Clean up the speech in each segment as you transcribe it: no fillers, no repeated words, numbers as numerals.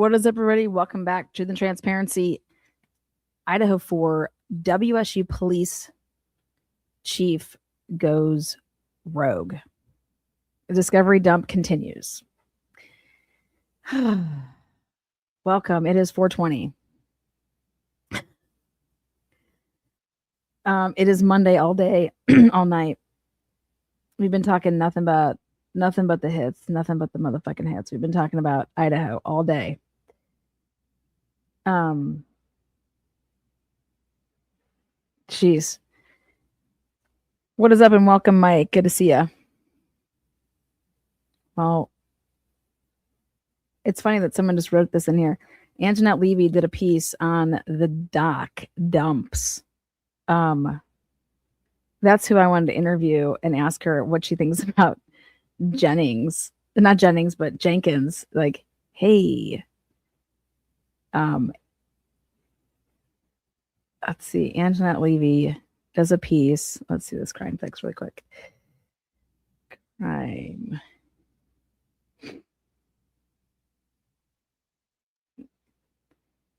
What is up, everybody? Welcome back to the Transparency. Idaho4 WSU police chief goes rogue. The discovery dump continues. Welcome. It is 4:20. It is Monday all day, all night. We've been talking nothing but the hits, nothing but the motherfucking hits. We've been talking about Idaho all day. Jeez. What is up and welcome, Mike. Good to see you. Well, it's funny that someone just wrote this in here. Anjanette Levy did a piece on the dock dumps. That's who I wanted to interview and ask her what she thinks about Jenkins. Like, hey, let's see. Anjanette Levy does a piece. Let's see this crime fix really quick. Crime. I'm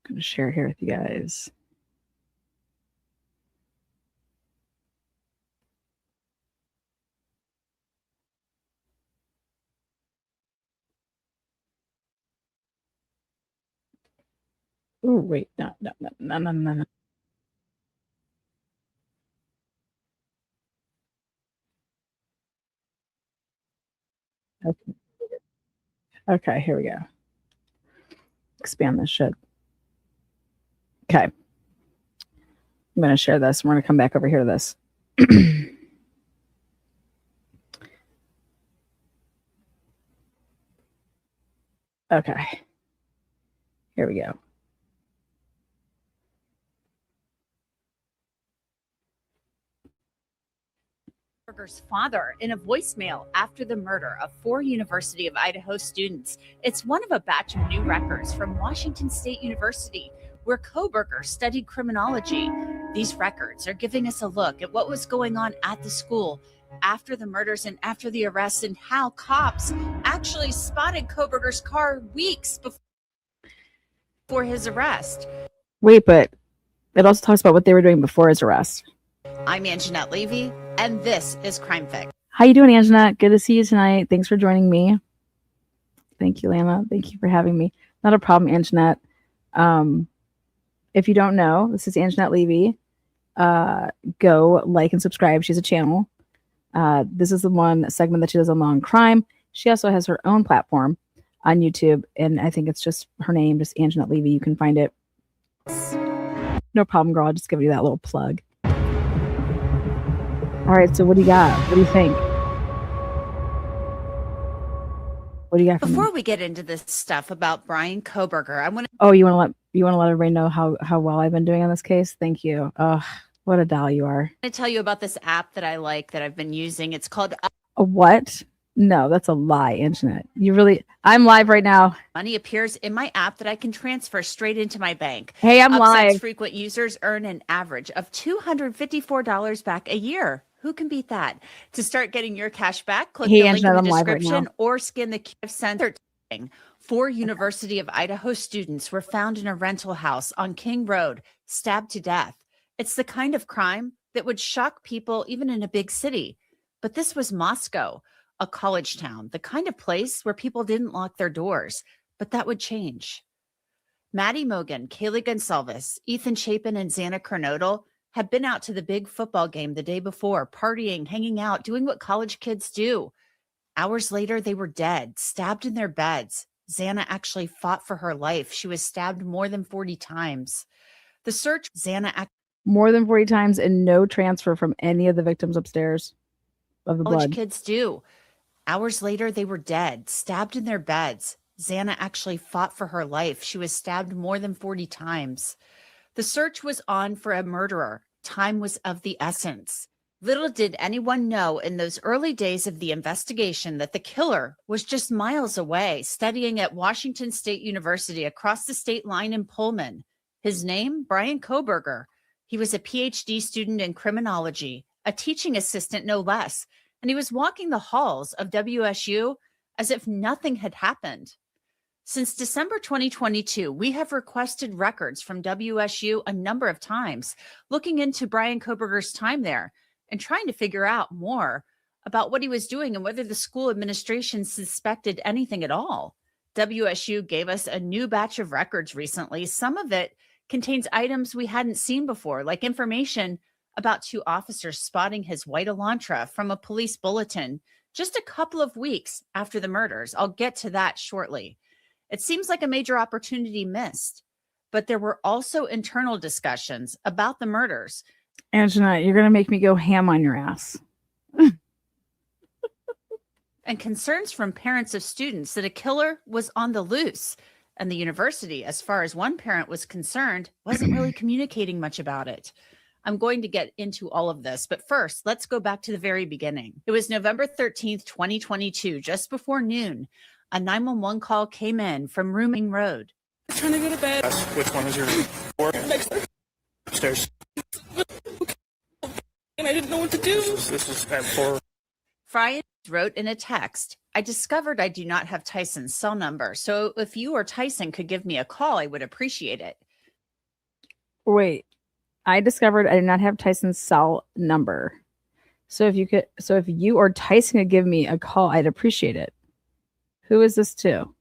going to share here with you guys. Oh, wait, no. Okay, here we go. Expand this shit. Okay. I'm going to share this. We're going to come back over here to this. Okay. Here we go. Father in a voicemail after the murder of 4 University of Idaho students. It's one of a batch of new records from Washington State University, where Koberger studied criminology. These records are giving us a look at what was going on at the school after the murders and after the arrests, and how cops actually spotted Koberger's car weeks before his arrest. Wait, but it also talks about what they were doing before his arrest. I'm Anjanette Levy, and this is Crime Fix. How you doing, Anjanette? Good to see you tonight. Thanks for joining me. Thank you, Lana. Thank you for having me. Not a problem, Anjanette. If you don't know, this is Anjanette Levy. Go like and subscribe. She has a channel. This is the one segment that she does on Law and Crime. She also has her own platform on YouTube, and I think it's just her name, just Anjanette Levy. You can find it. No problem, girl. I'll just give you that little plug. All right, so what do you got? What do you think? What do you got? Before we get into this stuff about Brian Koberger, I want to. Oh, you want to let everybody know how well I've been doing on this case? Thank you. Oh, what a doll you are. I tell you about this app that I like that I've been using. It's called. A what? No, that's a lie, Internet. I'm live right now. Money appears in my app that I can transfer straight into my bank. Hey, I'm live. Frequent users earn an average of $254 back a year. Who can beat that? To start getting your cash back, click the link in the description or scan the QR center. 4 University of Idaho students were found in a rental house on King Road, stabbed to death. It's the kind of crime that would shock people even in a big city. But this was Moscow, a college town, the kind of place where people didn't lock their doors. But that would change. Maddie Mogan, Kaylee Gonsalves, Ethan Chapin, and Xana Kernodle had been out to the big football game the day before, partying, hanging out, doing what college kids do. Hours later, they were dead, stabbed in their beds. Xana actually fought for her life. She was stabbed more than 40 times. The search, more than 40 times, and no transfer from any of the victims upstairs of the blood. College kids do. Hours later, they were dead, stabbed in their beds. Xana actually fought for her life. She was stabbed more than 40 times. The search was on for a murderer. Time was of the essence. Little did anyone know in those early days of the investigation that the killer was just miles away, studying at Washington State University across the state line in Pullman. His name, Brian Koberger. He was a PhD student in criminology, a teaching assistant no less, and he was walking the halls of WSU as if nothing had happened. Since December 2022, we have requested records from WSU a number of times, looking into Brian Koberger's time there and trying to figure out more about what he was doing and whether the school administration suspected anything at all. WSU gave us a new batch of records recently. Some of it contains items we hadn't seen before, like information about 2 officers spotting his white Elantra from a police bulletin just a couple of weeks after the murders. I'll get to that shortly. It seems like a major opportunity missed, but there were also internal discussions about the murders. Angela, you're going to make me go ham on your ass. And concerns from parents of students that a killer was on the loose. And the university, as far as one parent was concerned, wasn't really communicating much about it. I'm going to get into all of this, but first, let's go back to the very beginning. It was November 13th, 2022, just before noon. A 911 call came in from Rooming Road. I'm trying to go to bed. Which one is your work? Upstairs. And I didn't know what to do. This is at 4. Frian wrote in a text, I discovered I do not have Tyson's cell number, so if you or Tyson could give me a call, I would appreciate it. Wait, I discovered I did not have Tyson's cell number. So if you or Tyson could give me a call, I'd appreciate it. Who is this to?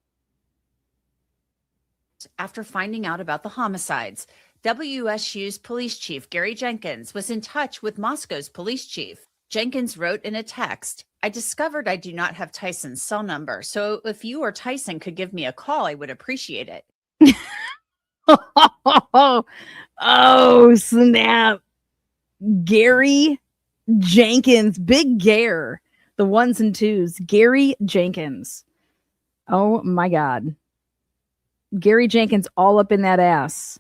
After finding out about the homicides, WSU's police chief, Gary Jenkins, was in touch with Moscow's police chief. Jenkins wrote in a text, I discovered I do not have Tyson's cell number, so if you or Tyson could give me a call, I would appreciate it. Oh, snap. Gary Jenkins, Big Gare, the ones and twos, Gary Jenkins. Oh my God. Gary Jenkins all up in that ass.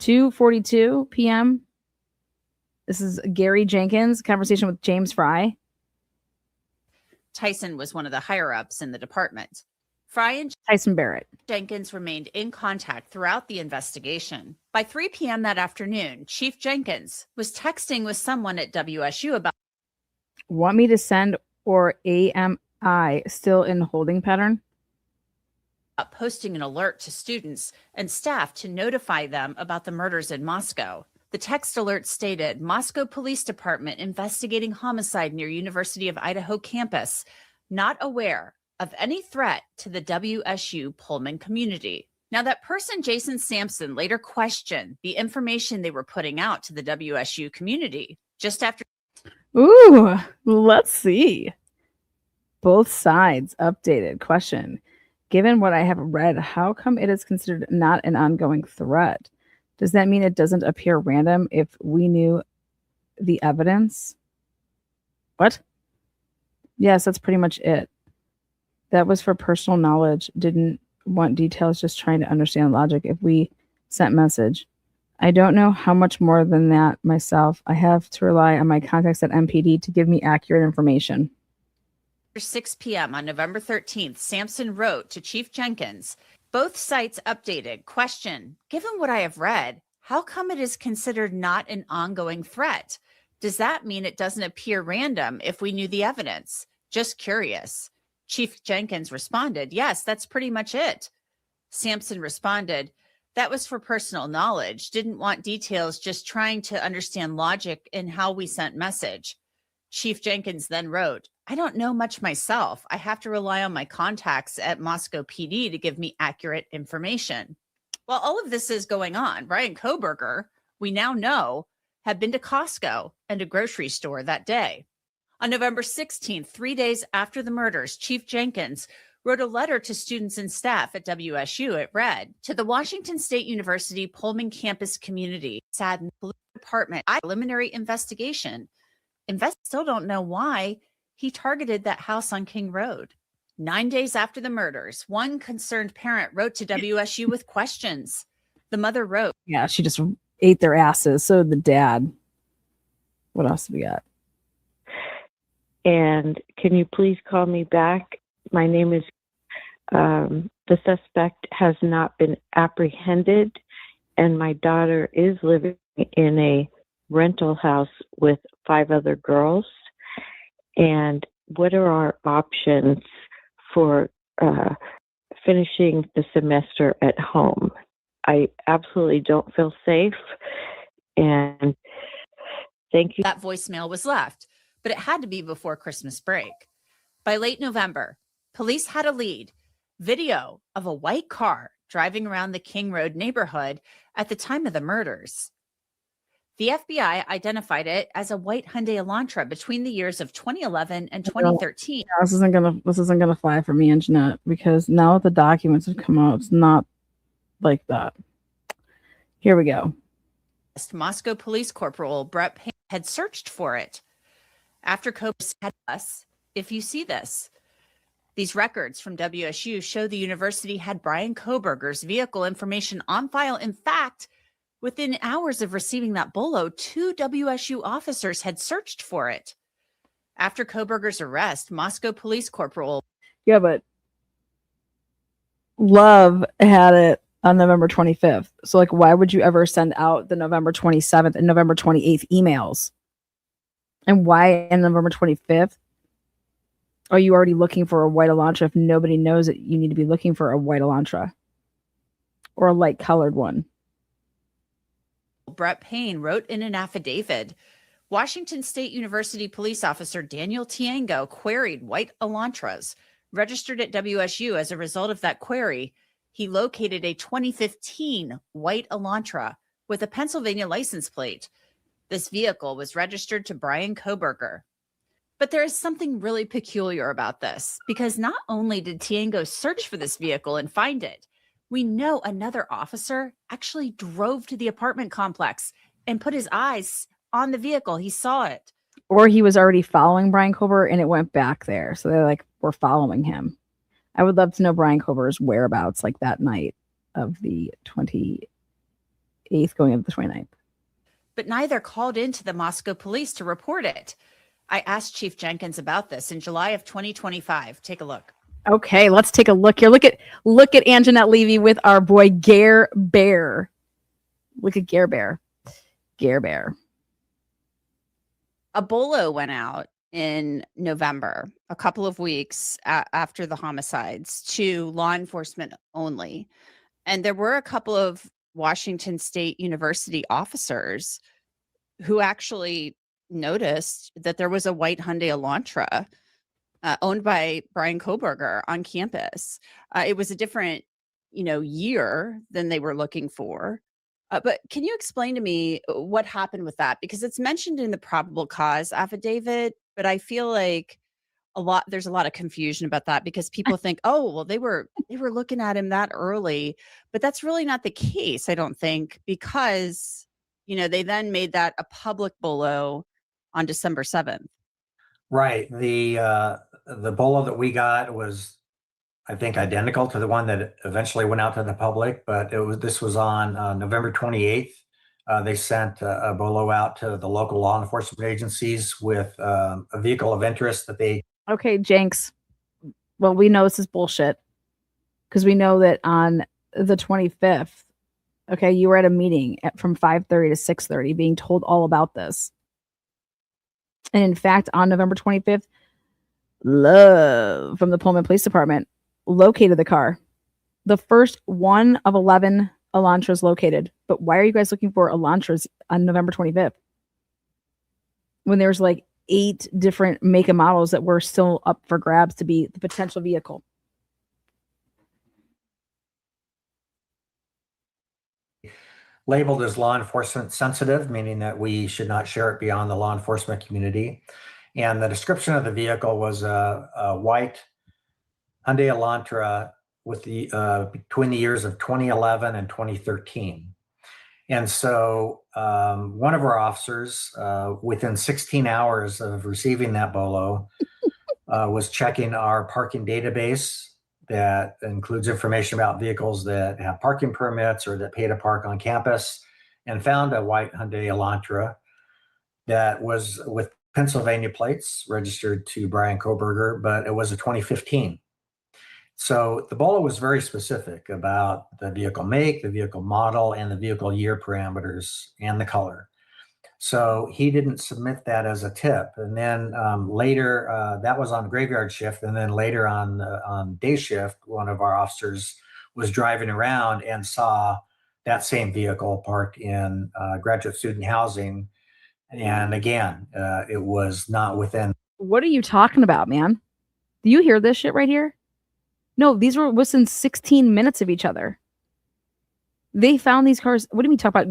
2:42 p.m. This is Gary Jenkins, conversation with James Fry. Tyson was one of the higher-ups in the department. Fry and Tyson Barrett. Jenkins remained in contact throughout the investigation. By 3 p.m. that afternoon, Chief Jenkins was texting with someone at WSU about Want me to send or AMI still in holding pattern? Posting an alert to students and staff to notify them about the murders in Moscow. The text alert stated, Moscow Police Department investigating homicide near University of Idaho campus, not aware of any threat to the WSU Pullman community. Now, that person, Jason Sampson, later questioned the information they were putting out to the WSU community. Just after. Ooh, let's see. Both sides updated. Question. Given what I have read, how come it is considered not an ongoing threat? Does that mean it doesn't appear random if we knew the evidence? What? Yes, that's pretty much it. That was for personal knowledge. Didn't want details, just trying to understand logic if we sent message. I don't know how much more than that myself. I have to rely on my contacts at MPD to give me accurate information. 6 p.m. on November 13th, Sampson wrote to Chief Jenkins, both sites updated. Question, given what I have read, how come it is considered not an ongoing threat? Does that mean it doesn't appear random if we knew the evidence? Just curious. Chief Jenkins responded, yes, that's pretty much it. Sampson responded, that was for personal knowledge. Didn't want details, just trying to understand logic in how we sent message. Chief Jenkins then wrote, I don't know much myself. I have to rely on my contacts at Moscow PD to give me accurate information. While all of this is going on, Brian Koberger, we now know, had been to Costco and a grocery store that day. On November 16th, 3 days after the murders, Chief Jenkins wrote a letter to students and staff at WSU. It read, to the Washington State University Pullman campus community, saddened police department, preliminary investigation. Investors still don't know why he targeted that house on King Road. 9 days after the murders, one concerned parent wrote to WSU with questions. The mother wrote, yeah, she just ate their asses. So did the dad. What else do we got? And can you please call me back? My name is, the suspect has not been apprehended, and my daughter is living in a rental house with 5 other girls. And what are our options for finishing the semester at home. I absolutely don't feel safe. And thank you. That voicemail was left, but it had to be before Christmas break. By late November, police had a lead: video of a white car driving around the King Road neighborhood at the time of the murders. The FBI identified it as a white Hyundai Elantra between the years of 2011 and 2013. This isn't gonna fly for me and Jeanette, because now the documents have come out, it's not like that. Here we go. Moscow Police Corporal Brett Payne had searched for it. After Kober said us, if you see this, these records from WSU show the university had Brian Koberger's vehicle information on file. In fact, within hours of receiving that BOLO, 2 WSU officers had searched for it. After Koberger's arrest, Moscow Police Corporal. Yeah, but Love had it on November 25th. So, like, why would you ever send out the November 27th and November 28th emails? And why in November 25th are you already looking for a white Elantra if nobody knows that you need to be looking for a white Elantra or a light colored one? Brett Payne wrote in an affidavit. Washington State University police officer Daniel Tiango queried white Elantras registered at WSU. As a result of that query, he located a 2015 white Elantra with a Pennsylvania license plate. This vehicle was registered to Brian Koberger. But there is something really peculiar about this, because not only did Tiango search for this vehicle and find it, we know another officer actually drove to the apartment complex and put his eyes on the vehicle. He saw it. Or he was already following Brian Kober and it went back there. So they're like, we're following him. I would love to know Brian Kober's whereabouts, like that night of the 28th going into the 29th. But neither called into the Moscow police to report it. I asked Chief Jenkins about this in July of 2025. Take a look. Okay, let's take a look here. Look at Anjanette Levy with our boy Gare Bear. Look at Gare Bear. Gare Bear. A BOLO went out in November, a couple of weeks after the homicides, to law enforcement only. And there were a couple of Washington State University officers who actually noticed that there was a white Hyundai Elantra owned by Brian Koberger on campus. It was a different, year than they were looking for. But can you explain to me what happened with that? Because it's mentioned in the probable cause affidavit, but I feel like there's a lot of confusion about that, because people think, oh, well, they were looking at him that early, but that's really not the case, I don't think, because, they then made that a public BOLO on December 7th. Right. The BOLO that we got was, I think, identical to the one that eventually went out to the public, but this was on November 28th. They sent a BOLO out to the local law enforcement agencies with a vehicle of interest that they. Okay, Jenks. Well, we know this is bullshit, because we know that on the 25th, okay, you were at a meeting from 5:30 to 6:30 being told all about this. And in fact, on November 25th, Love from the Pullman Police Department located the car. The first one of 11 Elantras located. But why are you guys looking for Elantras on November 25th? When there's like 8 different make and models that were still up for grabs to be the potential vehicle. Labeled as law enforcement sensitive, meaning that we should not share it beyond the law enforcement community. And the description of the vehicle was a white Hyundai Elantra with between the years of 2011 and 2013. And so one of our officers, within 16 hours of receiving that BOLO, was checking our parking database that includes information about vehicles that have parking permits or that pay to park on campus, and found a white Hyundai Elantra that was with Pennsylvania plates registered to Brian Koberger, but it was a 2015. So the BOLO was very specific about the vehicle make, the vehicle model, and the vehicle year parameters and the color. So he didn't submit that as a tip. And then later, that was on graveyard shift. And then later on day shift, one of our officers was driving around and saw that same vehicle parked in graduate student housing. And again, it was not within. What are you talking about, man? Do you hear this shit right here? No, these were within 16 minutes of each other. They found these cars. What do you mean talk about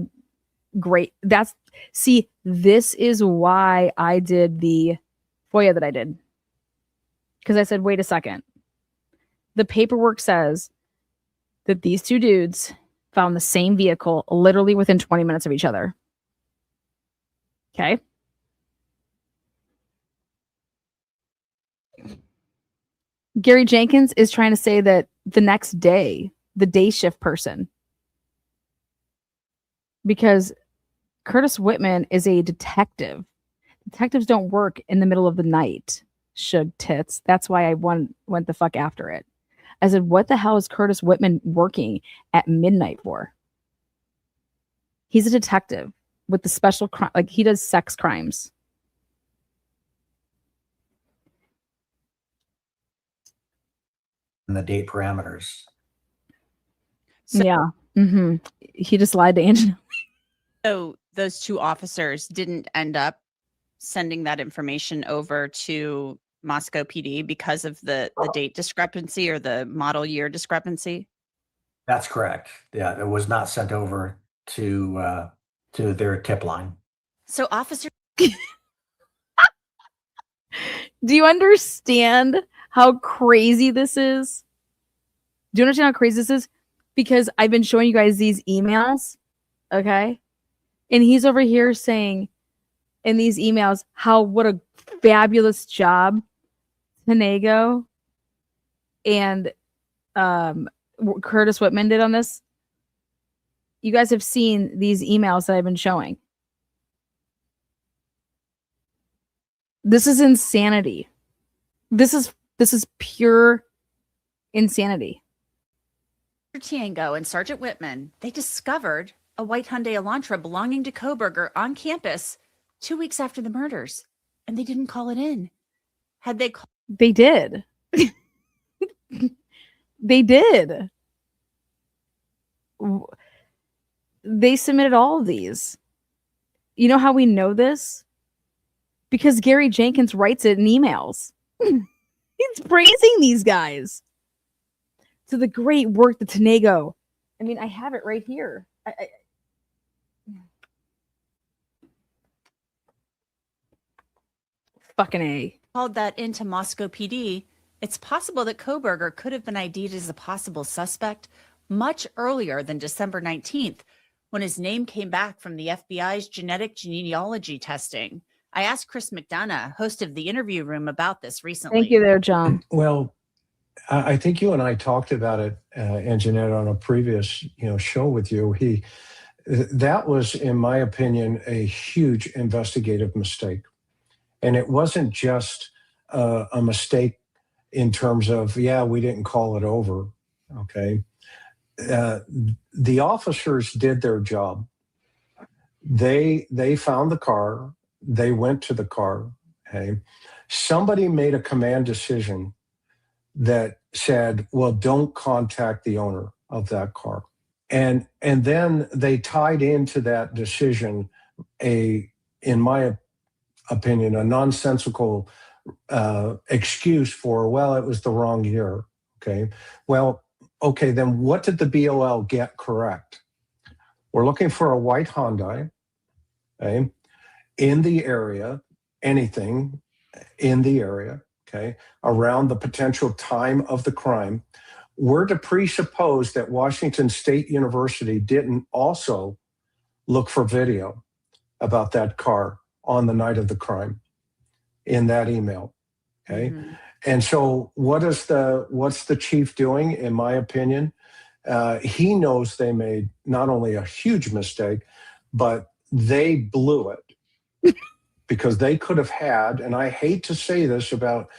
great? See, this is why I did the FOIA that I did. Because I said, wait a second. The paperwork says that these two dudes found the same vehicle literally within 20 minutes of each other. Okay. Gary Jenkins is trying to say that the next day, the day shift person, because Curtis Whitman is a detective. Detectives don't work in the middle of the night, shug tits. That's why I went the fuck after it. I said, what the hell is Curtis Whitman working at midnight for? He's a detective with the special crime, like he does sex crimes. And the date parameters. So, yeah. Mm-hmm. He just lied to Angela. So those two officers didn't end up sending that information over to Moscow PD because of the date discrepancy or the model year discrepancy? That's correct. Yeah, it was not sent over to their tip line. So officer, do you understand how crazy this is? Do you understand how crazy this is? Because I've been showing you guys these emails, okay? And he's over here saying in these emails what a fabulous job Tanego and Curtis Whitman did on this. You guys have seen these emails that I've been showing. This is insanity. This is pure insanity. Tango and Sergeant Whitman, they discovered a white Hyundai Elantra belonging to Koberger on campus 2 weeks after the murders, and they didn't call it in. Had they called? They did. They did. They submitted all of these. You know how we know this? Because Gary Jenkins writes it in emails. He's praising these guys. To the great work that Tanego. I mean, I have it right here. Fucking A. Called that into Moscow PD, it's possible that Koberger could have been ID'd as a possible suspect much earlier than December 19th, when his name came back from the FBI's genetic genealogy testing. I asked Chris McDonough, host of the Interview Room, about this recently. Thank you there, John. Well, I think you and I talked about it, Anjanette, on a previous show with you. That was, in my opinion, a huge investigative mistake. And it wasn't just a mistake in terms of, we didn't call it over, okay? The officers did their job. They found the car. They went to the car, okay? Somebody made a command decision that said, well, don't contact the owner of that car. And then they tied into that decision in my opinion, a nonsensical excuse for, well, it was the wrong year. Okay. Well, okay, then what did the BOL get correct? We're looking for a white Hyundai, okay, in the area, anything in the area, okay, around the potential time of the crime. We're to presuppose that Washington State University didn't also look for video about that car on the night of the crime in that email. Okay. Mm-hmm. And so what's the chief doing, in my opinion? He knows they made not only a huge mistake, but they blew it because they could have had, and I hate to say this about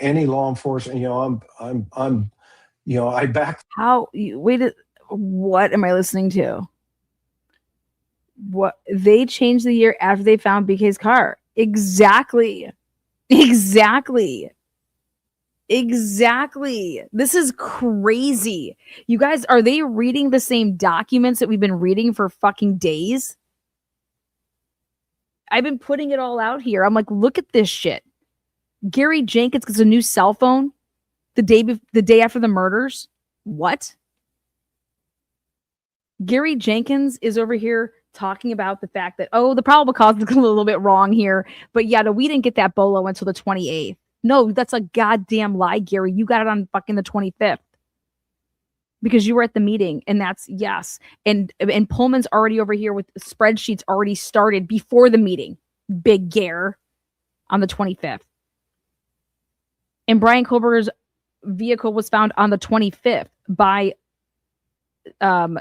any law enforcement, I back. What am I listening to? What they changed the year after they found BK's car. Exactly. Exactly. This is crazy. You guys, are they reading the same documents that we've been reading for fucking days? I've been putting it all out here. I'm like, look at this shit. Gary Jenkins gets a new cell phone the day after the murders. What? Gary Jenkins is over here talking about the fact that, the probable cause is a little bit wrong here. But yeah, we didn't get that BOLO until the 28th. No, that's a goddamn lie, Gary. You got it on fucking the 25th. Because you were at the meeting, and that's yes. And Pullman's already over here with spreadsheets already started before the meeting. Big Gare on the 25th. And Brian Koberger's vehicle was found on the 25th by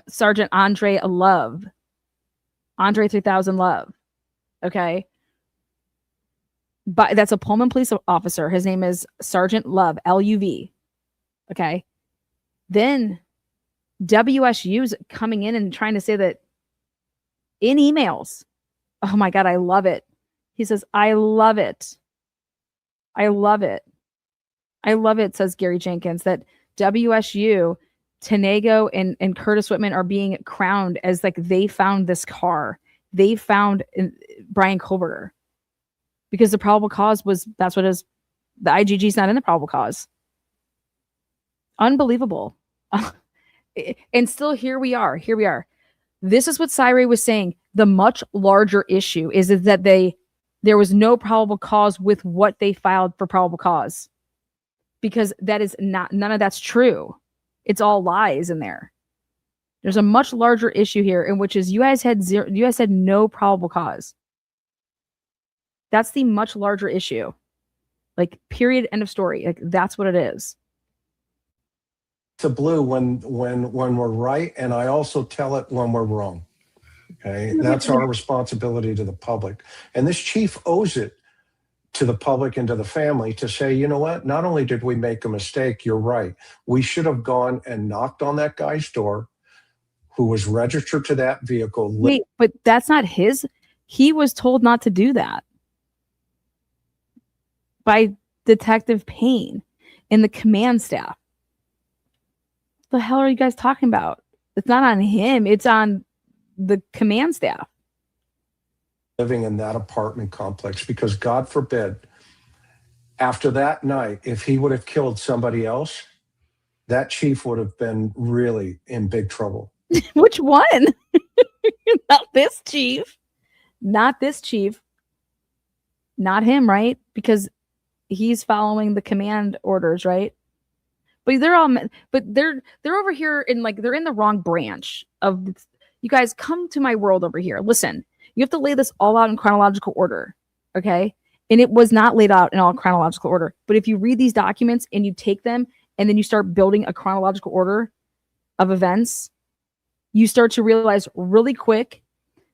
Sergeant Andre Love. Andre 3000 Love. Okay. But that's a Pullman police officer. His name is Sergeant Love, L-U-V. Okay. Then WSU's coming in and trying to say that in emails. Oh my God, I love it. He says, I love it. I love it. I love it, says Gary Jenkins, that WSU, Tenego, and Curtis Whitman are being crowned as like they found this car. They found Brian Koberger. Because the probable cause that's what is, the IGG's not in the probable cause. Unbelievable. And still here we are. This is what Syre was saying. The much larger issue is that there was no probable cause with what they filed for probable cause. Because that is none of that's true. It's all lies in there. There's a much larger issue here, in which is you guys had no probable cause. That's the much larger issue. Like, period, end of story. Like, that's what it is. The blue when we're right, and I also tell it when we're wrong. Okay, that's our responsibility to the public, and this chief owes it to the public and to the family to say, you know what? Not only did we make a mistake, you're right. We should have gone and knocked on that guy's door, who was registered to that vehicle. Wait, but that's not his. He was told not to do that by Detective Payne and the command staff. What the hell are you guys talking about? It's not on him. It's on the command staff. Living in that apartment complex, because God forbid, after that night, if he would have killed somebody else, that chief would have been really in big trouble. Which one? Not this chief. Not this chief. Not him, right? Because he's following the command orders, right? But they're over here in they're in the wrong branch of. You guys, come to my world over here. Listen, you have to lay this all out in chronological order, okay? And it was not laid out in all chronological order. But if you read these documents and you take them and then you start building a chronological order of events, you start to realize really quick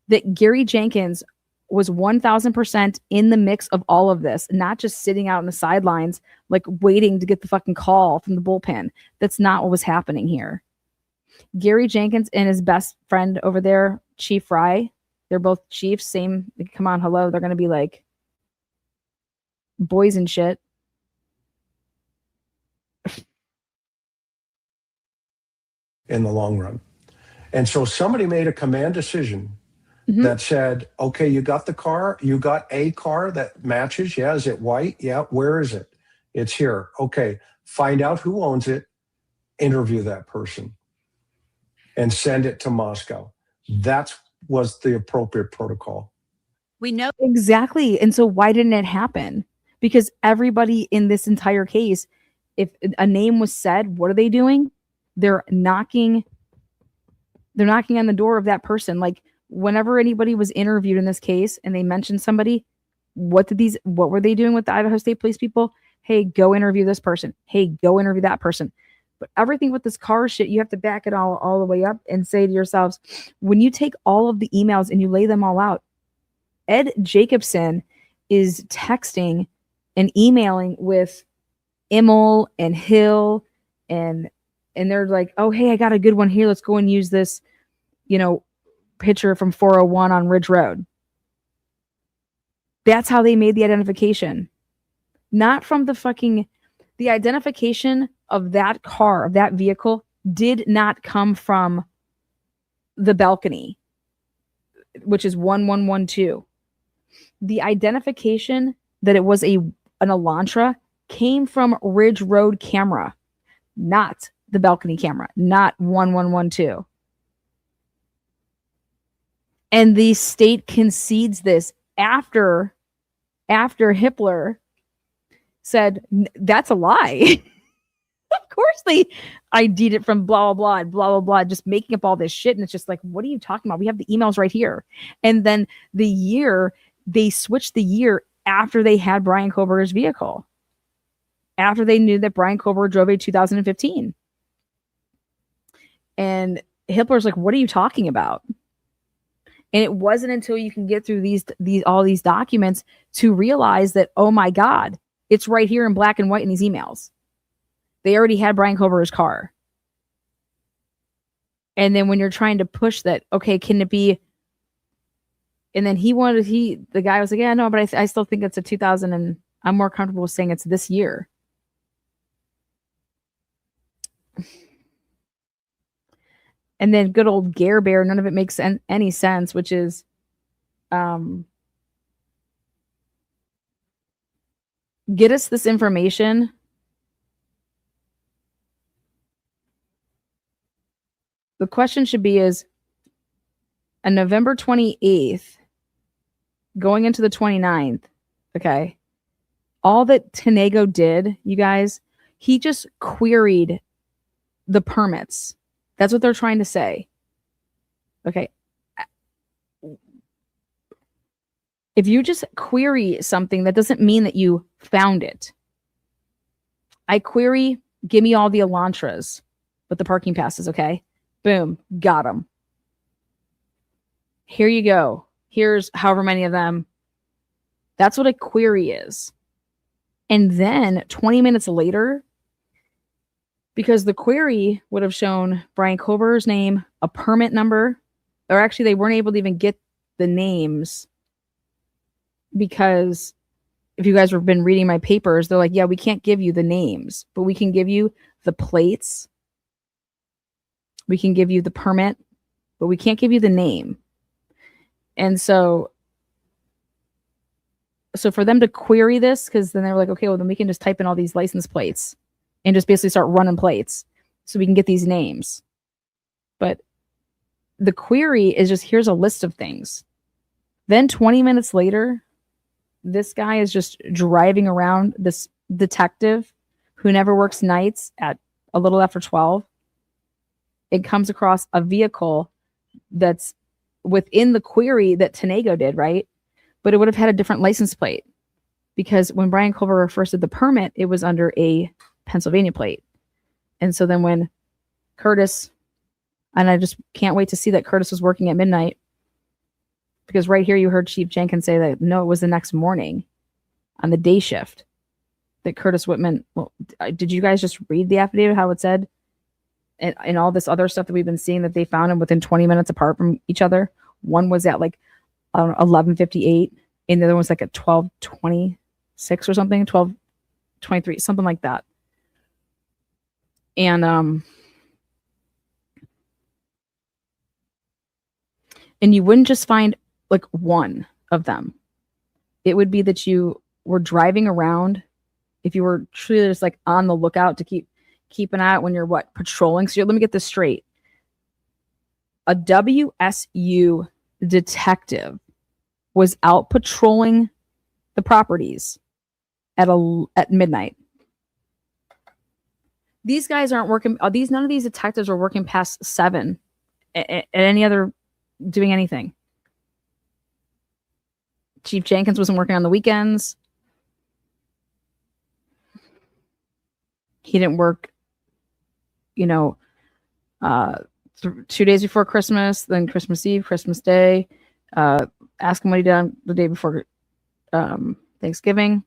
that Gary Jenkins was 1000% in the mix of all of this, not just sitting out on the sidelines, like waiting to get the fucking call from the bullpen. That's not what was happening here. Gary Jenkins and his best friend over there, Chief Fry, they're both chiefs, same, come on, hello. They're going to be like boys and shit. In the long run. And so somebody made a command decision that said, okay, you got the car, you got a car that matches. Yeah. Is it white? Yeah. Where is it? It's here. Okay. Find out who owns it, interview that person, and send it to Moscow. That was the appropriate protocol. We know exactly. And so why didn't it happen? Because everybody in this entire case, if a name was said, what are they doing? They're knocking on the door of that person. Like, whenever anybody was interviewed in this case and they mentioned somebody, what were they doing with the Idaho State Police people? Hey, go interview this person. Hey, go interview that person. But everything with this car shit, you have to back it all the way up and say to yourselves, when you take all of the emails and you lay them all out, Ed Jacobson is texting and emailing with Immel and Hill, and they're like, oh, hey, I got a good one here. Let's go and use this, picture from 401 on Ridge Road. That's how they made the identification. Not from the identification of that car, of that vehicle, did not come from the balcony, which is 1112. The identification that it was an Elantra came from Ridge Road camera, not the balcony camera, not 1112. And the state concedes this after Hippler said, that's a lie. Of course they ID'd it from blah, blah, blah, blah, blah, blah, just making up all this shit. And it's just like, what are you talking about? We have the emails right here. And then they switched the year after they had Brian Koberger's vehicle, after they knew that Brian Koberger drove a 2015. And Hitler's like, what are you talking about? And it wasn't until you can get through all these documents to realize that, oh my God, it's right here in black and white in these emails. They already had Brian Koberger's car. And then when you're trying to push that, okay, can it be? And then the guy was like, yeah, no, but I still think it's a 2000, and I'm more comfortable with saying it's this year. And then good old Gare Bear, none of it makes any sense, which is get us this information. The question should be is on November 28th, going into the 29th, okay, all that Tenego did, you guys, he just queried the permits. That's what they're trying to say. Okay. If you just query something, that doesn't mean that you found it. I query, give me all the Elantras with the parking passes, okay? Boom, got them. Here you go. Here's however many of them. That's what a query is. And then 20 minutes later, because the query would have shown Brian Koberger's name, a permit number, or actually they weren't able to even get the names, because if you guys have been reading my papers, they're like, yeah, we can't give you the names, but we can give you the plates. We can give you the permit, but we can't give you the name. And so for them to query this, because then they were like, okay, well, then we can just type in all these license plates and just basically start running plates so we can get these names. But the query is just, here's a list of things. Then 20 minutes later, this guy is just driving around, this detective who never works nights, at a little after 12. It comes across a vehicle that's within the query that Tenego did, right? But it would have had a different license plate, because when Brian Koberger first did the permit, it was under a Pennsylvania plate. And so then when Curtis, and I just can't wait to see that Curtis was working at midnight, because right here you heard Chief Jenkins say that, no, it was the next morning on the day shift that Curtis Whitman, well, did you guys just read the affidavit, how it said, and all this other stuff that we've been seeing, that they found them within 20 minutes apart from each other? One was at like 11:58, and the other one was like at 12:26 or something, 12:23, something like that. And you wouldn't just find like one of them. It would be that you were driving around, if you were truly just like on the lookout to keep an eye out when you're patrolling. So let me get this straight. A WSU detective was out patrolling the properties at midnight. These guys aren't working. None of these detectives are working past 7 at any other, doing anything. Chief Jenkins wasn't working on the weekends. He didn't work, 2 days before Christmas, then Christmas Eve, Christmas Day. Ask him what he did on the day before Thanksgiving.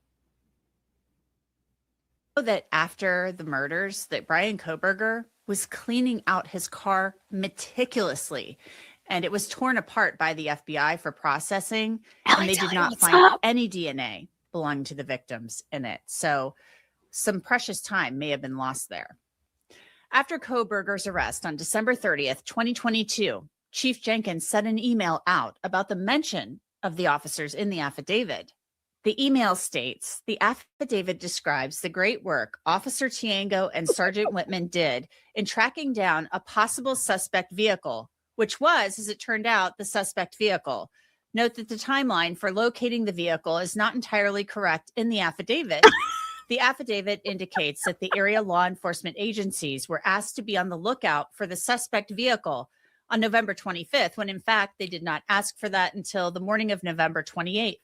That after the murders, that Brian Koberger was cleaning out his car meticulously. and it was torn apart by the FBI for processing, Ellie, and they tell did me not what's find up. any DNA belonging to the victims in it. So some precious time may have been lost there. After Kohberger's arrest on December 30th, 2022, Chief Jenkins sent an email out about the mention of the officers in the affidavit. The email states, the affidavit describes the great work Officer Tiengo and Sergeant Whitman did in tracking down a possible suspect vehicle, which was, as it turned out, the suspect vehicle. Note that the timeline for locating the vehicle is not entirely correct in the affidavit. The affidavit indicates that the area law enforcement agencies were asked to be on the lookout for the suspect vehicle on November 25th, when in fact they did not ask for that until the morning of November 28th.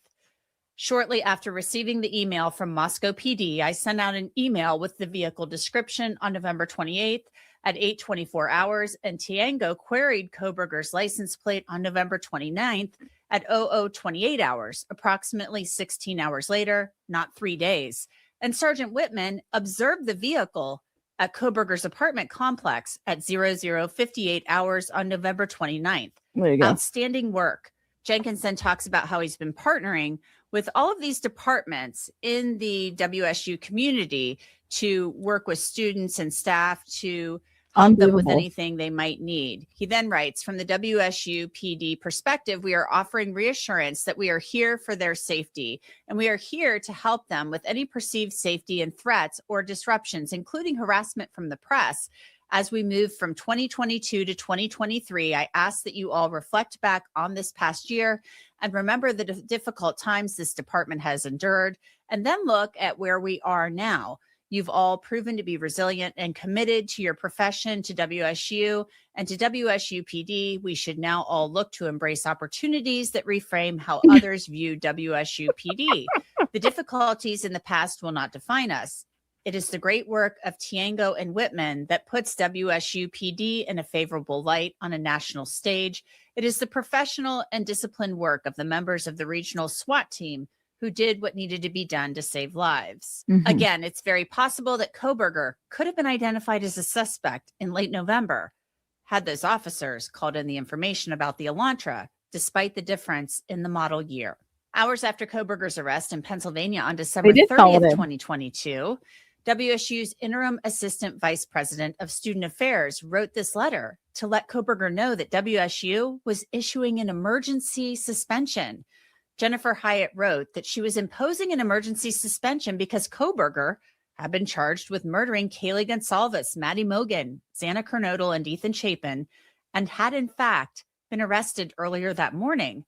Shortly after receiving the email from Moscow PD, I sent out an email with the vehicle description on November 28th at 8:24 hours, and Tiengo queried Kohberger's license plate on November 29th at 00:28 hours, approximately 16 hours later, not 3 days. And Sergeant Whitman observed the vehicle at Kohberger's apartment complex at 00:58 hours on November 29th. There you go. Outstanding work. Jenkins then talks about how he's been partnering with all of these departments in the WSU community to work with students and staff to help them with anything they might need. He then writes, from the WSU PD perspective, we are offering reassurance that we are here for their safety, and we are here to help them with any perceived safety and threats or disruptions, including harassment from the press. As we move from 2022 to 2023, I ask that you all reflect back on this past year and remember the difficult times this department has endured, and then look at where we are now. You've all proven to be resilient and committed to your profession, to WSU, and to WSU PD. We should now all look to embrace opportunities that reframe how others view WSU PD. The difficulties in the past will not define us. It is the great work of Tiengo and Whitman that puts WSU PD in a favorable light on a national stage. It is the professional and disciplined work of the members of the regional SWAT team who did what needed to be done to save lives. Again, it's very possible that Kohberger could have been identified as a suspect in late November had those officers called in the information about the Elantra, despite the difference in the model year. Hours after Kohberger's arrest in Pennsylvania on December 30th, 2022, WSU's interim assistant vice president of student affairs wrote this letter to let Kohberger know that WSU was issuing an emergency suspension. Jennifer Hyatt wrote that she was imposing an emergency suspension because Kohberger had been charged with murdering Kaylee Gonsalves, Maddie Mogan, Xana Kernodle, and Ethan Chapin, and had in fact been arrested earlier that morning.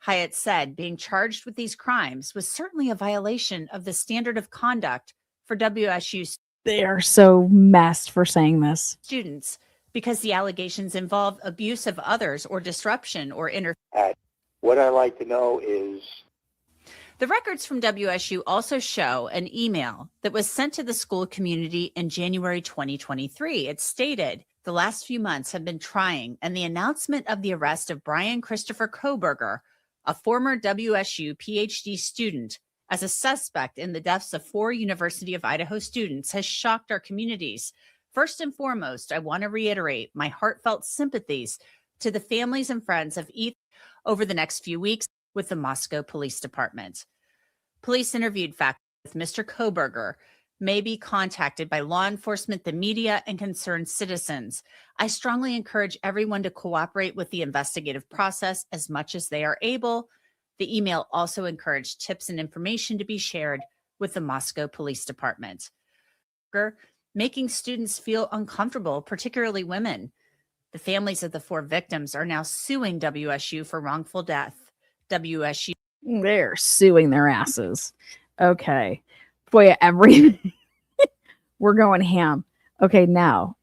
Hyatt said being charged with these crimes was certainly a violation of the standard of conduct for WSU. They are so messed for saying this. Students, because the allegations involve abuse of others or disruption or interference. What I'd like to know is... The records from WSU also show an email that was sent to the school community in January 2023. It stated, the last few months have been trying, and the announcement of the arrest of Brian Christopher Kohberger, a former WSU PhD student, as a suspect in the deaths of 4 University of Idaho students has shocked our communities. First and foremost, I want to reiterate my heartfelt sympathies to the families and friends of Ethan over the next few weeks with the Moscow Police Department. Police interviewed faculty with Mr. Kohberger may be contacted by law enforcement, the media, and concerned citizens. I strongly encourage everyone to cooperate with the investigative process as much as they are able. The email also encouraged tips and information to be shared with the Moscow Police Department. Making students feel uncomfortable, particularly women. The families of the 4 victims are now suing WSU for wrongful death. WSU. They're suing their asses. Okay. Boy, everything. We're going ham. Okay, now,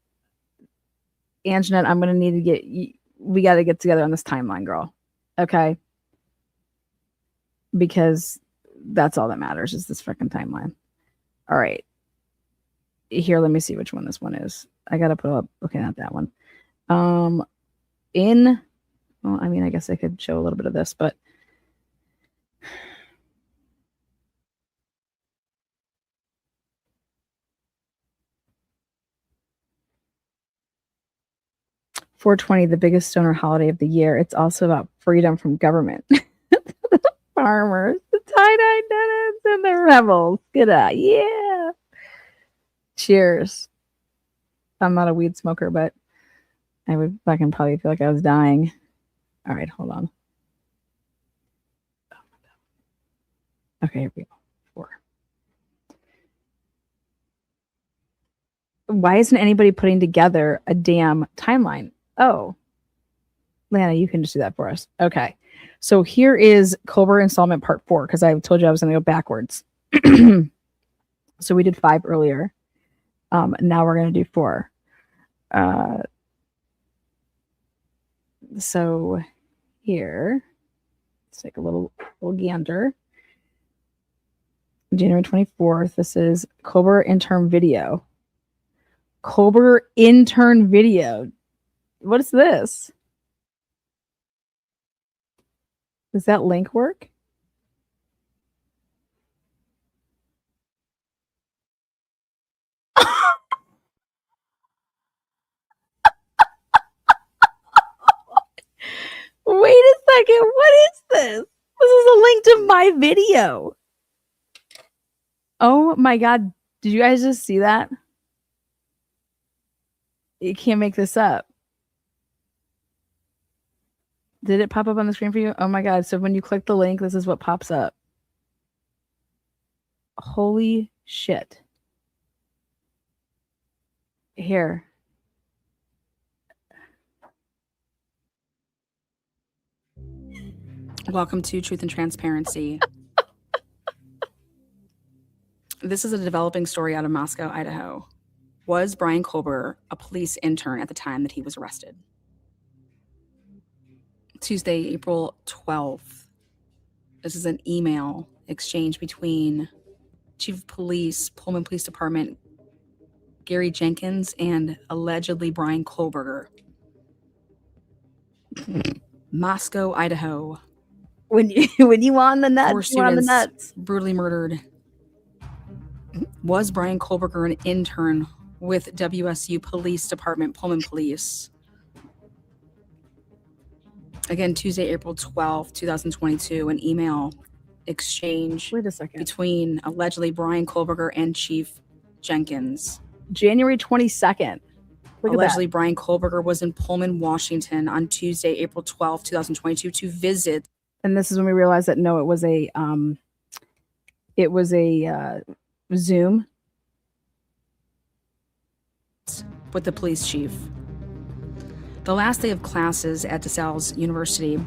Anjanette, I'm going to need to we got to get together on this timeline, girl. Okay? Because that's all that matters is this freaking timeline. All right. Here, let me see which one this one is. I got to put up. Okay, not that one. Well, I mean, I guess I could show a little bit of this, but 420, the biggest stoner holiday of the year. It's also about freedom from government. Farmers, the tie-dye dentists, and the rebels. Good eye. Yeah. Cheers. I'm not a weed smoker, but I would fucking probably feel like I was dying. All right, hold on. Okay, here we go. 4. Why isn't anybody putting together a damn timeline? Oh, Lana, you can just do that for us. Okay. So here is Colbert installment part 4, because I told you I was going to go backwards. So we did 5 earlier. Now we're going to do 4. So here, let's take a little gander. January 24th. This is Colbert intern video. Colbert intern video. What is this? Does that link work? Wait a second. What is this? This is a link to my video. Oh my God. Did you guys just see that? You can't make this up. Did it pop up on the screen for you? Oh my God. So when you click the link, this is what pops up. Holy shit. Here. Welcome to Truth and Transparency. This is a developing story out of Moscow, Idaho. Was Brian Colbert a police intern at the time that he was arrested? Tuesday, April 12th. This is an email exchange between Chief of Police, Pullman Police Department, Gary Jenkins, and allegedly Brian Kohlberger. Moscow, Idaho. When you on the nuts, 4 students brutally murdered. Was Brian Kohlberger an intern with WSU Police Department, Pullman Police? Again, Tuesday, April 12th, 2022, an email exchange between allegedly Brian Kohlberger and Chief Jenkins. January 22nd. Allegedly, Brian Kohlberger was in Pullman, Washington on Tuesday, April 12th, 2022 to visit. And this is when we realized that no, it was a Zoom with the police chief. The last day of classes at DeSales University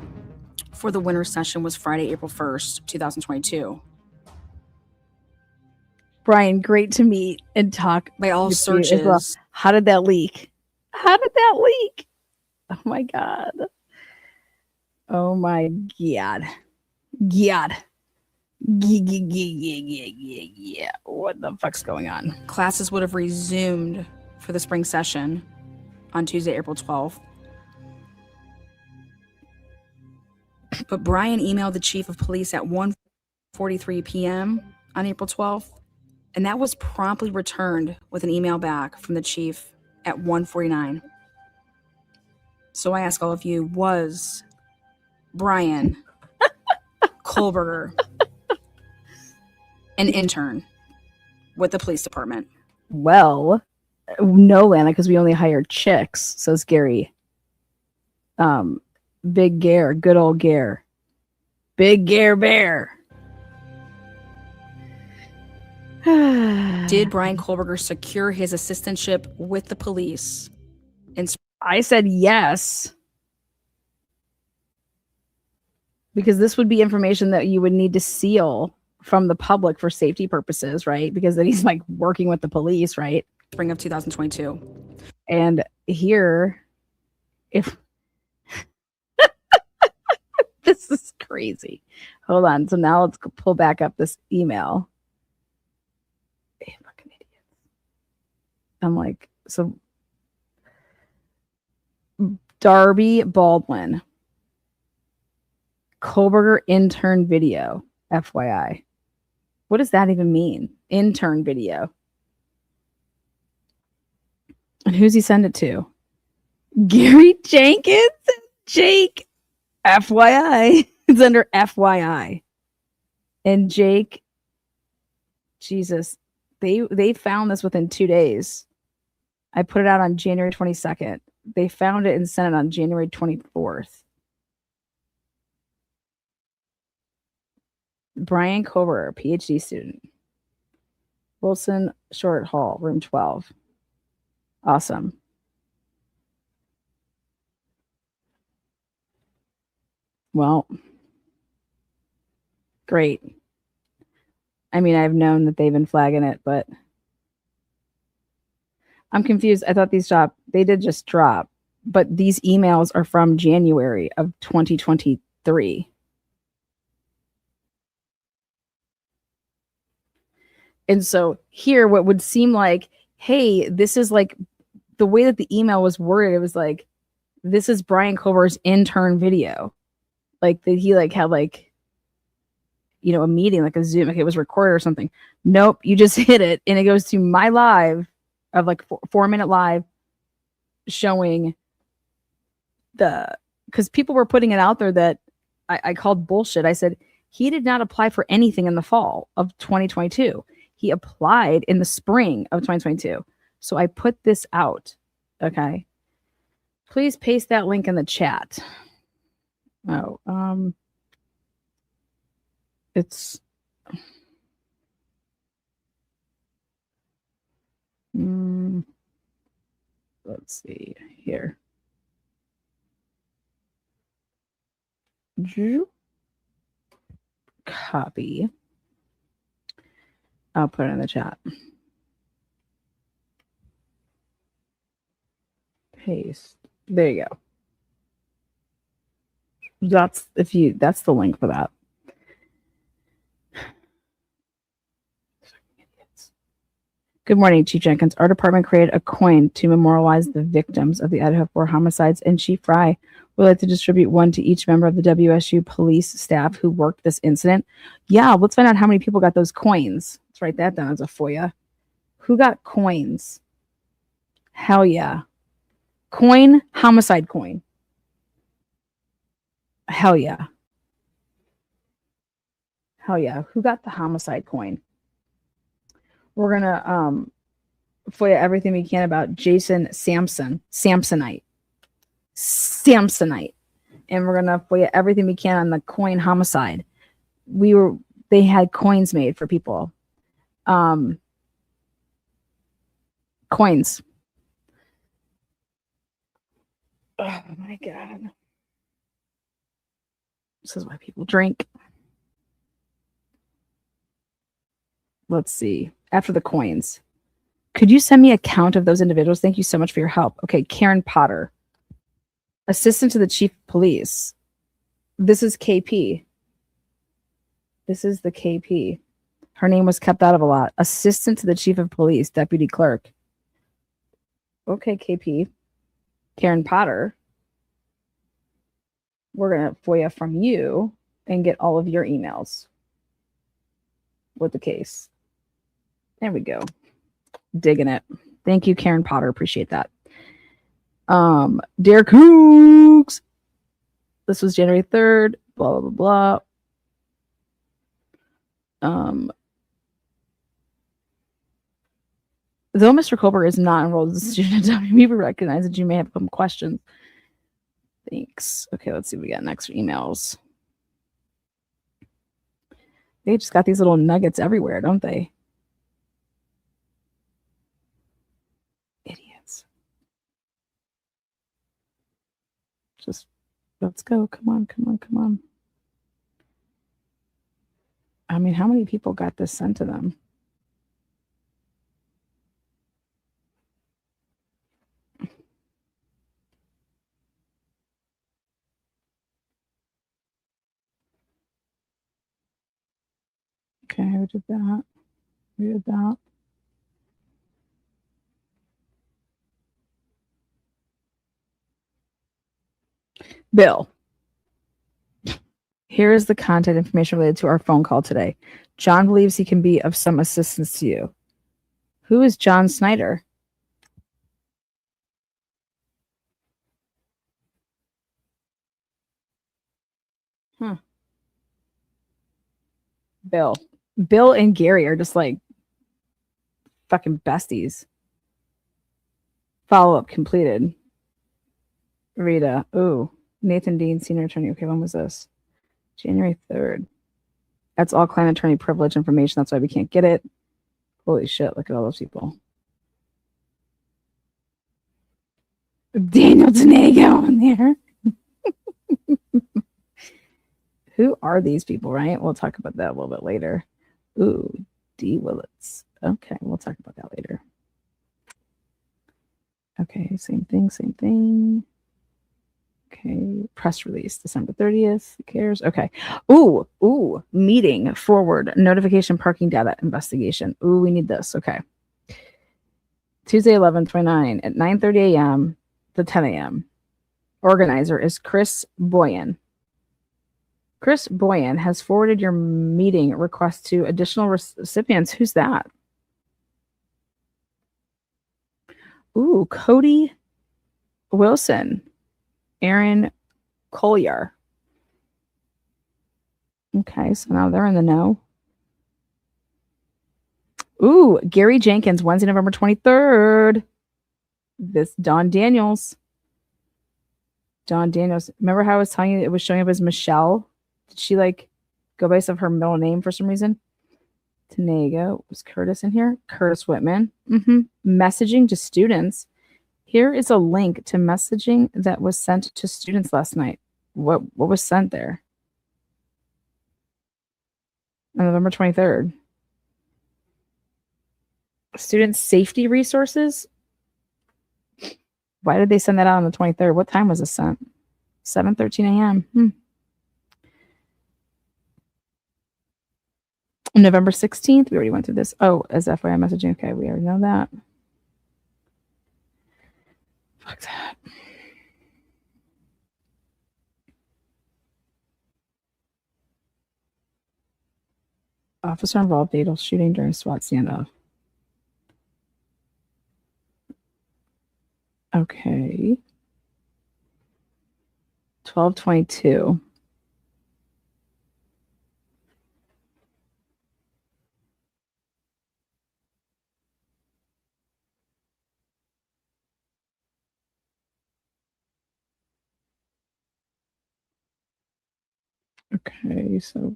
for the winter session was Friday, April 1st, 2022. Brian, great to meet and talk. By all searches. Well. How did that leak? How did that leak? Oh my God. Oh my God. God. Yeah. What the fuck's going on? Classes would have resumed for the spring session on Tuesday, April 12th. But Brian emailed the chief of police at 1:43 p.m. on April 12th, and that was promptly returned with an email back from the chief at 1:49. So I ask all of you, was Brian Kohlberger an intern with the police department? Well, no, Lana, because we only hire chicks, says Gary. Big Gare, good old Gare. Big Gare Bear. Did Brian Kohlberger secure his assistantship with the police? I said yes. Because this would be information that you would need to seal from the public for safety purposes, right? Because then he's like working with the police, right? Spring of 2022. And here, if this is crazy. Hold on. So now let's pull back up this email. Fucking idiots. I'm like, so Darby Baldwin, Kohlberger intern video, FYI. What does that even mean? Intern video. And who's he send it to? Gary Jenkins, Jake, FYI. It's under FYI. And Jake, Jesus, they found this within 2 days. I put it out on January 22nd. They found it and sent it on January 24th. Brian Kober, PhD student. Wilson Short Hall, room 12. Awesome. Well, great. I mean, I've known that they've been flagging it, but I'm confused. I thought these dropped. They did just drop, but these emails are from January of 2023. And so here, what would seem like, hey, this is like the way that the email was worded. It was like, this is Brian Kober's intern video. Like that he like had like, you know, a meeting, like a Zoom, like it was recorded or something. Nope, you just hit it and it goes to my live of like 4-minute live showing because people were putting it out there that I called bullshit. I said, he did not apply for anything in the fall of 2022. He applied in the spring of 2022. So I put this out. Okay. Please paste that link in the chat. Oh, it's let's see here. Copy. I'll put it in the chat. Paste. There you go. That's the link for that. Good morning, Chief Jenkins. Our department created a coin to memorialize the victims of the Idaho4 homicides, and Chief Fry would like to distribute one to each member of the WSU police staff who worked this incident. Yeah, let's find out how many people got those coins. Let's write that down as a FOIA. Who got coins? Hell yeah. Coin, homicide coin. Hell yeah. Hell yeah. Who got the homicide coin? We're going to FOIA everything we can about Jason Samsonite. And we're going to FOIA everything we can on the coin homicide. They had coins made for people. Coins. Oh my God. This is why people drink. Let's see. After the coins. Could you send me a count of those individuals? Thank you so much for your help. Okay, Karen Potter. Assistant to the Chief of Police. This is KP. This is the KP. Her name was kept out of a lot. Assistant to the Chief of Police, Deputy Clerk. Okay, KP. Karen Potter. We're going to FOIA from you and get all of your emails with the case. There we go. Digging it. Thank you, Karen Potter. Appreciate that. Derek Hooks. This was January 3rd. Blah, blah, blah, blah. Though Mr. Kober is not enrolled as a student at WB, we recognize that you may have some questions. Thanks. Okay, let's see what we got next for emails. They just got these little nuggets everywhere, don't they? Idiots. Just let's go. Come on, come on, come on. I mean, how many people got this sent to them? Okay, we did that. We did that. Bill. Here is the contact information related to our phone call today. John believes he can be of some assistance to you. Who is John Snyder? Bill and Gary are just like fucking besties. Follow-up completed. Rita. Ooh. Nathan Dean, senior attorney. Okay, when was this? January 3rd. That's all client attorney privilege information. That's why we can't get it. Holy shit, look at all those people. Daniel Denego on there. Who are these people, right? We'll talk about that a little bit later. Ooh, D. Willits. Okay, we'll talk about that later. Okay, same thing. Okay, press release, December 30th. Who cares? Okay. Ooh, meeting forward, notification parking data investigation. Ooh, we need this. Okay. Tuesday, 11/29 at 9:30 a.m. to 10 a.m. Organizer is Chris Boyan. Chris Boyan has forwarded your meeting request to additional recipients. Who's that? Ooh, Cody Wilson. Aaron Collier. Okay, so now they're in the know. Ooh, Gary Jenkins, Wednesday, November 23rd. This Don Daniels. Remember how I was telling you it was showing up as Michelle? Did she like go based off her middle name for some reason? Tenaga. Was Curtis in here? Curtis Whitman. Messaging to students. Here is a link to messaging that was sent to students last night. What was sent there? On November 23rd. Student safety resources? Why did they send that out on the 23rd? What time was it sent? 7:13 a.m. November 16th. We already went through this. Oh, as FYI messaging. Okay, we already know that. Fuck that. Officer involved fatal shooting during SWAT standoff. Okay. 12/22. Okay, so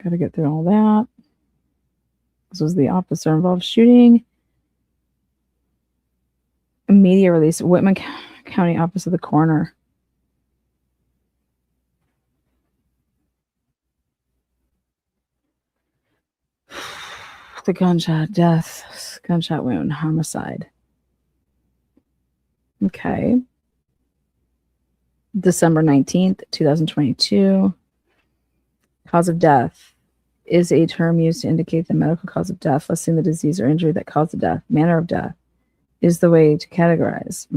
got to get through all that. This was the officer involved shooting. A media release, Whitman County Office of the Coroner. The gunshot death, gunshot wound, homicide. Okay. December 19th, 2022. Cause of death is a term used to indicate the medical cause of death, listing the disease or injury that caused the death. Manner of death is the way to categorize.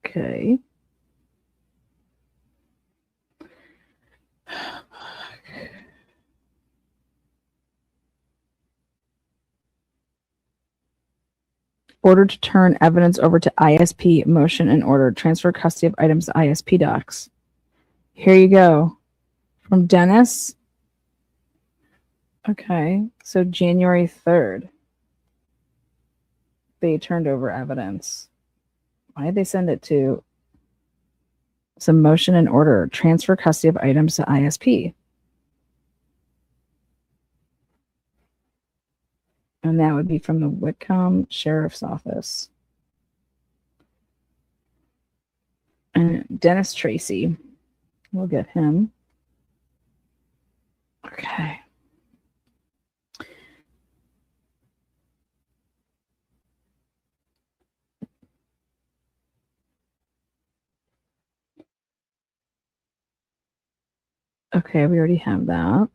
Okay. Order to turn evidence over to ISP, motion and order, transfer custody of items to ISP docs. Here you go. From Dennis. Okay, so January 3rd, they turned over evidence. Why did they send it to some motion and order, transfer custody of items to ISP? And that would be from the Whitcomb Sheriff's Office. And Dennis Tracy. We'll get him. Okay. Okay, we already have that.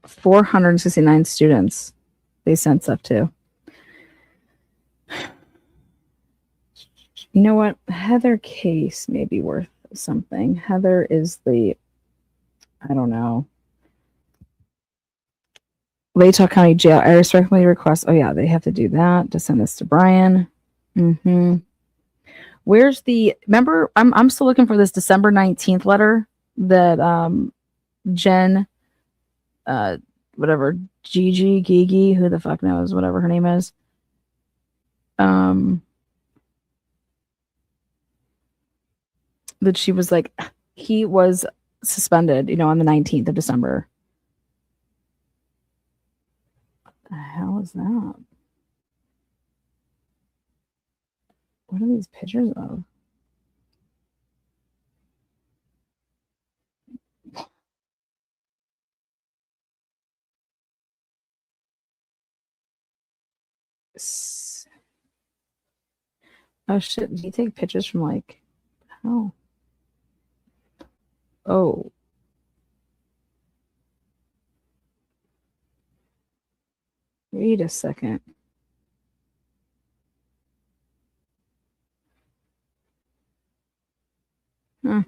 469 students they sent stuff to. You know what? Heather Case may be worth something. Heather is the, I don't know. Latah County Jail. I respectfully request. Oh yeah, they have to do that to send this to Brian. Mm-hmm. Where's the? Remember, I'm still looking for this December 19th letter that Jen, whatever Gigi, who the fuck knows, whatever her name is. That she was like, he was suspended, on the 19th of December. What the hell is that? What are these pictures of? Oh shit, did he take pictures from like, oh. Oh. Wait a second. Huh.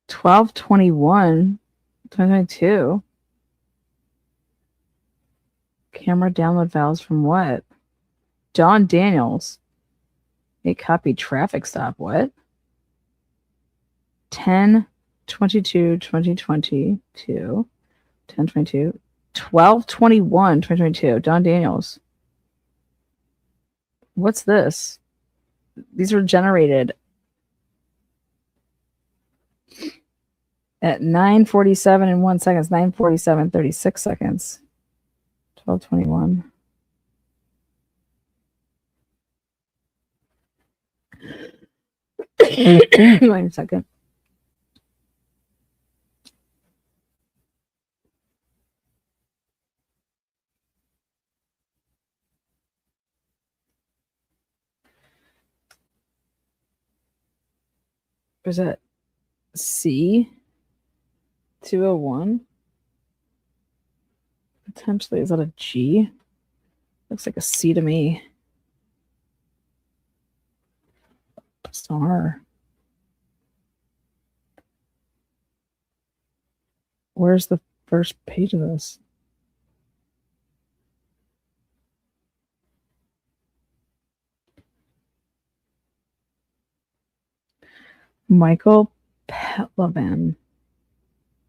$12/21/2022. Camera download files from what? John Daniels. A copy traffic stop. What? 10/22/2022. 10/22. 12/21/2022. John Daniels. What's this? These were generated at 9:47 and 1 seconds. 9:47 36 seconds. 12/21. Wait a second. Is that C 201? Potentially, is that a G? Looks like a C to me. Star. Where's the first page of this? Michael Petlavin.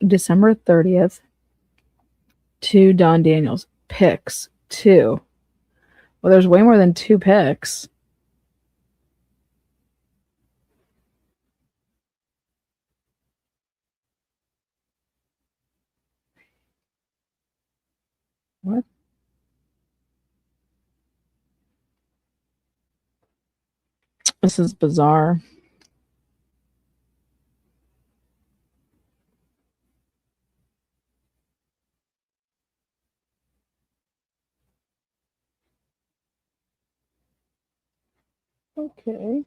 December 30th. To Don Daniels. Pics. 2. Well, there's way more than 2 pics. What? This is bizarre. Okay.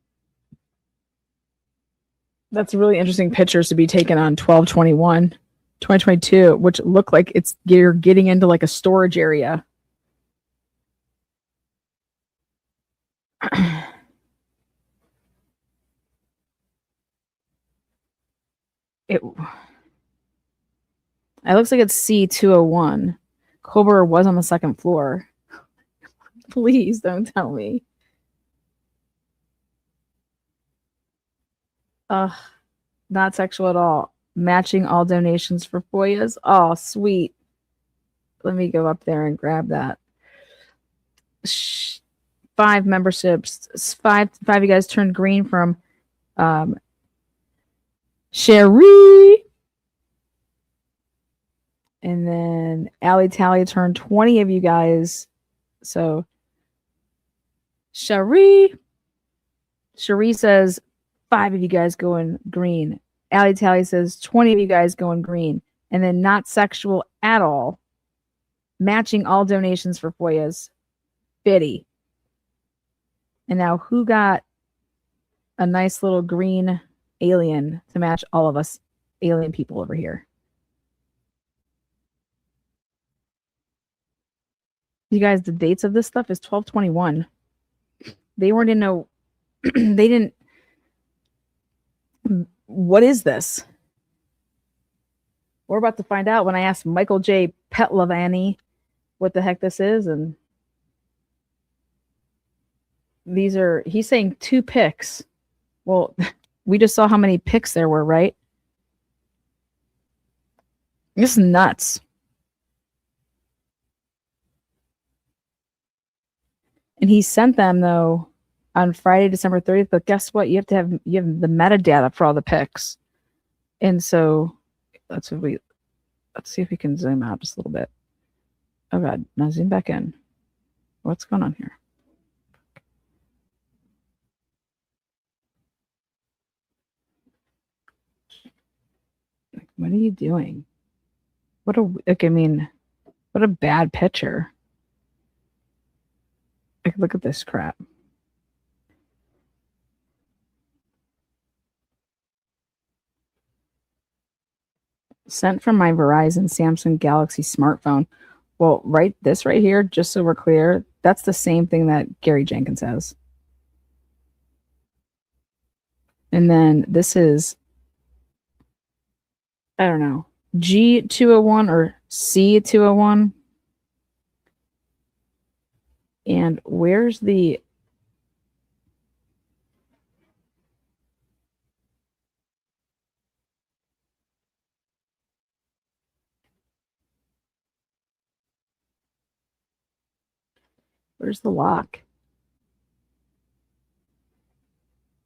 That's really interesting pictures to be taken on 12/21/2022, which look like you're getting into like a storage area. It looks like it's C201. Kober was on the second floor. Please don't tell me. Not sexual at all. Matching all donations for FOIAs. Oh, sweet. Let me go up there and grab that. 5 memberships. Five of you guys turned green from Sherry. And then Allie Tally turned 20 of you guys. So Sherry says 5 of you guys going green. Allie Tally says 20 of you guys going green. And then not sexual at all. Matching all donations for FOIAs. Biddy. And now who got a nice little green alien to match all of us alien people over here? You guys, the dates of this stuff is 12/21. They weren't in no, they didn't, what is this? We're about to find out when I ask Michael J. Petlavani what the heck this is. And these are, he's saying 2 picks. Well, we just saw how many picks there were, right? This is nuts. And he sent them though on Friday, December 30th. But guess what? You have the metadata for all the picks. And so let's see if we can zoom out just a little bit. Oh God, now zoom back in. What's going on here? What are you doing? What a bad picture. Like, look at this crap. Sent from my Verizon Samsung Galaxy smartphone. Well, this right here, just so we're clear, that's the same thing that Gary Jenkins has. And then this is, I don't know, G201 or C201. And where's the lock?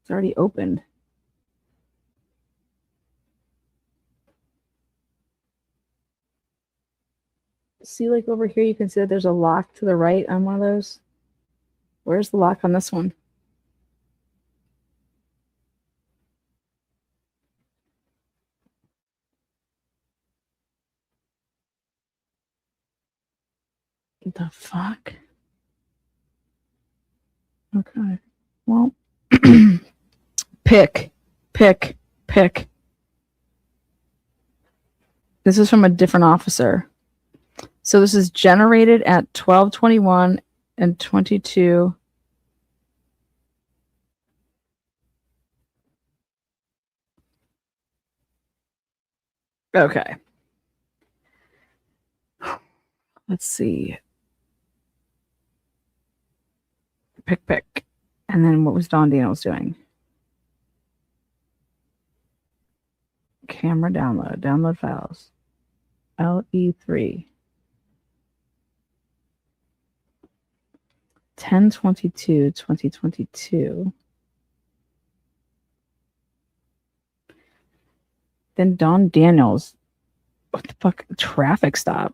It's already opened. See, like over here, you can see that there's a lock to the right on one of those. Where's the lock on this one? The fuck? Okay. Well, pick. This is from a different officer. So this is generated at 12:21 and 22. Okay. Let's see. Pick. And then what was Don Daniels doing? Camera download files. LE3. 10/22/2022. Then Don Daniels. What the fuck? Traffic stop.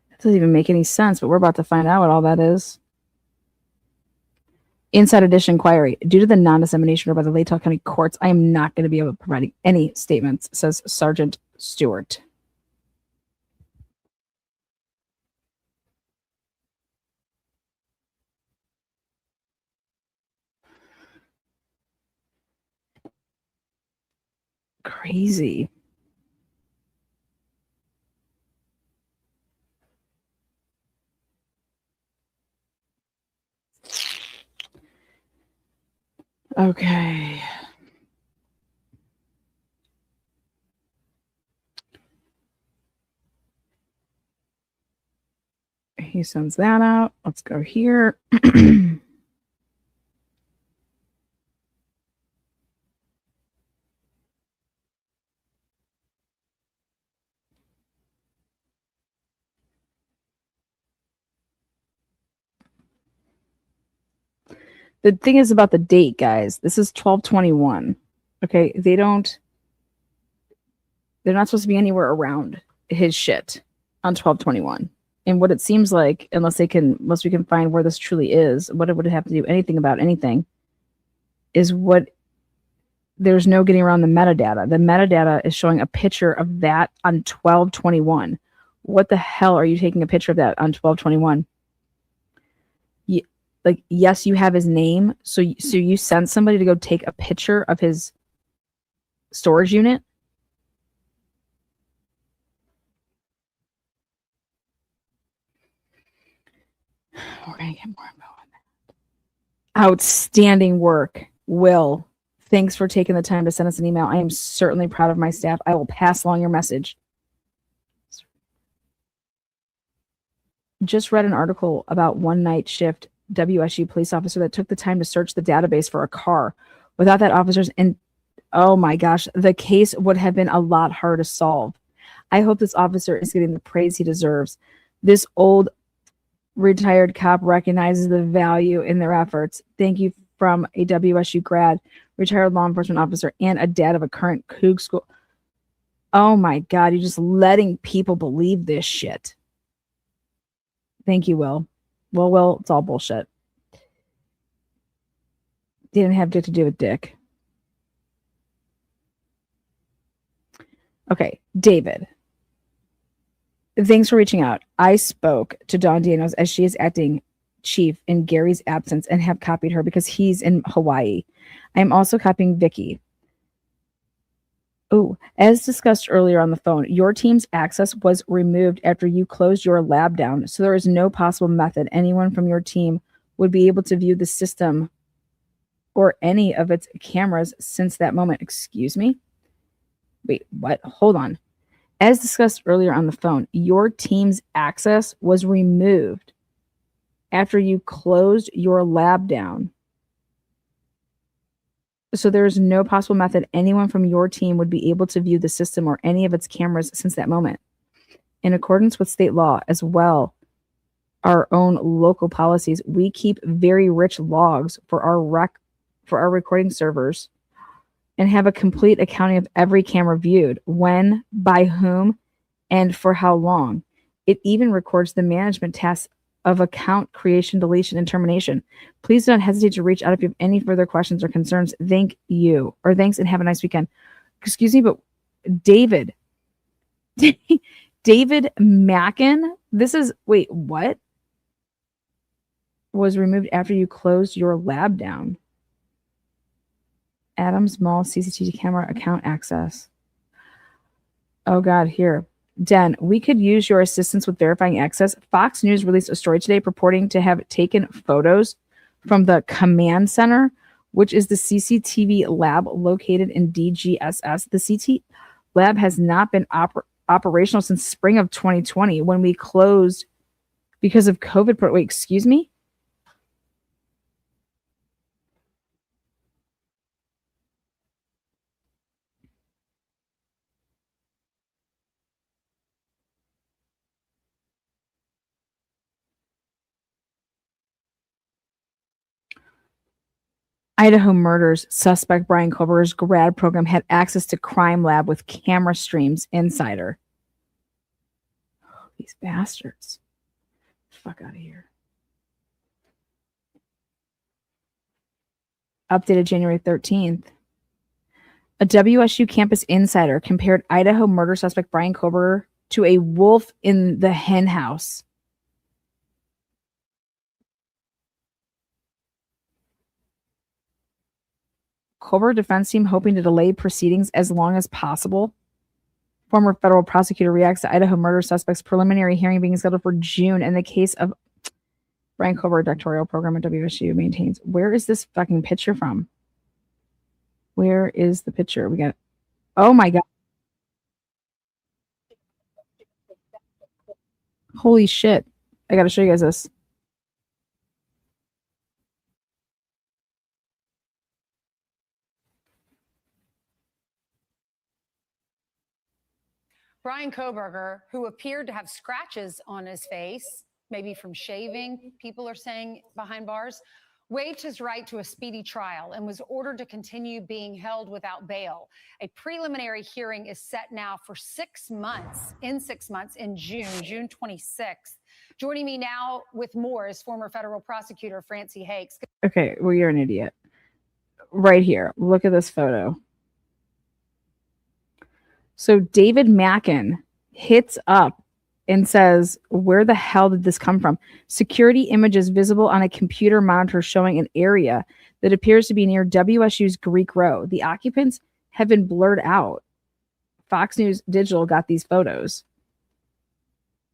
That doesn't even make any sense, but we're about to find out what all that is. Inside Edition inquiry. Due to the non-dissemination order by the Latah County courts, I am not going to be able to provide any statements, says Sergeant Stewart. Crazy. Okay. He sends that out. Let's go here. The thing is about the date, guys. This is 12/21. Okay, they're not supposed to be anywhere around his shit on 12/21. And what it seems like, unless we can find where this truly is, what it would have to do anything about anything, is there's no getting around the metadata. The metadata is showing a picture of that on 12/21. What the hell are you taking a picture of that on 12/21? Like, yes, you have his name. So you sent somebody to go take a picture of his storage unit? We're going to get more info on Outstanding work, Will. Thanks for taking the time to send us an email. I am certainly proud of my staff. I will pass along your message. Just read an article about one night shift WSU police officer that took the time to search the database for a car. Without that officer's oh my gosh, the case would have been a lot harder to solve. I hope this officer is getting the praise he deserves. This old retired cop recognizes the value in their efforts. Thank you from a WSU grad, retired law enforcement officer, and a dad of a current Coug school. Oh my God, you're just letting people believe this shit. Thank you, Will. Well, it's all bullshit. Didn't have dick to do with dick. Okay, David. Thanks for reaching out. I spoke to Dawn Daniels as she is acting chief in Gary's absence and have copied her because he's in Hawaii. I am also copying Vicky. Oh, as discussed earlier on the phone, your team's access was removed after you closed your lab down, so there is no possible method anyone from your team would be able to view the system or any of its cameras since that moment. Excuse me? Wait, what? Hold on. As discussed earlier on the phone, your team's access was removed after you closed your lab down. So there is no possible method anyone from your team would be able to view the system or any of its cameras since that moment. In accordance with state law, as well our own local policies, we keep very rich logs for our recording servers and have a complete accounting of every camera viewed, when, by whom, and for how long. It even records the management tasks of account creation, deletion, and termination. Please don't hesitate to reach out if you have any further questions or concerns. Thanks, and have a nice weekend. Excuse me, but David Mackin, what? Was removed after you closed your lab down. Adams Mall CCTV camera account access. Oh God, here. Den, we could use your assistance with verifying access. Fox News released a story today purporting to have taken photos from the command center, which is the CCTV lab located in DGSS. The CT lab has not been operational since spring of 2020 when we closed because of COVID. Wait, excuse me? Idaho murders suspect Brian Koberger's grad program had access to crime lab with camera streams insider. Oh, these bastards. Fuck out of here. Updated January 13th. A WSU campus insider compared Idaho murder suspect Brian Koberger to a wolf in the hen house. Koberger defense team hoping to delay proceedings as long as possible. Former federal prosecutor reacts to Idaho murder suspect's preliminary hearing being scheduled for June in the case of Brian Koberger doctoral program at WSU maintains. Where is this fucking picture from? Where is the picture? We got, oh my God. Holy shit. I got to show you guys this. Brian Koberger, who appeared to have scratches on his face, maybe from shaving, people are saying, behind bars, waived his right to a speedy trial and was ordered to continue being held without bail. A preliminary hearing is set now for 6 months, in June 26th. Joining me now with more is former federal prosecutor Francie Hakes. Okay, well, you're an idiot. Right here. Look at this photo. So David Mackin hits up and says, where the hell did this come from? Security images visible on a computer monitor showing an area that appears to be near WSU's Greek Row. The occupants have been blurred out. Fox News Digital got these photos.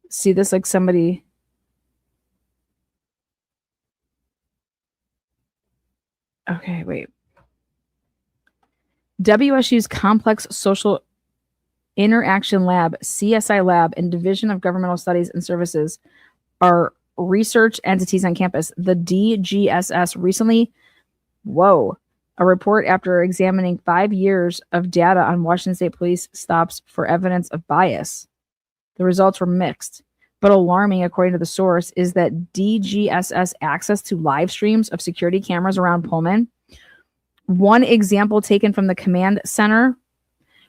See this, like somebody... Okay, wait. WSU's Complex Social Interaction Lab, CSI Lab, and Division of Governmental Studies and Services are research entities on campus. The DGSS recently, a report after examining 5 years of data on Washington State Police stops for evidence of bias. The results were mixed, but alarming according to the source is that DGSS access to live streams of security cameras around Pullman. One example taken from the command center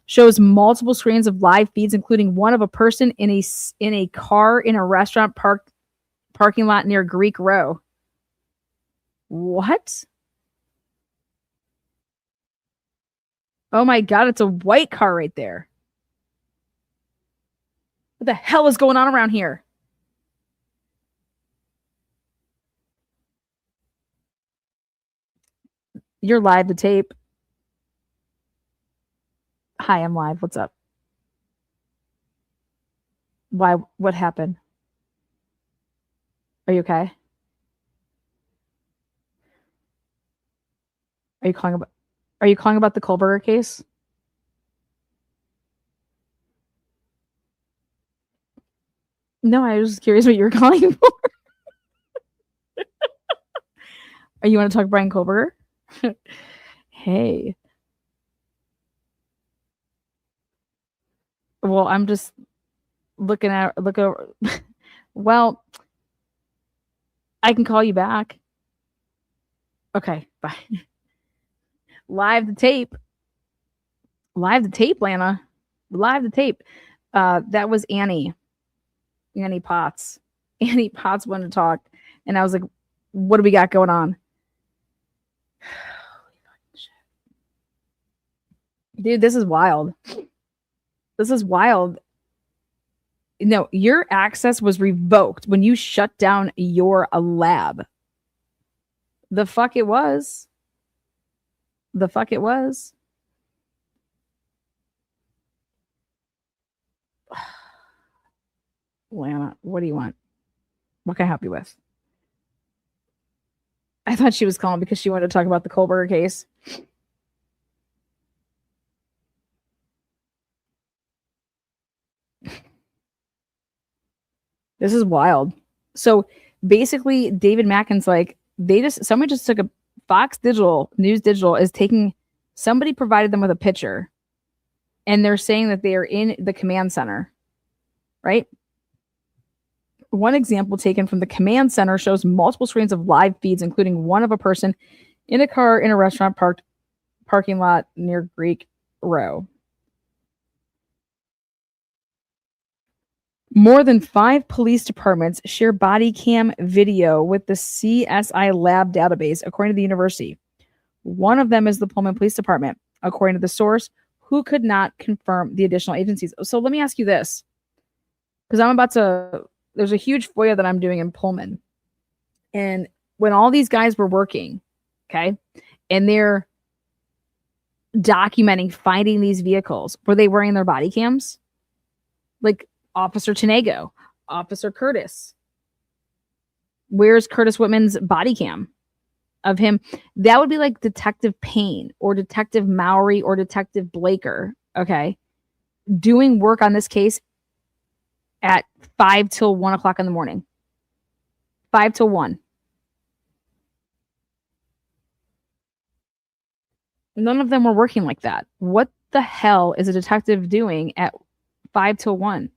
shows multiple screens of live feeds, including one of a person in a car in a restaurant parking lot near Greek Row. What? Oh my God, it's a white car right there. What the hell is going on around here? You're live to tape. Hi, I'm live. What's up? Why? What happened? Are you okay? Are you calling about the Kohlberger case? No, I was just curious what you were calling for. You want to talk Brian Kohlberger? Hey. Well, I'm just look over. Well, I can call you back. Okay, bye. Live to tape, Lana. Live to tape. That was Annie Potts. Annie Potts wanted to talk, and I was like, what do we got going on? Dude, this is wild. No, your access was revoked when you shut down your lab. The fuck it was. Lana, what do you want? What can I help you with? I thought she was calling because she wanted to talk about the Kohlberger case. This is wild. So basically, David Mackin's like, somebody just took a Fox News Digital is taking, somebody provided them with a picture, and they're saying that they are in the command center, right? One example taken from the command center shows multiple screens of live feeds, including one of a person in a car in a restaurant parking lot near Greek Row. More than 5 police departments share body cam video with the CSI Lab database, according to the university. One of them is the Pullman Police Department, according to the source, who could not confirm the additional agencies. So let me ask you this, because there's a huge FOIA that I'm doing in Pullman. And when all these guys were working, okay, and they're documenting finding these vehicles, were they wearing their body cams? Like, Officer Tenego, Officer Curtis. Where's Curtis Whitman's body cam of him? That would be like Detective Payne or Detective Mowry or Detective Blaker, okay, doing work on this case at 5 till 1 o'clock in the morning. 5 till 1. None of them were working like that. What the hell is a detective doing at 5 till 1?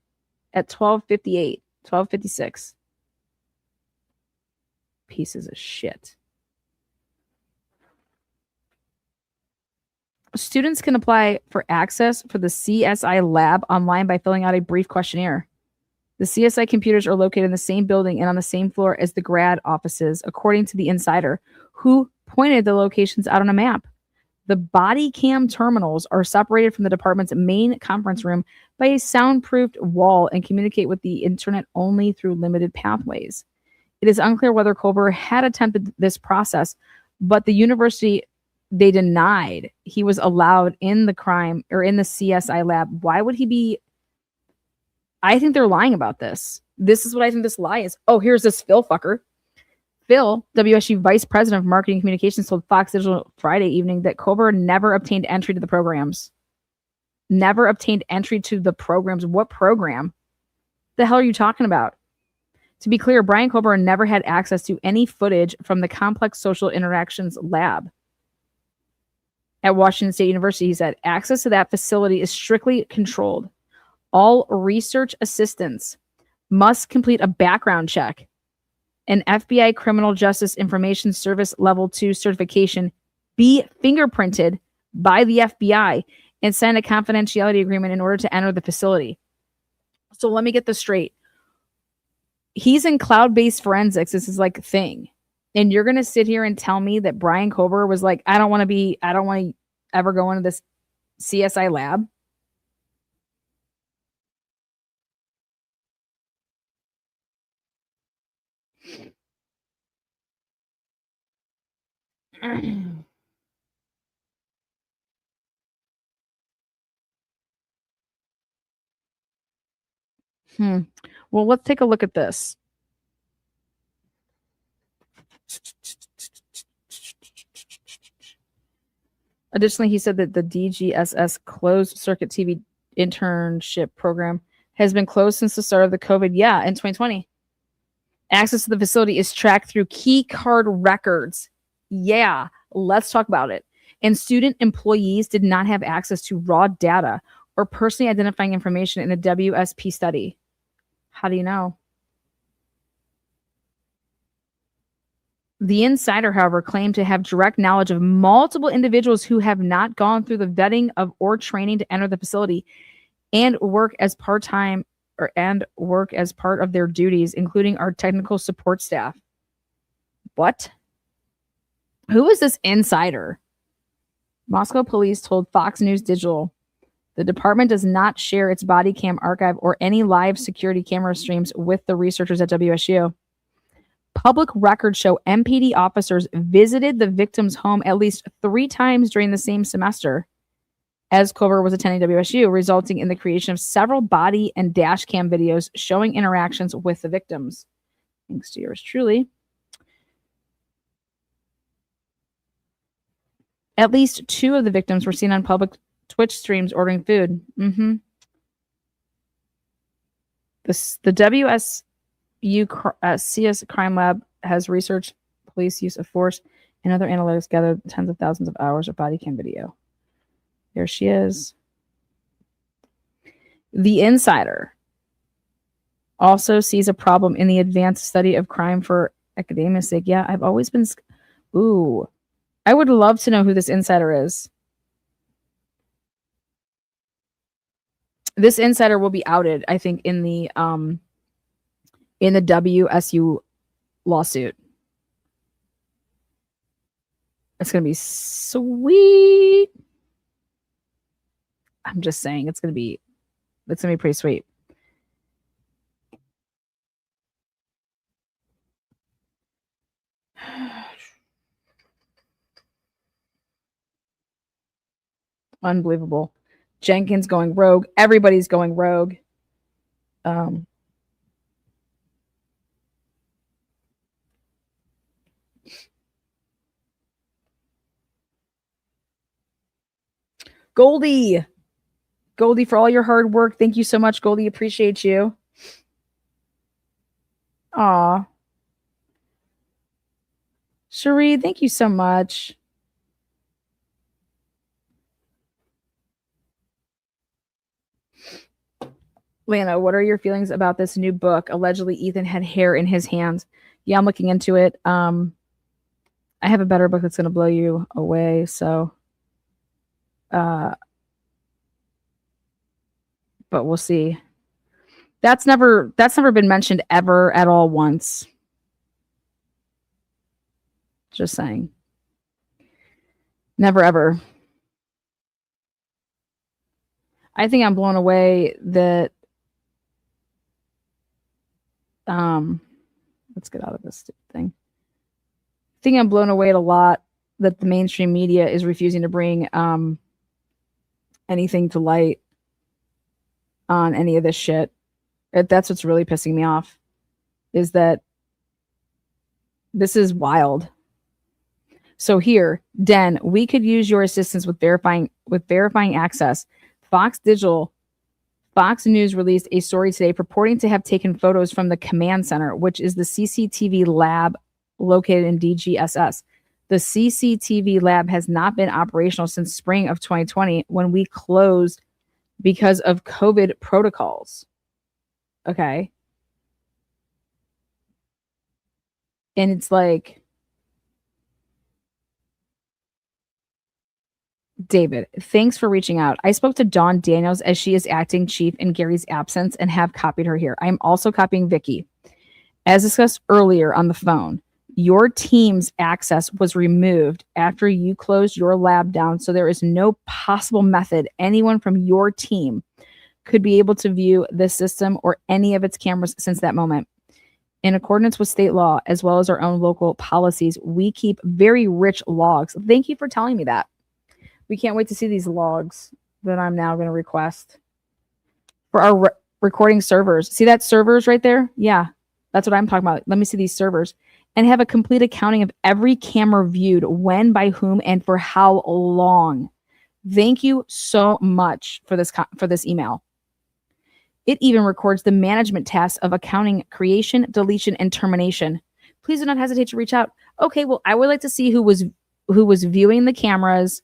At 12:58, 12:56. Pieces of shit. Students can apply for access for the CSI lab online by filling out a brief questionnaire. The CSI computers are located in the same building and on the same floor as the grad offices, according to the insider, who pointed the locations out on a map. The body cam terminals are separated from the department's main conference room by a soundproofed wall and communicate with the internet only through limited pathways. It is unclear whether Kohlberger had attempted this process, but the university, they denied he was allowed in the crime or in the CSI lab. Why would he be? I think they're lying about this. This is what I think this lie is. Oh, here's this Phil fucker. Phil, WSU Vice President of Marketing Communications, told Fox Digital Friday evening that Kober never obtained entry to the programs. Never obtained entry to the programs. What program? The hell are you talking about? To be clear, Brian Kober never had access to any footage from the Complex Social Interactions Lab at Washington State University. He said access to that facility is strictly controlled. All research assistants must complete a background check, an FBI Criminal Justice Information Service Level 2 certification, be fingerprinted by the FBI, and sign a confidentiality agreement in order to enter the facility. So let me get this straight. He's in cloud-based forensics. This is like a thing. And you're going to sit here and tell me that Brian Kober was like, I don't want to ever go into this CSI lab. Well, let's take a look at this. Additionally, he said that the DGSS closed circuit TV internship program has been closed since the start of the COVID. Yeah, in 2020. Access to the facility is tracked through key card records. Yeah, let's talk about it. And student employees did not have access to raw data or personally identifying information in a WSP study. How do you know? The insider, however, claimed to have direct knowledge of multiple individuals who have not gone through the vetting of or training to enter the facility and work as part of their duties, including our technical support staff. What? Who is this insider? Moscow police told Fox News Digital the department does not share its body cam archive or any live security camera streams with the researchers at WSU. Public records show MPD officers visited the victim's home at least 3 times during the same semester as Kober was attending WSU, resulting in the creation of several body and dash cam videos showing interactions with the victims. Thanks to yours truly. At least 2 of the victims were seen on public Twitch streams ordering food. The WSU CS Crime Lab has researched police use of force and other analytics gathered tens of thousands of hours of body cam video. There she is. The insider also sees a problem in the advanced study of crime for academia's sake. Yeah, I've always been... Ooh. I would love to know who this insider is. This insider will be outed, I think, in the WSU lawsuit. It's gonna be sweet. I'm just saying it's gonna be pretty sweet. Unbelievable. Jenkins going rogue. Everybody's going rogue. Goldie, for all your hard work. Thank you so much, Goldie. Appreciate you. Aw. Cherie, thank you so much. Lana, what are your feelings about this new book? Allegedly, Ethan had hair in his hands. Yeah, I'm looking into it. I have a better book that's going to blow you away. So, but we'll see. That's never been mentioned ever at all once. Just saying. Never ever. I think I'm blown away that let's get out of this stupid thing. I think I'm blown away at a lot that the mainstream media is refusing to bring anything to light on any of this shit. That's what's really pissing me off, is that This is wild. So here, Den, we could use your assistance with verifying access. Fox News released a story today purporting to have taken photos from the command center, which is the CCTV lab located in DGSS. The CCTV lab has not been operational since spring of 2020 when we closed because of COVID protocols. Okay. And it's like, David, thanks for reaching out. I spoke to Dawn Daniels as she is acting chief in Gary's absence and have copied her here. I am also copying Vicky. As discussed earlier on the phone, your team's access was removed after you closed your lab down, so there is no possible method anyone from your team could be able to view this system or any of its cameras since that moment. In accordance with state law, as well as our own local policies, we keep very rich logs. Thank you for telling me that. We can't wait to see these logs that I'm now going to request for our recording servers. See that servers right there? Yeah, that's what I'm talking about. Let me see these servers and have a complete accounting of every camera viewed, when, by whom, and for how long. Thank you so much for this email. It even records the management tasks of accounting creation, deletion, and termination. Please do not hesitate to reach out. Okay, well, I would like to see who was viewing the cameras.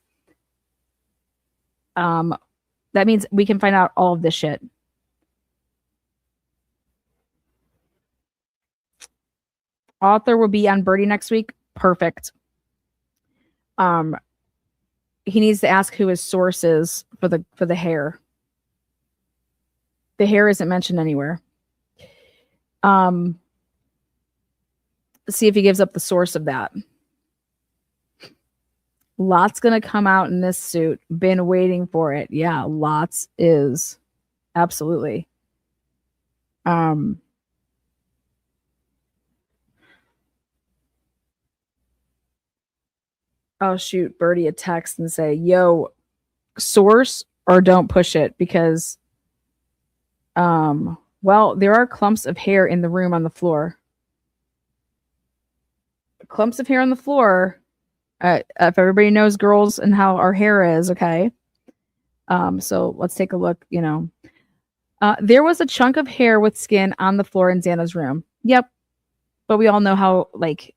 That means we can find out all of this shit. Author will be on Birdie next week. Perfect. He needs to ask who his source is for the hair. The hair isn't mentioned anywhere. See if he gives up the source of that. Lots gonna come out in this suit. Been waiting for it. Yeah, lots is. Absolutely. Oh shoot, Birdie a text and say, yo, source or don't push it, because well, there are clumps of hair in the room on the floor. Clumps of hair on the floor. If everybody knows girls and how our hair is, okay. So let's take a look. There was a chunk of hair with skin on the floor in Xana's room. Yep, but we all know how, like,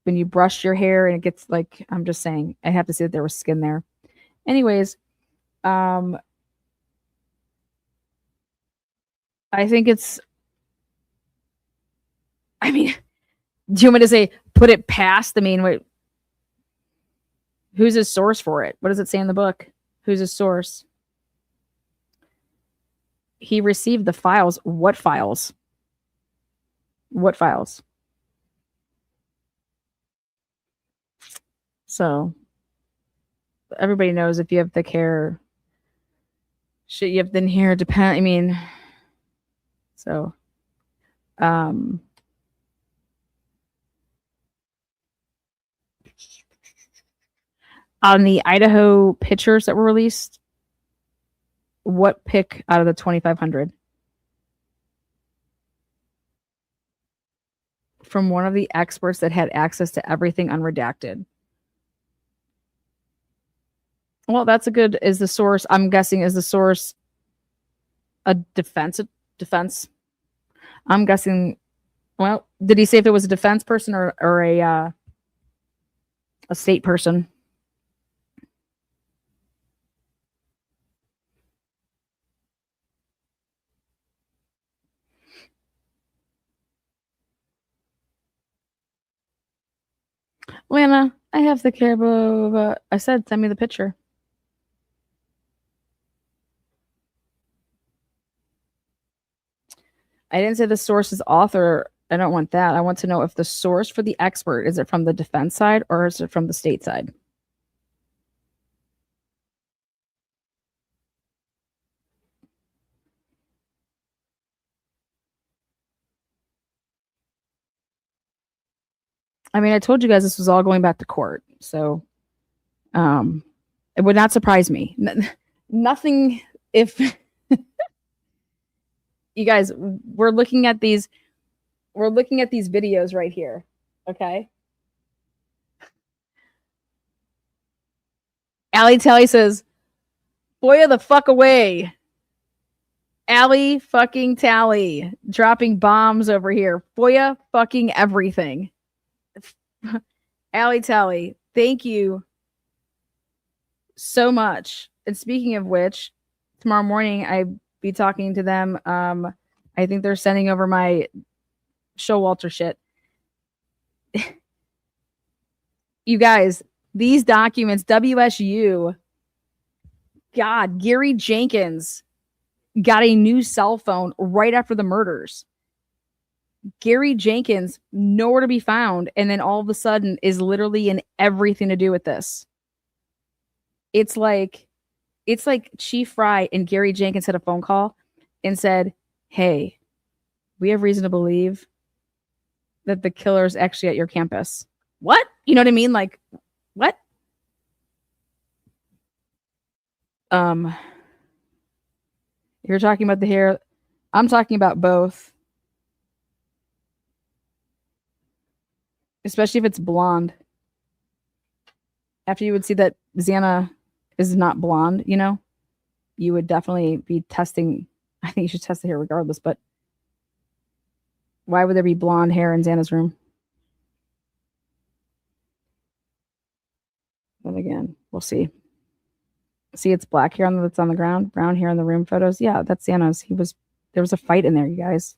when you brush your hair and it gets, like, I'm just saying, I have to see that there was skin there. Anyways, I think it's. I mean, do you want me to say put it past? I mean, wait. Who's his source for it? What does it say in the book? Who's his source? He received the files. What files? What files? So everybody knows if you have thick hair, shit, you have thin hair. I mean, so on the Idaho pictures that were released, what pick out of the 2,500? From one of the experts that had access to everything unredacted. Well, that's a good, is the source, I'm guessing, is the source a defense? I'm guessing, well, did he say if it was a defense person or a state person? Lana, I have the camera. I said, send me the picture. I didn't say the source is author. I don't want that. I want to know if the source for the expert, is it from the defense side or is it from the state side? I mean, I told you guys this was all going back to court. So it would not surprise me. Nothing if you guys, we're looking at these videos right here. Okay. Allie Tally says, "Boya the fuck away." Allie fucking Tally dropping bombs over here. Boya fucking everything. Allie Tally, thank you so much. And speaking of which, tomorrow morning I be talking to them. I think they're sending over my Showalter shit. You guys, these documents, WSU, God, Gary Jenkins got a new cell phone right after the murders. Gary Jenkins, nowhere to be found, and then all of a sudden is literally in everything to do with this. It's like Chief Fry and Gary Jenkins had a phone call and said, "Hey, we have reason to believe that the killer is actually at your campus." What? You know what I mean? Like, what? You're talking about the hair. I'm talking about both. Especially if it's blonde. After you would see that Xana is not blonde, you know, you would definitely be testing. I think you should test the hair regardless, but why would there be blonde hair in Xana's room? But again, we'll see. See, it's black hair that's on the ground, brown hair in the room photos. Yeah, that's Xana's. There was a fight in there, you guys.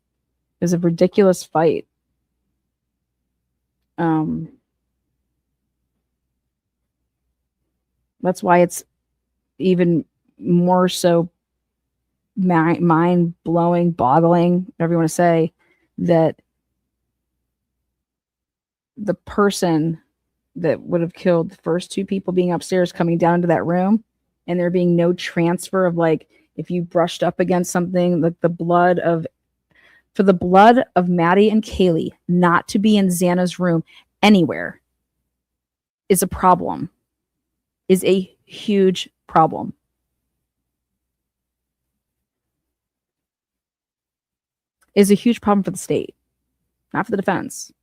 It was a ridiculous fight. That's why it's even more so mind-blowing, boggling, whatever you want to say, that the person that would have killed the first two people being upstairs coming down into that room, and there being no transfer of, like, if you brushed up against something, like the blood of Maddie and Kaylee not to be in Xana's room anywhere is a problem. Is a huge problem. Is a huge problem for the state, not for the defense.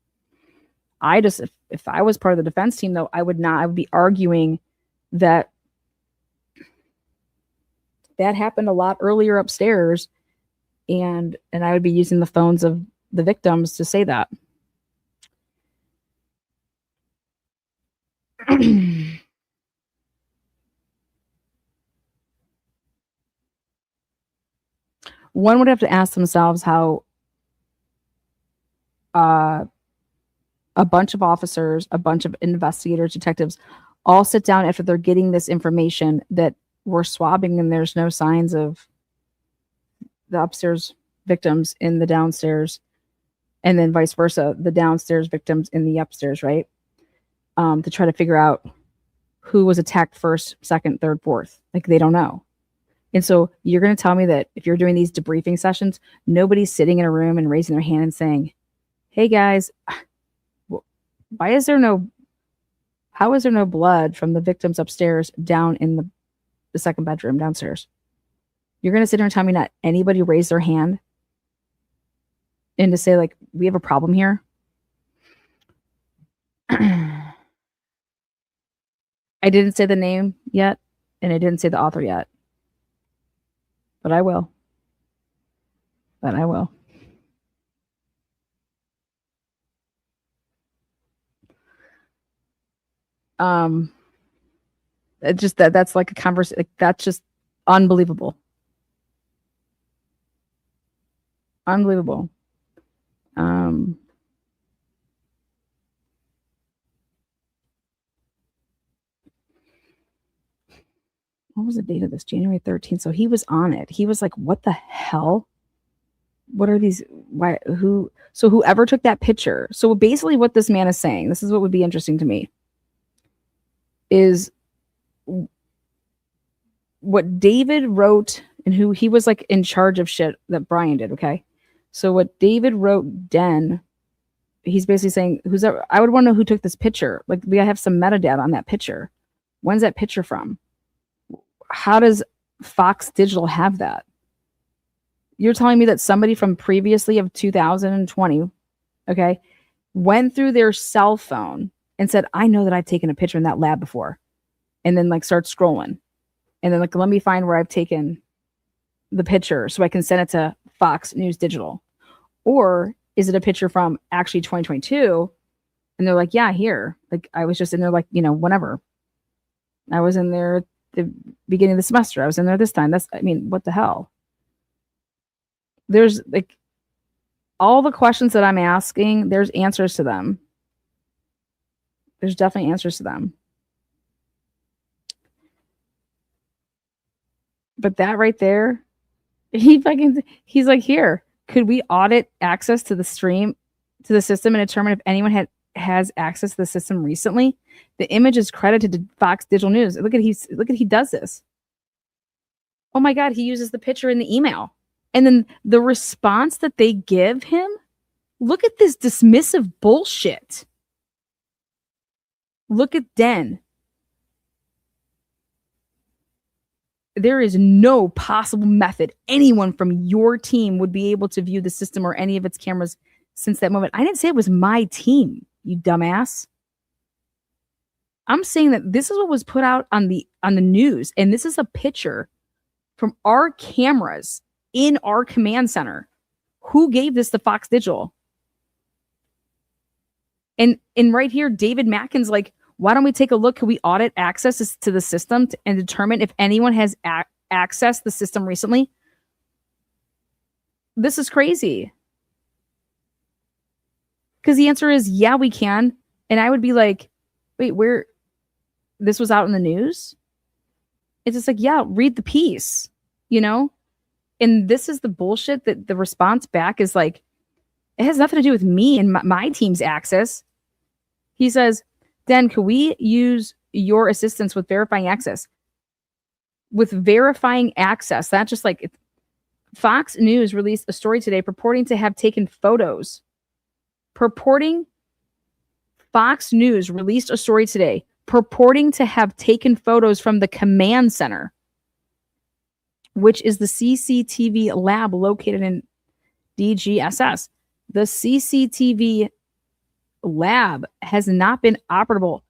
If I was part of the defense team, though, I would be arguing that happened a lot earlier upstairs, and I would be using the phones of the victims to say that. One would have to ask themselves how a bunch of officers, a bunch of investigators, detectives, all sit down after they're getting this information that we're swabbing and there's no signs of the upstairs victims in the downstairs, and then vice versa, the downstairs victims in the upstairs, right? To try to figure out who was attacked first, second, third, fourth. Like, they don't know. And so you're going to tell me that if you're doing these debriefing sessions, nobody's sitting in a room and raising their hand and saying, "Hey guys, how is there no blood from the victims upstairs down in the second bedroom downstairs?" You're going to sit there and tell me not anybody raised their hand and to say, like, we have a problem here? I didn't say the name yet, and I didn't say the author yet. But I will. It just that's like a conversation. Like, that's just unbelievable. Unbelievable. What was the date of this? January 13th. So he was on it. He was like, what the hell? What are these? Why? Who? So whoever took that picture. So basically what this man is saying, this is what would be interesting to me, is what David wrote, and who he was like in charge of shit that Brian did. Okay. So what David wrote, he's basically saying, I would want to know who took this picture. Like, we have some metadata on that picture. When's that picture from? How does Fox Digital have that? You're telling me that somebody from previously of 2020, okay, went through their cell phone and said, I know that I've taken a picture in that lab before. And then like start scrolling. And then like, let me find where I've taken the picture so I can send it to Fox News Digital. Or is it a picture from actually 2022? And they're like, yeah, here. Like I was just in there like, whenever. I was in there at the beginning of the semester. I was in there this time. What the hell? There's like all the questions that I'm asking, there's answers to them. There's definitely answers to them. But that right there, he's like, here, could we audit access to the stream, to the system and determine if anyone has access to the system recently? The image is credited to Fox Digital News. Look at he does this. Oh my God, he uses the picture in the email. And then the response that they give him, look at this dismissive bullshit. Look at Den. There is no possible method anyone from your team would be able to view the system or any of its cameras since that moment. I didn't say it was my team, you dumbass. I'm saying that this is what was put out on the news, and this is a picture from our cameras in our command center. Who gave this to Fox Digital? And right here, David Mackin's like, why don't we take a look? Can we audit access to the system and determine if anyone has accessed the system recently? This is crazy. Because the answer is, yeah, we can. And I would be like, wait, where? This was out in the news? It's just like, yeah, read the piece, And this is the bullshit that the response back is like, it has nothing to do with me and my team's access. He says, Den, can we use your assistance with verifying access? With verifying access, that's just like Fox News released a story today purporting to have taken photos. Fox News released a story today purporting to have taken photos from the command center, which is the CCTV lab located in DGSS. The CCTV lab has not been operable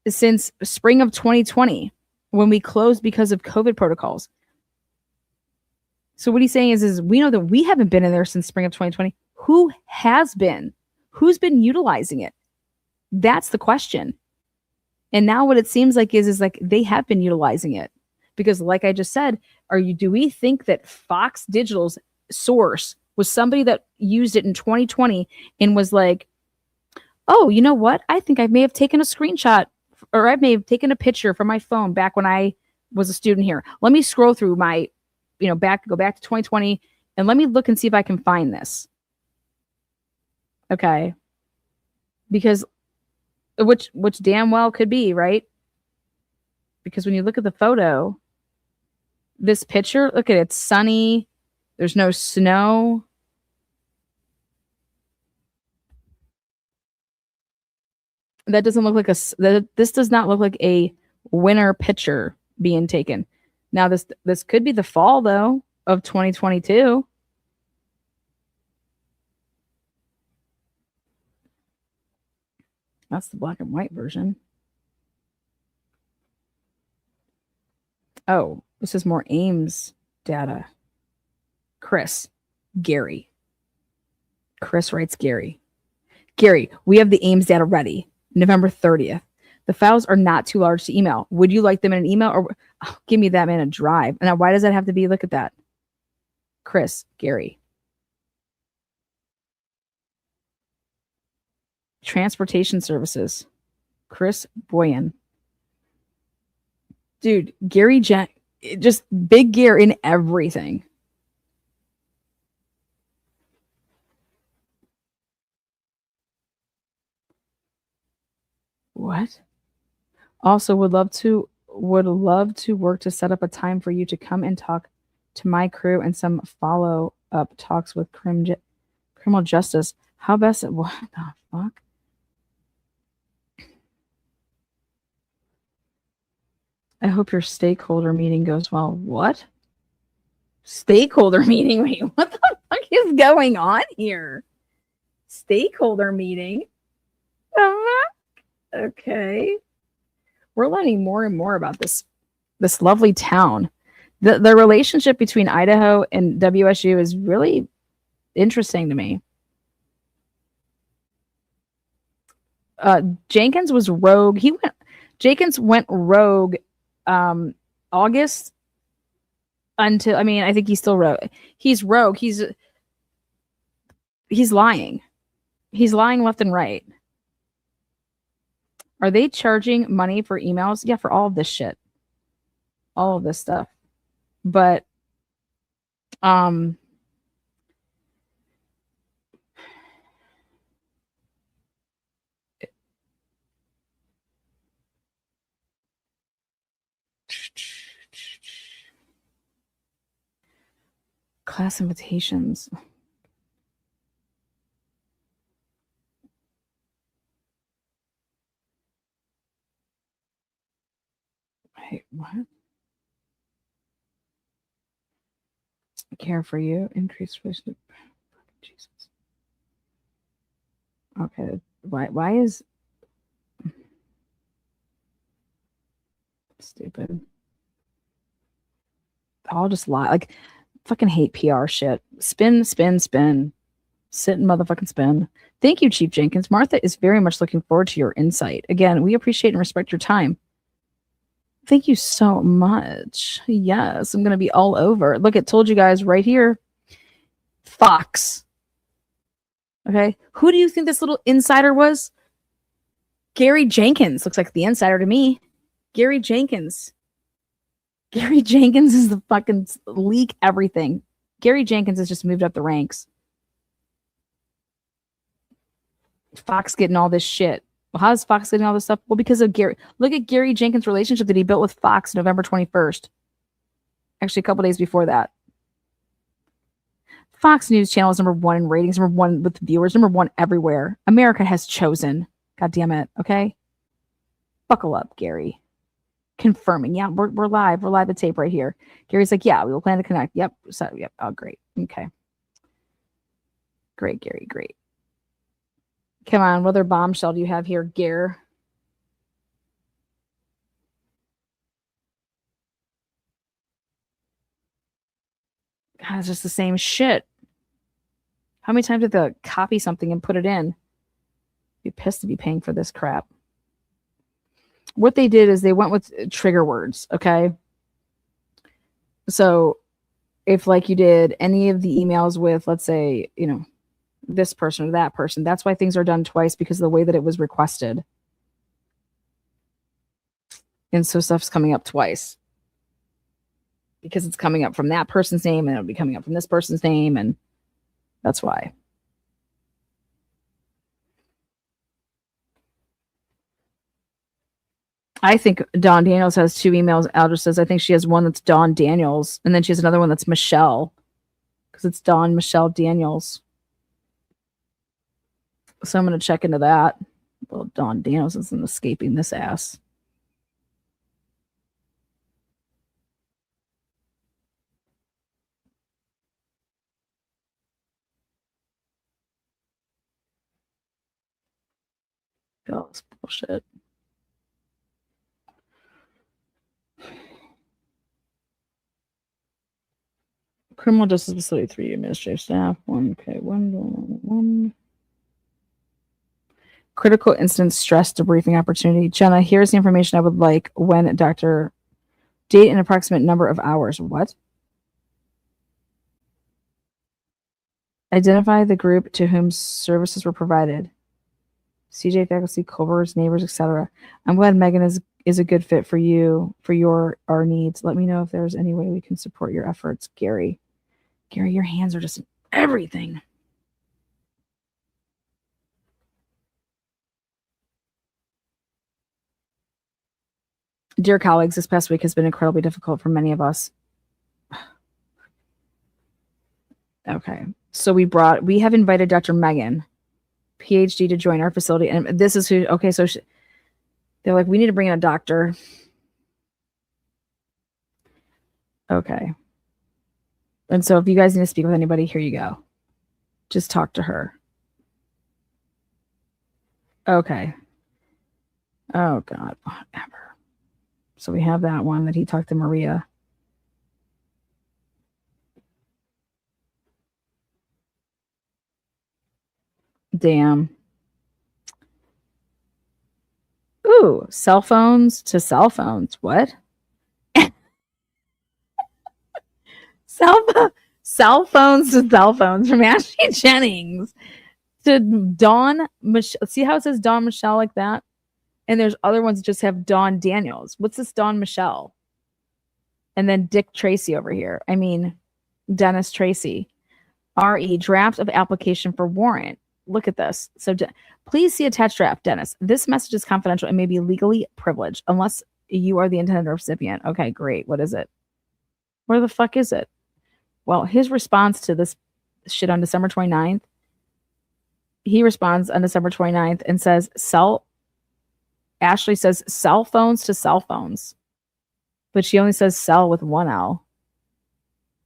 since spring of 2020 when we closed because of COVID protocols. So what he's saying is we know that we haven't been in there since spring of 2020. Who has been? Who's been utilizing it? That's the question. And now what it seems like is like they have been utilizing it. Because like I just said, do we think that Fox Digital's source was somebody that used it in 2020 and was like, oh, you know what? I think I may have taken a screenshot or I may have taken a picture from my phone back when I was a student here. Let me scroll through my, go back to 2020 and let me look and see if I can find this. Okay. Because which damn well could be, right? Because when you look at the photo, this picture, look at it, it's sunny. There's no snow. That doesn't look like this does not look like a winter picture being taken. Now this could be the fall though of 2022. That's the black and white version. Oh, this is more Ames data. Gary. Chris writes Gary. Gary, we have the Ames data ready. November 30th. The files are not too large to email. Would you like them in an email or give me that in a drive? Now, why does that have to be? Look at that. Gary. Transportation services. Chris Boyan. Dude, Gary just big gear in everything. What? Also would love to work to set up a time for you to come and talk to my crew and some follow-up talks with criminal justice. How best what the fuck? I hope your stakeholder meeting goes well. What? Stakeholder meeting? Wait, what the fuck is going on here? Stakeholder meeting. Okay. We're learning more and more about this lovely town. The relationship between Idaho and WSU is really interesting to me. Jenkins was rogue. Jenkins went rogue August until, I mean, I think he's still rogue. He's rogue. He's lying. He's lying left and right. Are they charging money for emails? Yeah, for all of this shit. All of this stuff. But class invitations. Wait, what? Care for you, increased relationship. Jesus. Okay, why is stupid? I'll just lie. Like, fucking hate PR shit. Spin. Sit and motherfucking spin. Thank you, Chief Jenkins. Martha is very much looking forward to your insight. Again, we appreciate and respect your time. Thank you so much. Yes, I'm going to be all over. Look, it told you guys right here. Fox. Okay. Who do you think this little insider was? Gary Jenkins. Looks like the insider to me. Gary Jenkins. Gary Jenkins is the fucking leak everything. Gary Jenkins has just moved up the ranks. Fox getting all this shit. Well, how is Fox getting all this stuff? Well, because of Gary. Look at Gary Jenkins' relationship that he built with Fox November 21st. Actually, a couple days before that. Fox News Channel is number 1 in ratings, number 1 with viewers, number 1 everywhere. America has chosen. God damn it. Okay? Buckle up, Gary. Confirming. Yeah, we're live. We're live at tape right here. Gary's like, yeah, we will plan to connect. Yep. So, yep. Oh, great. Okay. Great, Gary. Great. Come on. What other bombshell do you have here, Gare? God, it's just the same shit. How many times did they copy something and put it in? Be pissed to be paying for this crap. What they did is they went with trigger words, okay? So if like you did any of the emails with, let's say, you know, this person or that person, that's why things are done twice, because of the way that it was requested. And so stuff's coming up twice. Because it's coming up from that person's name and it'll be coming up from this person's name, and that's why. I think Dawn Daniels has 2 emails. Aldous says, I think she has one that's Dawn Daniels, and then she has another one that's Michelle, because it's Dawn Michelle Daniels. So I'm going to check into that. Well, Dawn Daniels isn't escaping this ass. Oh, it's bullshit. Criminal Justice Facility 3 administrative staff 1. Okay, 1. Critical incident stress debriefing opportunity. Jenna, here's the information I would like when Dr. Date and approximate number of hours. What? Identify the group to whom services were provided. CJ faculty, Culver's, neighbors, etc. I'm glad Megan is a good fit for you, for our needs. Let me know if there's any way we can support your efforts. Gary, your hands are just everything. Dear colleagues, this past week has been incredibly difficult for many of us. Okay, so we have invited Dr. Megan, PhD, to join our facility, and this is who. Okay, so they're like, we need to bring in a doctor. Okay, and so if you guys need to speak with anybody, here you go. Just talk to her. Okay. Oh, God. Whatever. So we have that one that he talked to Maria. Damn. Ooh, cell phones to cell phones. What? Cell phones to cell phones from Ashley Jennings to Dawn Michelle. See how it says Dawn Michelle like that? And there's other ones that just have Dawn Daniels. What's this Dawn Michelle? And then Dick Tracy over here. I mean, Dennis Tracy. RE, draft of application for warrant. Look at this. So please see attached draft, Dennis. This message is confidential and may be legally privileged unless you are the intended recipient. Okay, great. What is it? Where the fuck is it? Well, his response to this shit on December 29th, he responds on December 29th and says, Ashley says cell phones to cell phones. But she only says cell with one L.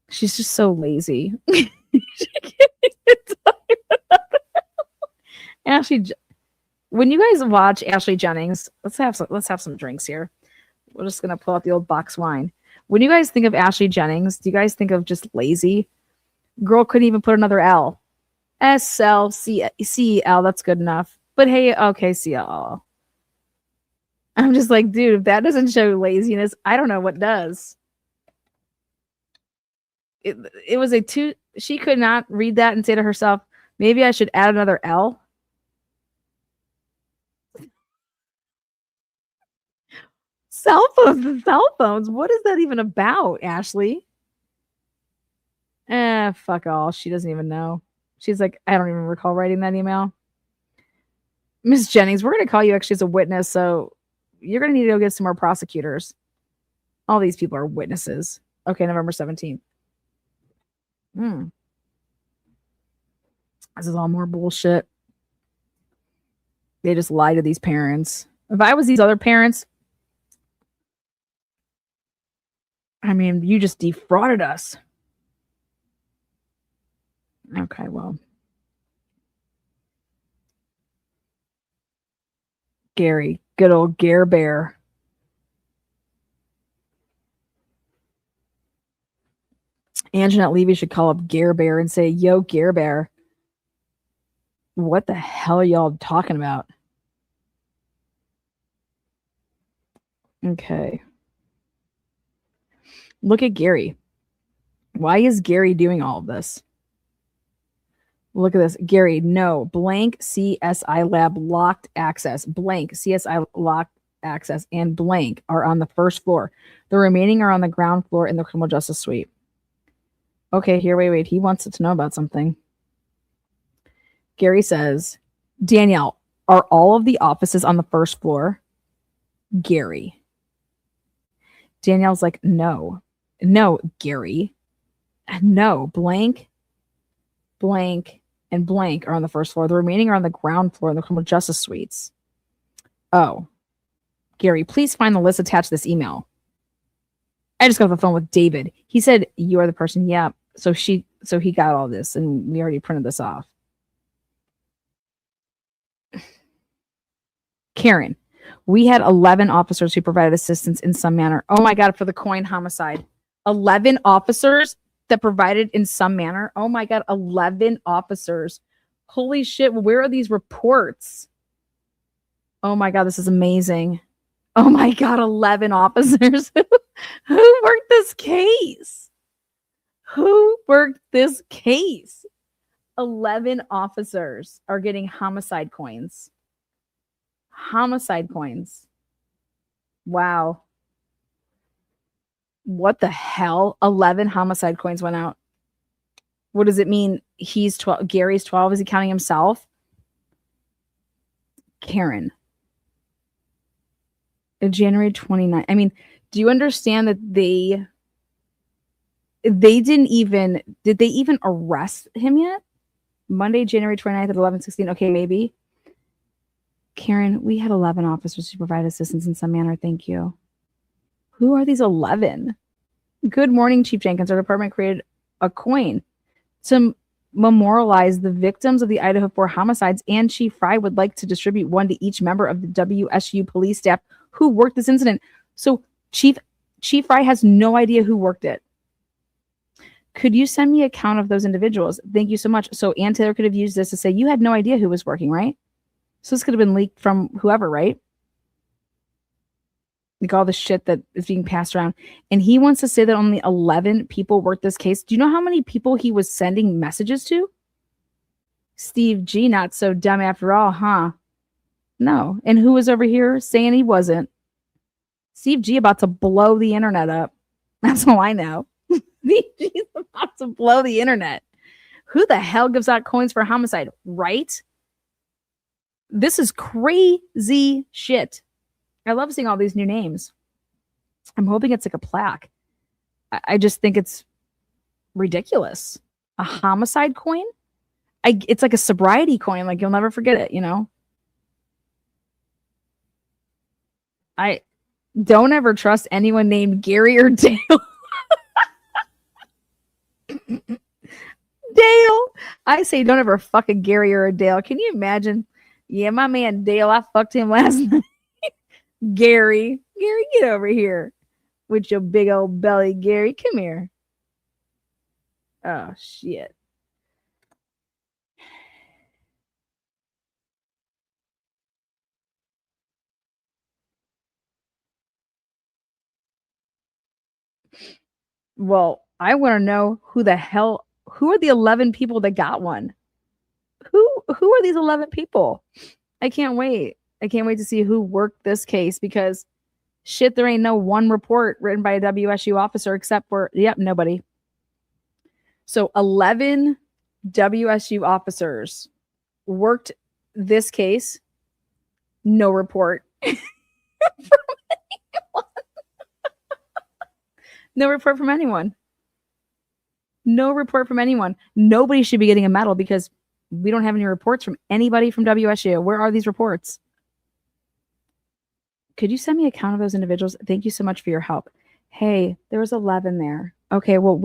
She's just so lazy. Ashley, when you guys watch Ashley Jennings, let's have some drinks here. We're just gonna pull out the old box wine. When you guys think of Ashley Jennings, do you guys think of just lazy? Girl couldn't even put another L. SLCL, that's good enough. But hey, okay, CL. I'm just like, dude, if that doesn't show laziness, I don't know what does. It was a two. She could not read that and say to herself, maybe I should add another L. Cell phones and cell phones. What is that even about, Ashley? Fuck all. She doesn't even know. She's like, I don't even recall writing that email. Miss Jennings, we're going to call you actually as a witness, so you're going to need to go get some more prosecutors. All these people are witnesses. Okay, November 17th. This is all more bullshit. They just lie to these parents. If I was these other parents, I mean, you just defrauded us. Okay, well. Gary, good old Gare Bear. Anjanette Levy should call up Gare Bear and say, yo, Gare Bear, what the hell are y'all talking about? Okay. Look at Gary. Why is Gary doing all of this? Look at this. Gary, no. Blank CSI lab locked access. Blank CSI locked access and blank are on the first floor. The remaining are on the ground floor in the criminal justice suite. Okay, here, wait. He wants to know about something. Gary says, Danielle, are all of the offices on the first floor? Gary. Danielle's like, no, Gary. No, blank, and blank are on the first floor. The remaining are on the ground floor in the criminal justice suites. Oh, Gary, please find the list attached to this email. I just got off the phone with David. He said, you are the person. Yeah. So he got all this and we already printed this off. Karen, we had 11 officers who provided assistance in some manner. Oh my God, for the Coyne homicide. 11 officers that provided in some manner. Oh my God, 11 officers. Holy shit, where are these reports? Oh my God, this is amazing. Oh my God, 11 officers. Who worked this case? 11 officers are getting homicide coins. Wow. What the hell? 11 homicide coins went out. What does it mean? He's 12. Gary's 12. Is he counting himself? Karen. January 29th. I mean, do you understand that they didn't even, did they even arrest him yet? Monday, January 29th at 11:16. Okay, maybe. Karen, we had 11 officers who provide assistance in some manner. Thank you. Who are these 11? Good morning, Chief Jenkins. Our department created a coin to memorialize the victims of the Idaho4 homicides, and Chief Fry would like to distribute one to each member of the WSU police staff who worked this incident. So Chief Fry has no idea who worked it. Could you send me a count of those individuals? Thank you so much. So Ann Taylor could have used this to say, you had no idea who was working, right? So this could have been leaked from whoever, right? Like all the shit that is being passed around. And he wants to say that only 11 people worked this case. Do you know how many people he was sending messages to? Steve G, not so dumb after all, huh? No. And who was over here saying he wasn't? Steve G about to blow the internet up. That's all I know. Steve G's about to blow the internet. Who the hell gives out coins for homicide, right? This is crazy shit. I love seeing all these new names. I'm hoping it's like a plaque. I just think it's ridiculous. A homicide coin? It's like a sobriety coin. Like, you'll never forget it, you know? I don't ever trust anyone named Gary or Dale. Dale. I say don't ever fuck a Gary or a Dale. Can you imagine? Yeah, my man Dale, I fucked him last night. Gary, get over here with your big old belly, Gary. Come here. Oh, shit. Well, I want to know who are the 11 people that got one? Who are these 11 people? I can't wait. I can't wait to see who worked this case, because shit, there ain't no one report written by a WSU officer except for, nobody. So 11 WSU officers worked this case. No report. No report from anyone. No report from anyone. Nobody should be getting a medal because we don't have any reports from anybody from WSU. Where are these reports? Could you send me a count of those individuals? Thank you so much for your help. Hey, there was 11 there. Okay, well,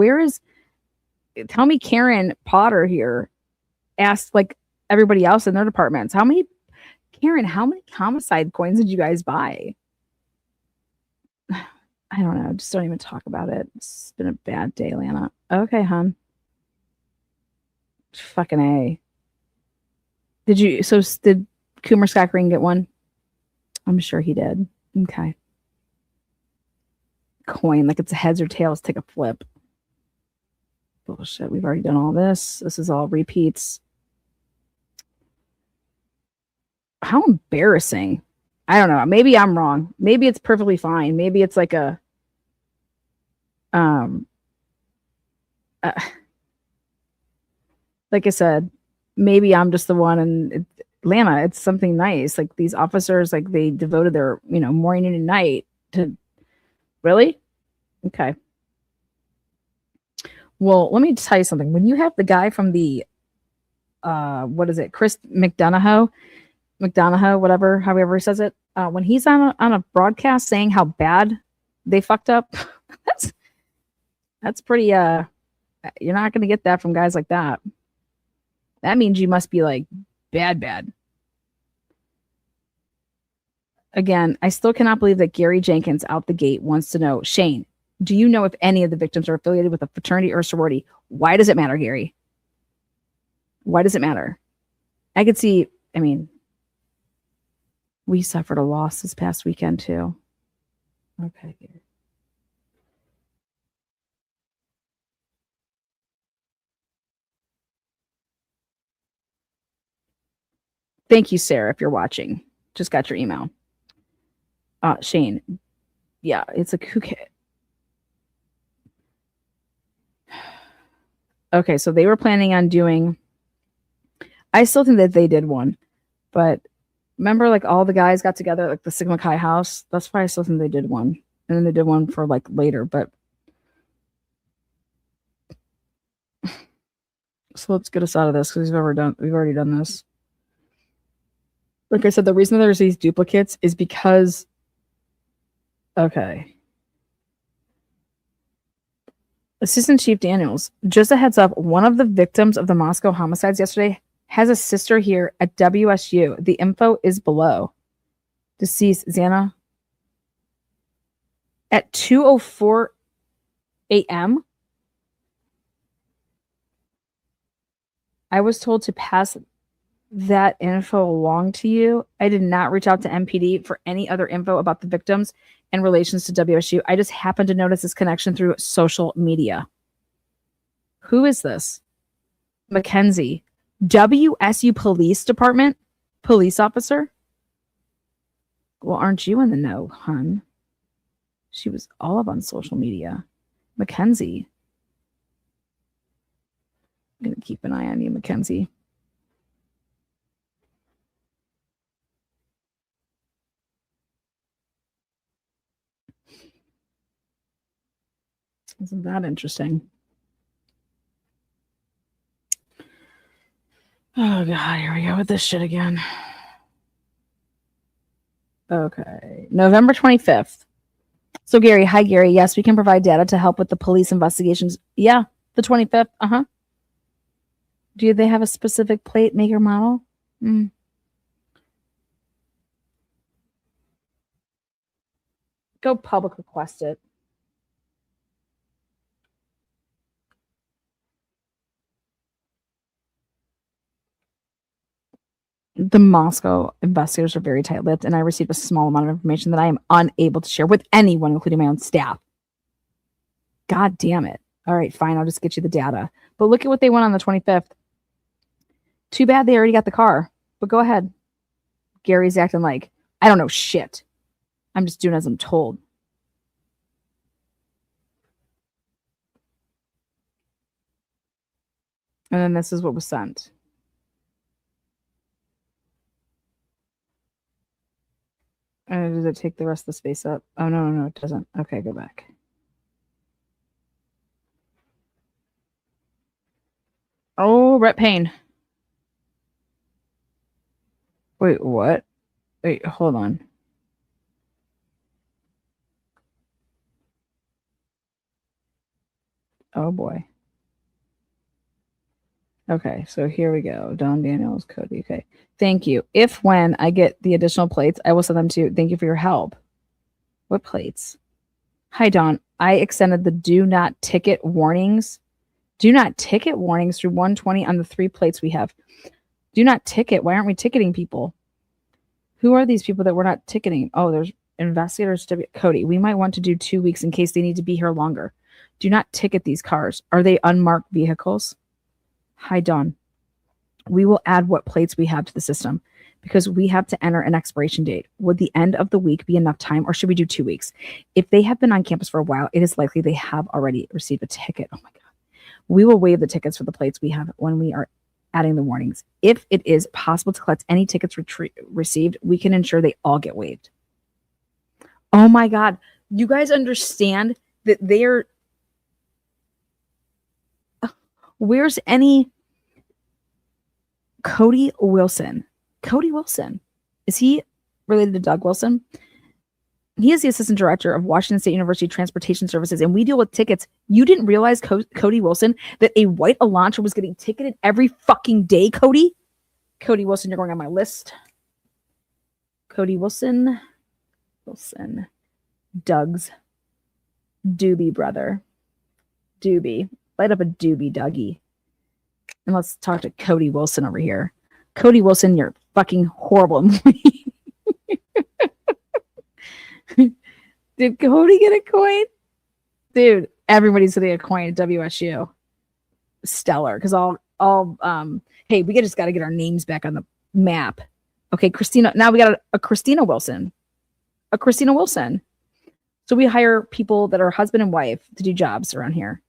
tell me Karen Potter here asked like everybody else in their departments. Karen, how many homicide coins did you guys buy? I don't know. Just don't even talk about it. It's been a bad day, Lana. Okay, hon. Fucking A. Did Coomer Scott Green get one? I'm sure he did. Okay. Coin, like it's a heads or tails, take a flip. Bullshit. We've already done all this. This is all repeats. How embarrassing. I don't know. Maybe I'm wrong. Maybe it's perfectly fine. Maybe it's like a like I said, maybe I'm just the one, and Lana, it's something nice. Like these officers, like they devoted their, morning and night to. Really? Okay. Well, let me tell you something. When you have the guy from the, what is it? Chris McDonough, whatever, however he says it. When he's on a broadcast saying how bad they fucked up, that's pretty, you're not going to get that from guys like that. That means you must be like bad. Again, I still cannot believe that Gary Jenkins out the gate wants to know, Shane, do you know if any of the victims are affiliated with a fraternity or sorority? Why does it matter, Gary? Why does it matter? I could see, we suffered a loss this past weekend too. Okay, Gary. Thank you, Sarah, if you're watching. Just got your email. Shane. Yeah, it's a kooky. Okay, so they were planning on doing. I still think that they did one, but remember, like all the guys got together, like the Sigma Chi house. That's why I still think they did one, and then they did one for like later. But so let's get us out of this because we've already done this. Like I said, the reason there's these duplicates is because. Okay. Assistant Chief Daniels, just a heads up, one of the victims of the Moscow homicides yesterday has a sister here at WSU. The info is below. Deceased Xana at 2:04 a.m. I was told to pass that info along to you. I did not reach out to MPD for any other info about the victims in relations to WSU. I just happened to notice this connection through social media. Who is this? Mackenzie, WSU Police Department police officer? Well, aren't you in the know, hun? She was all up on social media. Mackenzie. I'm going to keep an eye on you, Mackenzie. Isn't that interesting? Oh, God, here we go with this shit again. Okay. November 25th. So, Gary, hi, Gary. Yes, we can provide data to help with the police investigations. Yeah, the 25th. Uh-huh. Do they have a specific plate, maker, model? Go public request it. The Moscow investigators are very tight-lipped, and I received a small amount of information that I am unable to share with anyone, including my own staff. God damn it. All right, fine. I'll just get you the data. But look at what they went on the 25th. Too bad they already got the car. But go ahead. Gary's acting like, I don't know shit. I'm just doing as I'm told. And then this is what was sent. Does it take the rest of the space up? Oh, no, it doesn't. Okay, go back. Oh, Rhett Payne. Wait, what? Wait, hold on. Oh, boy. Okay, so here we go. Don Daniels, Cody. Okay. Thank you. If when I get the additional plates, I will send them to you. Thank you for your help. What plates? Hi, Don. I extended the do not ticket warnings. Do not ticket warnings through 120 on the 3 plates we have. Do not ticket. Why aren't we ticketing people? Who are these people that we're not ticketing? Oh, there's investigators. Cody, we might want to do 2 weeks in case they need to be here longer. Do not ticket these cars. Are they unmarked vehicles? Hi, Dawn. We will add what plates we have to the system because we have to enter an expiration date. Would the end of the week be enough time, or should we do 2 weeks? If they have been on campus for a while, it is likely they have already received a ticket. Oh my God. We will waive the tickets for the plates we have when we are adding the warnings. If it is possible to collect any tickets received, we can ensure they all get waived. Oh my God. You guys understand that they're... Where's any... Cody Wilson. Cody Wilson. Is he related to Doug Wilson? He is the assistant director of Washington State University Transportation Services, and we deal with tickets. You didn't realize, Cody Wilson, that a white Elantra was getting ticketed every fucking day, Cody? Cody Wilson, you're going on my list. Cody Wilson. Doug's Doobie brother. Doobie. Light up a Doobie, Dougie. And let's talk to Cody Wilson over here. Cody Wilson, you're fucking horrible employee. Did Cody get a coin? Dude, everybody's getting a coin at WSU. Stellar. Because hey, we just got to get our names back on the map. Okay, Christina. Now we got a Christina Wilson. A Christina Wilson. So we hire people that are husband and wife to do jobs around here.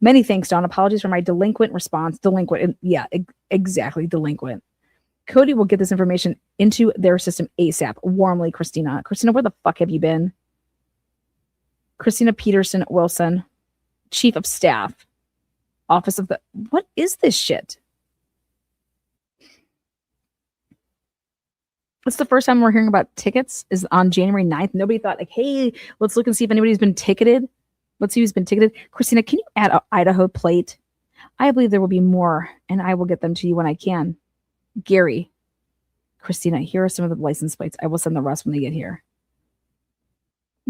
Many thanks, Don. Apologies for my delinquent response. Delinquent. Yeah, exactly. Delinquent. Cody will get this information into their system ASAP. Warmly, Christina. Christina, where the fuck have you been? Christina Peterson Wilson, Chief of Staff, Office of the... What is this shit? It's the first time we're hearing about tickets is on January 9th. Nobody thought, like, hey, let's look and see if anybody's been ticketed. Let's see who's been ticketed. Christina, can you add an Idaho plate? I believe there will be more, and I will get them to you when I can. Gary. Christina, here are some of the license plates. I will send the rest when they get here.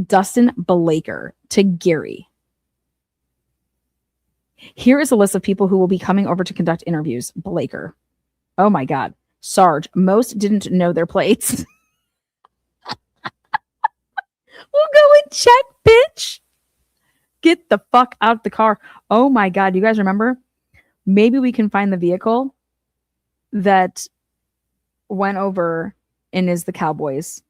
Dustin Blaker to Gary. Here is a list of people who will be coming over to conduct interviews. Blaker. Oh my God. Sarge. Most didn't know their plates. We'll go and check, bitch. Get the fuck out the car. Oh my God. You guys remember? Maybe we can find the vehicle that went over and is the Cowboys.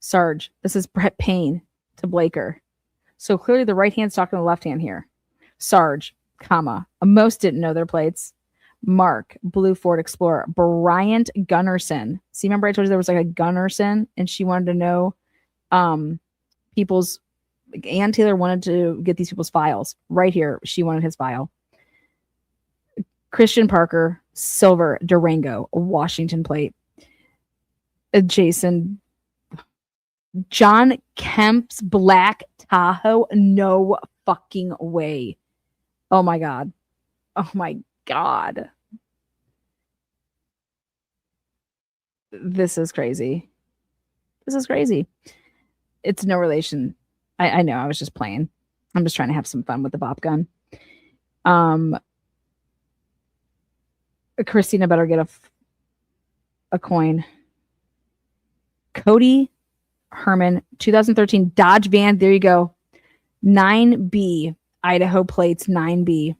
Sarge. This is Brett Payne to Blaker. So clearly the right hand's talking to the left hand here. Sarge, comma. Most didn't know their plates. Mark, Blue Ford Explorer. Bryant Gunnarsson. See, remember I told you there was like a Gunnarsson and she wanted to know people's, Ann Taylor wanted to get these people's files. Right here, she wanted his file. Christian Parker, silver Durango, Washington plate. Jason, John Kemp's black Tahoe. No fucking way. Oh my God. Oh my God. This is crazy. This is crazy. It's no relation. I know. I was just playing. I'm just trying to have some fun with the bop gun. Christina better get a coin. Cody Herman, 2013 Dodge van. There you go. 9B. Idaho plates 9B.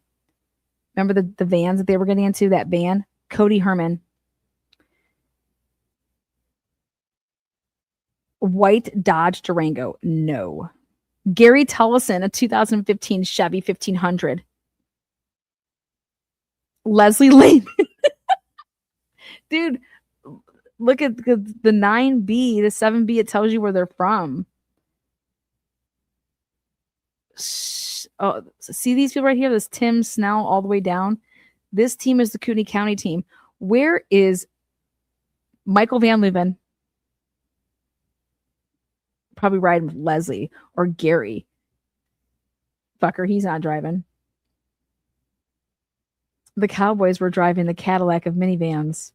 Remember the vans that they were getting into? That van? Cody Herman. White Dodge Durango. No. Gary Tullison, a 2015 Chevy 1500. Leslie Lehman. Dude, look at the 9B, the 7B. It tells you where they're from. Oh, see these people right here? This Tim Snell all the way down. This team is the Kootenai County team. Where is Michael Van Leuven? Probably riding with Leslie or Gary. Fucker, he's not driving. The Cowboys were driving the Cadillac of minivans.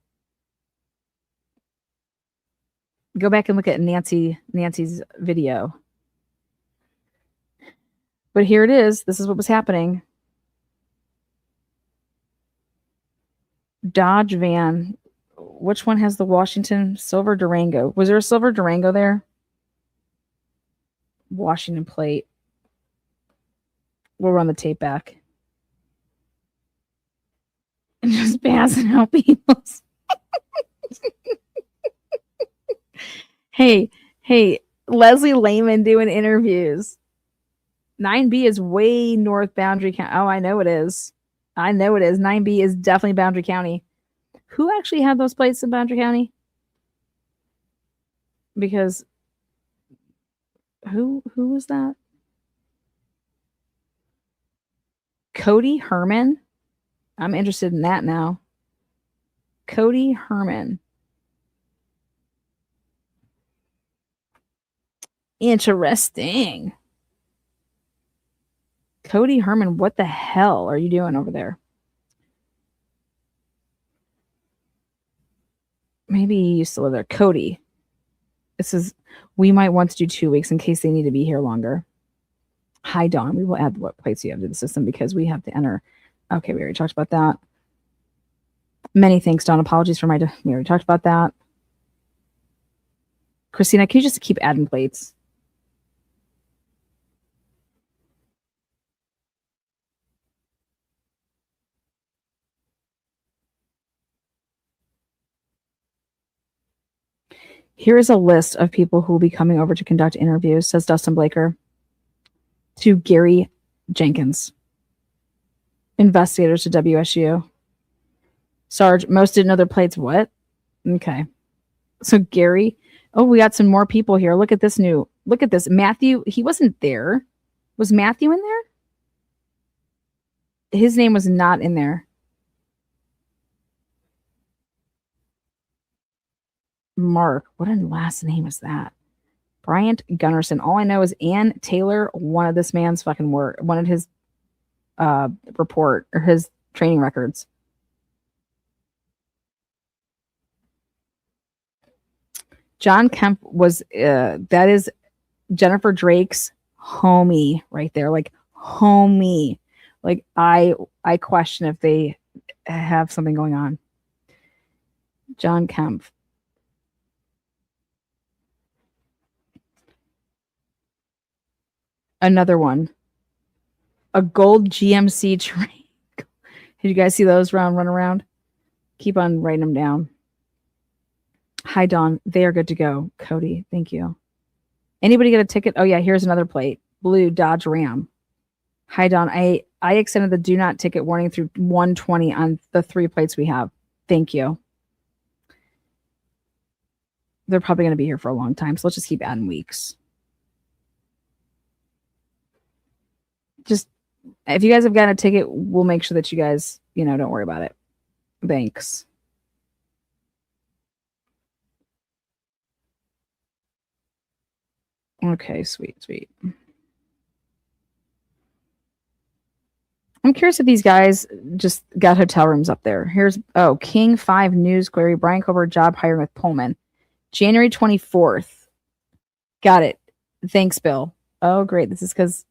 Go back and look at Nancy's video. But here it is. This is what was happening. Dodge van. Which one has the Washington silver Durango? Was there a silver Durango there? Washington plate. We'll run the tape back. And just passing out people. Hey, Leslie Lehman doing interviews. 9B is way north Boundary County. Oh, I know it is. 9B is definitely Boundary County. Who actually had those plates in Boundary County? Because who was that? Cody Herman? I'm interested in that now. Cody Herman. Interesting. Cody Herman, what the hell are you doing over there? Maybe he used to live there. Cody. This is, we might want to do 2 weeks in case they need to be here longer. Hi, Dawn. We will add what plates you have to the system because we have to enter. Okay, we already talked about that. Many thanks, Dawn. Apologies for we already talked about that. Christina, can you just keep adding plates? Here is a list of people who will be coming over to conduct interviews, says Dustin Blaker. To Gary Jenkins. Investigators to WSU. Sarge, most didn't know their plates. What? Okay. So Gary. Oh, we got some more people here. Look at this look at this. Matthew, he wasn't there. Was Matthew in there? His name was not in there. Mark. What a last name is that? Bryant Gunnarsson. All I know is Ann Taylor wanted this man's fucking work, wanted his report or his training records. John Kemp was that is Jennifer Drake's homie right there, like homie. Like I question if they have something going on. John Kemp. Another one. A gold GMC train. Did you guys see those run around? Keep on writing them down. Hi, Dawn. They are good to go. Cody, thank you. Anybody get a ticket? Oh, yeah, here's another plate. Blue Dodge Ram. Hi, Dawn. I extended the do not ticket warning through 120 on the 3 plates we have. Thank you. They're probably going to be here for a long time, so let's just keep adding weeks. Just, if you guys have gotten a ticket, we'll make sure that you guys, don't worry about it. Thanks. Okay, sweet. I'm curious if these guys just got hotel rooms up there. Here's, King 5 News query. Brian Kober job hiring with Pullman. January 24th. Got it. Thanks, Bill. Oh, great. This is because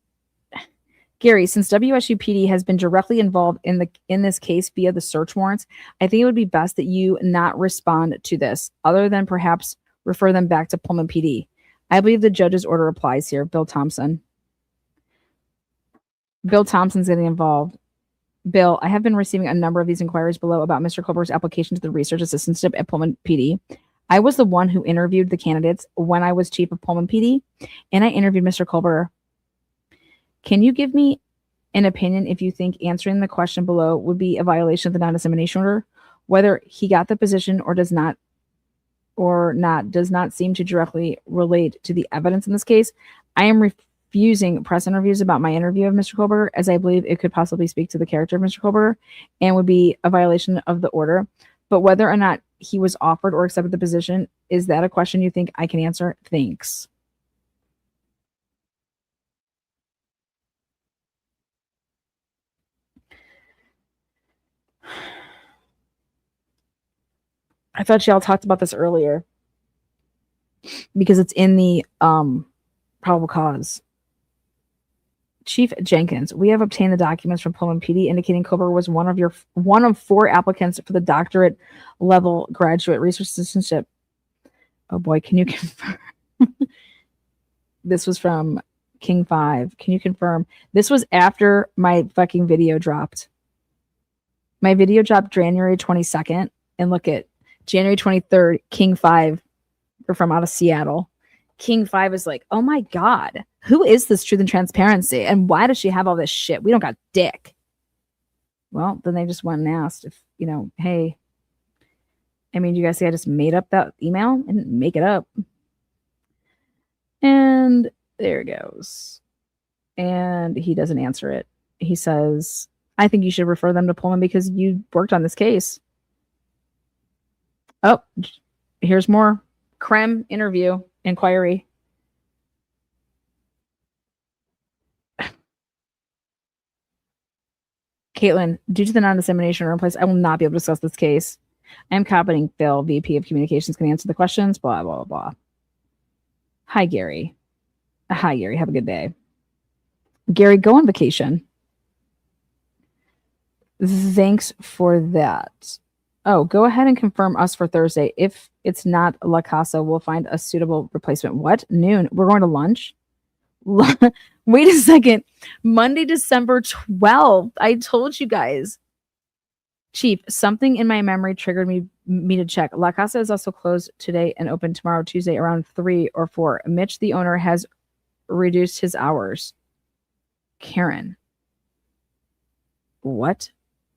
Gary, since WSU PD has been directly involved in this case via the search warrants, I think it would be best that you not respond to this, other than perhaps refer them back to Pullman PD. I believe the judge's order applies here. Bill Thompson. Bill Thompson's getting involved. Bill, I have been receiving a number of these inquiries below about Mr. Kober's application to the research assistantship at Pullman PD. I was the one who interviewed the candidates when I was chief of Pullman PD, and I interviewed Mr. Kober. Can you give me an opinion if you think answering the question below would be a violation of the non-dissemination order? Whether he got the position or does not seem to directly relate to the evidence in this case. I am refusing press interviews about my interview of Mr. Kober, as I believe it could possibly speak to the character of Mr. Kober and would be a violation of the order. But whether or not he was offered or accepted the position, is that a question you think I can answer? Thanks. I thought y'all talked about this earlier because it's in the probable cause. Chief Jenkins, we have obtained the documents from Pullman PD indicating Kober was one of 4 applicants for the doctorate level graduate research assistantship. Oh boy, can you confirm? This was from King 5. Can you confirm? This was after my fucking video dropped. My video dropped January 22nd, and look at January 23rd, King 5, or from out of Seattle. King 5 is like, oh my God, who is this Truth and Transparency? And why does she have all this shit? We don't got dick. Well, then they just went and asked if, hey, I mean, you guys see I just made up that email? I didn't make it up. And there it goes. And he doesn't answer it. He says, I think you should refer them to Pullman because you worked on this case. Oh, here's more. Krem interview inquiry. Caitlin, due to the non-dissemination order in place, I will not be able to discuss this case. I am copying Phil, VP of Communications, can answer the questions, blah, blah, blah. Hi, Gary. Hi, Gary. Have a good day. Gary, go on vacation. Thanks for that. Oh, go ahead and confirm us for Thursday. If it's not La Casa, we'll find a suitable replacement. What? Noon? We're going to lunch? Wait a second. Monday, December 12th. I told you guys. Chief, something in my memory triggered me to check. La Casa is also closed today and open tomorrow, Tuesday, around 3 or 4. Mitch, the owner, has reduced his hours. Karen. What?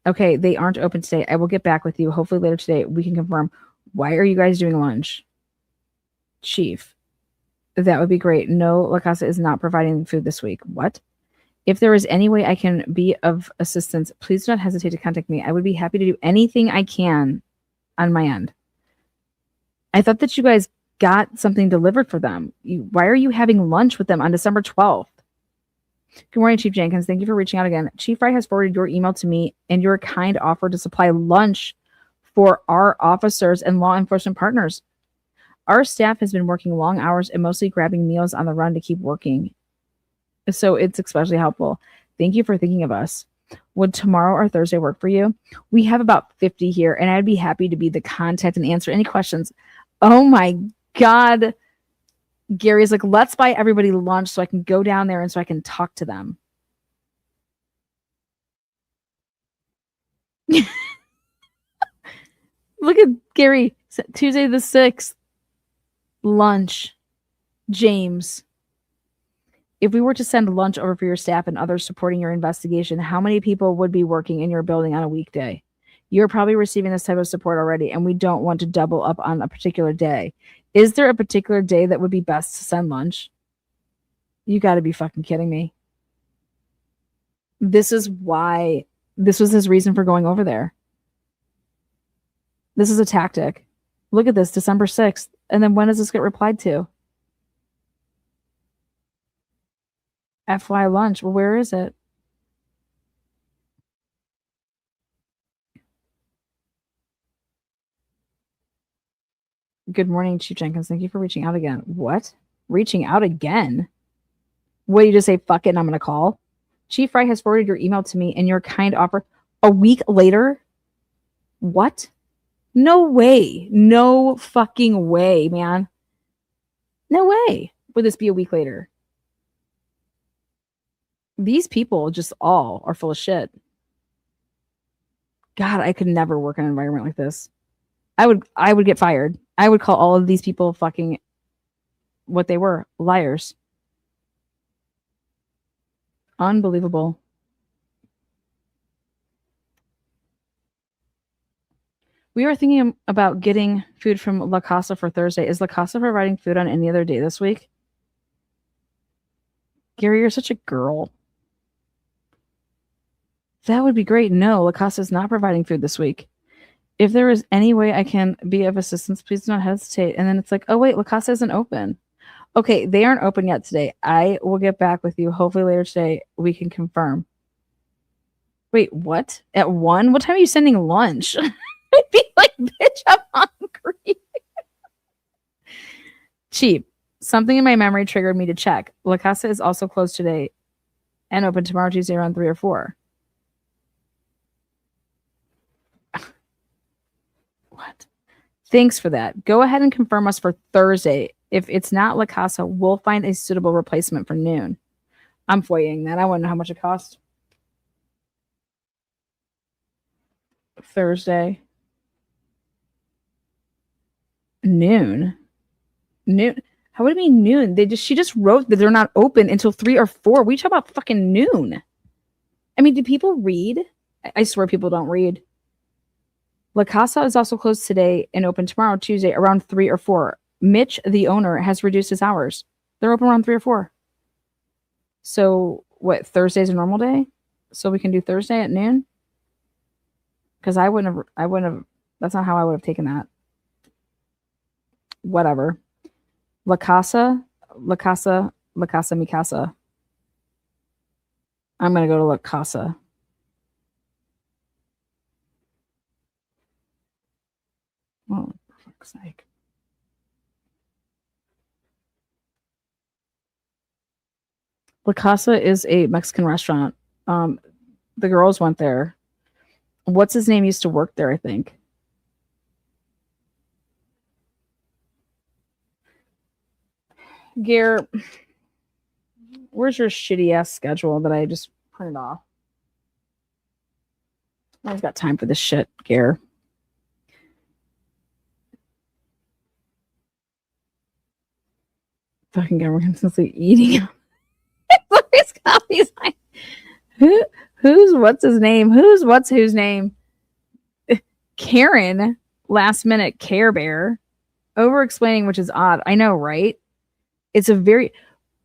Okay, they aren't open today. I will get back with you. Hopefully later today we can confirm. Why are you guys doing lunch? Chief, that would be great. No, La Casa is not providing food this week. What? If there is any way I can be of assistance, please do not hesitate to contact me. I would be happy to do anything I can on my end. I thought that you guys got something delivered for them. Why are you having lunch with them on December 12th? Good morning, Chief Jenkins. Thank you for reaching out again. Chief Wright has forwarded your email to me and your kind offer to supply lunch for our officers and law enforcement partners. Our staff has been working long hours and mostly grabbing meals on the run to keep working. So it's especially helpful. Thank you for thinking of us. Would tomorrow or Thursday work for you? We have about 50 here, and I'd be happy to be the contact and answer any questions. Oh my God. Gary's like, let's buy everybody lunch so I can go down there and so I can talk to them. Look at Gary. Tuesday the 6th. Lunch. James. If we were to send lunch over for your staff and others supporting your investigation, how many people would be working in your building on a weekday? You're probably receiving this type of support already, and we don't want to double up on a particular day. Is there a particular day that would be best to send lunch? You got to be fucking kidding me. This is why, this was his reason for going over there. This is a tactic. Look at this, December 6th. And then when does this get replied to? FY lunch. Well, where is it? Good morning, Chief Jenkins. Thank you for reaching out again. What? Reaching out again? What, you just say, fuck it, and I'm going to call? Chief Wright has forwarded your email to me and your kind offer a week later? What? No way. No fucking way, man. No way would this be a week later. These people just all are full of shit. God, I could never work in an environment like this. I would get fired. I would call all of these people fucking what they were, liars. Unbelievable. We are thinking about getting food from La Casa for Thursday. Is La Casa providing food on any other day this week? Gary, you're such a girl. That would be great. No, La Casa is not providing food this week. If there is any way I can be of assistance, please do not hesitate. And then it's like, oh, wait, La Casa isn't open. Okay, they aren't open yet today. I will get back with you. Hopefully later today we can confirm. Wait, what? At 1? What time are you sending lunch? I'd be like, bitch, I'm hungry. Cheap. Something in my memory triggered me to check. La Casa is also closed today and open tomorrow, Tuesday around 3 or 4. What? Thanks for that. Go ahead and confirm us for Thursday. If it's not La Casa, we'll find a suitable replacement for noon. I'm foying that. I want to know how much it costs. Thursday. Noon. How would it be noon? She just wrote that they're not open until 3 or 4. We talk about fucking noon. I mean, do people read? I swear people don't read. La Casa is also closed today and open tomorrow, Tuesday, around 3 or 4. Mitch, the owner, has reduced his hours. They're open around 3 or 4. So, what, Thursday's a normal day? So we can do Thursday at noon? Because I wouldn't have, that's not how I would have taken that. Whatever. La Casa, mi casa. I'm going to go to La Casa. Oh, for fuck's sake. La Casa is a Mexican restaurant. The girls went there. What's his name used to work there, I think. Gare, where's your shitty ass schedule that I just printed off? I've got time for this shit, Gare. Fucking Gare, we're constantly eating. Who's what's his name? Whose name? Karen, last minute Care Bear, over explaining, which is odd. I know, right? It's a very,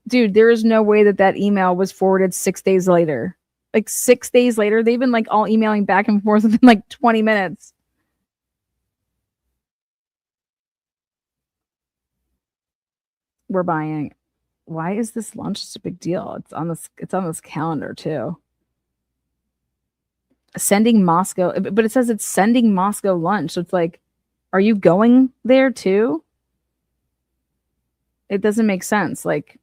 dude, there is no way that email was forwarded 6 days later. Like 6 days later, they've been like all emailing back and forth within like 20 minutes. we're buying. Why is this lunch such a big deal? It's on this calendar too. Sending Moscow, but it says it's sending Moscow lunch. So it's like, are you going there too? It doesn't make sense. Like,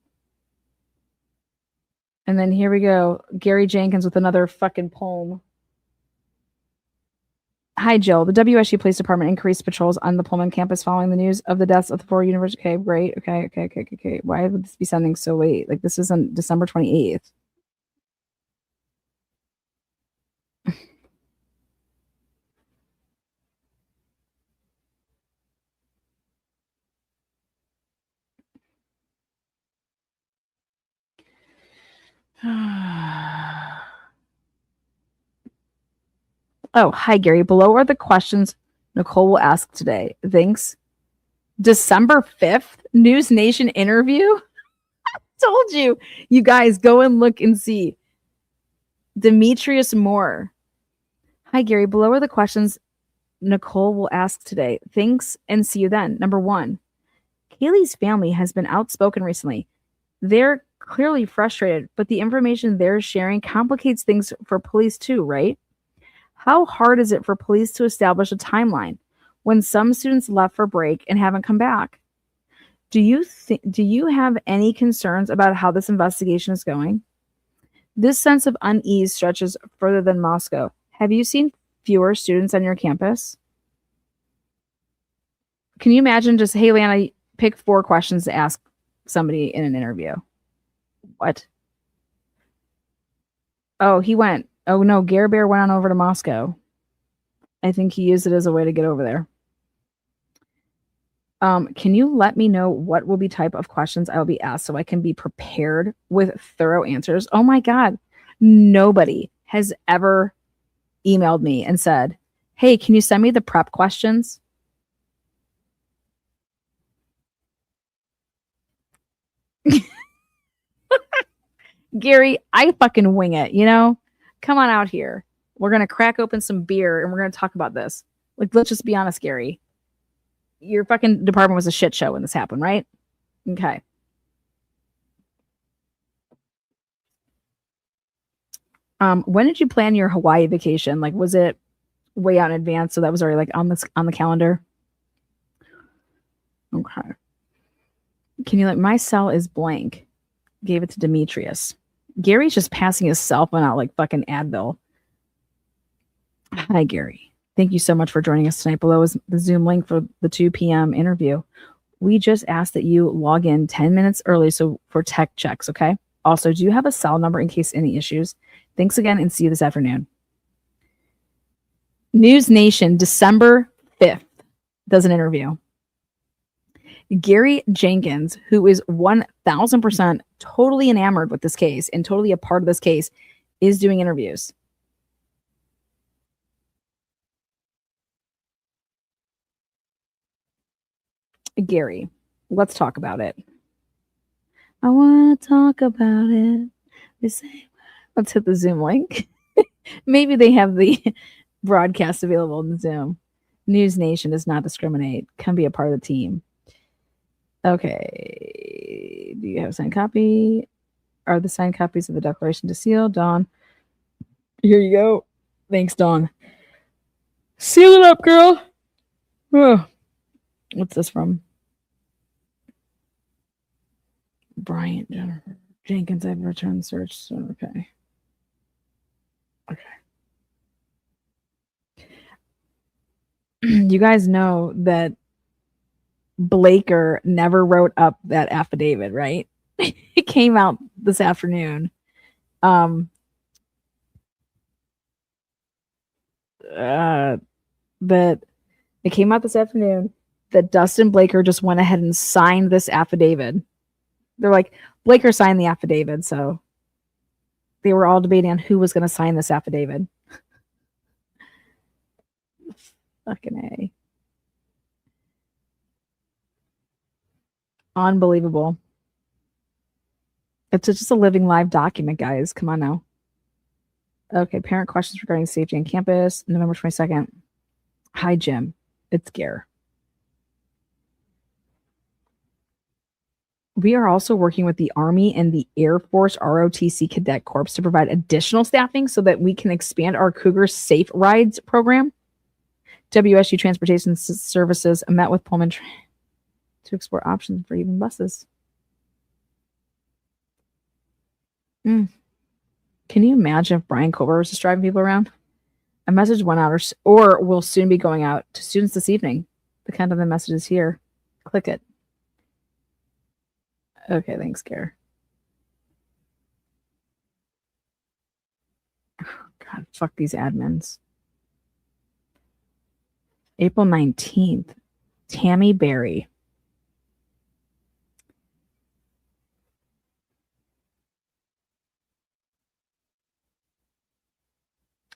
and then here we go. Gary Jenkins with another fucking poem. Hi, Jill. The WSU Police Department increased patrols on the Pullman campus following the news of the deaths of the 4 university. Okay, great. Okay. Why would this be sending so late? Like, this is on December 28th. Oh, hi, Gary. Below are the questions Nicole will ask today. Thanks. December 5th, News Nation interview. Told you. You guys go and look and see. Demetrius Moore. Hi, Gary. Below are the questions Nicole will ask today. Thanks and see you then. Number 1. Kaylee's family has been outspoken recently. They're clearly frustrated, but the information they're sharing complicates things for police too, right? How hard is it for police to establish a timeline when some students left for break and haven't come back? Do you have any concerns about how this investigation is going? This sense of unease stretches further than Moscow. Have you seen fewer students on your campus? Can you imagine just, hey, Lana, pick 4 questions to ask somebody in an interview? What? Oh, he went. Oh, no, Gare Bear went on over to Moscow. I think he used it as a way to get over there. Can you let me know what will be type of questions I will be asked so I can be prepared with thorough answers? Oh my God. Nobody has ever emailed me and said, hey, can you send me the prep questions? Gary, I fucking wing it, you know? Come on out here. We're going to crack open some beer and we're going to talk about this. Like, let's just be honest, Gary. Your fucking department was a shit show when this happened, right? Okay. When did you plan your Hawaii vacation? Like, was it way out in advance? So that was already like on the calendar. Okay. Can you let my cell is blank? Gave it to Demetrius. Gary's just passing his cell phone out like fucking Advil. Hi, Gary. Thank you so much for joining us tonight. Below is the Zoom link for the 2 p.m. interview. We just asked that you log in 10 minutes early for tech checks, okay? Also, do you have a cell number in case any issues? Thanks again and see you this afternoon. News Nation, December 5th, does an interview. Gary Jenkins, who is 1,000% totally enamored with this case and totally a part of this case, is doing interviews. Gary, let's talk about it. I want to talk about it. Let's hit the Zoom link. Maybe they have the broadcast available in the Zoom. News Nation does not discriminate. Can be a part of the team. Okay. Do you have a signed copy? Are the signed copies of the declaration to seal? Dawn. Here you go. Thanks, Dawn. Seal it up, girl. Oh. What's this from? Bryant Jennifer Jenkins. I've returned search. So, okay. You guys know that Blaker never wrote up that affidavit, right? It came out this afternoon. That it came out this afternoon that Dustin Blaker just went ahead and signed this affidavit. They're like, Blaker signed the affidavit, so they were all debating on who was going to sign this affidavit. Fucking A. Unbelievable. It's just a living live document, guys. Come on now. Okay, parent questions regarding safety on campus, November 22nd. Hi, Jim. It's Gare. We are also working with the Army and the Air Force ROTC Cadet Corps to provide additional staffing so that we can expand our Cougar Safe Rides program. WSU Transportation Services met with Pullman to explore options for even buses. Can you imagine if Brian Kober was just driving people around? A message went out or will soon be going out to students this evening. The content of the message is here. Click it. Okay, thanks, Gare. God, fuck these admins. April 19th, Tammy Berry.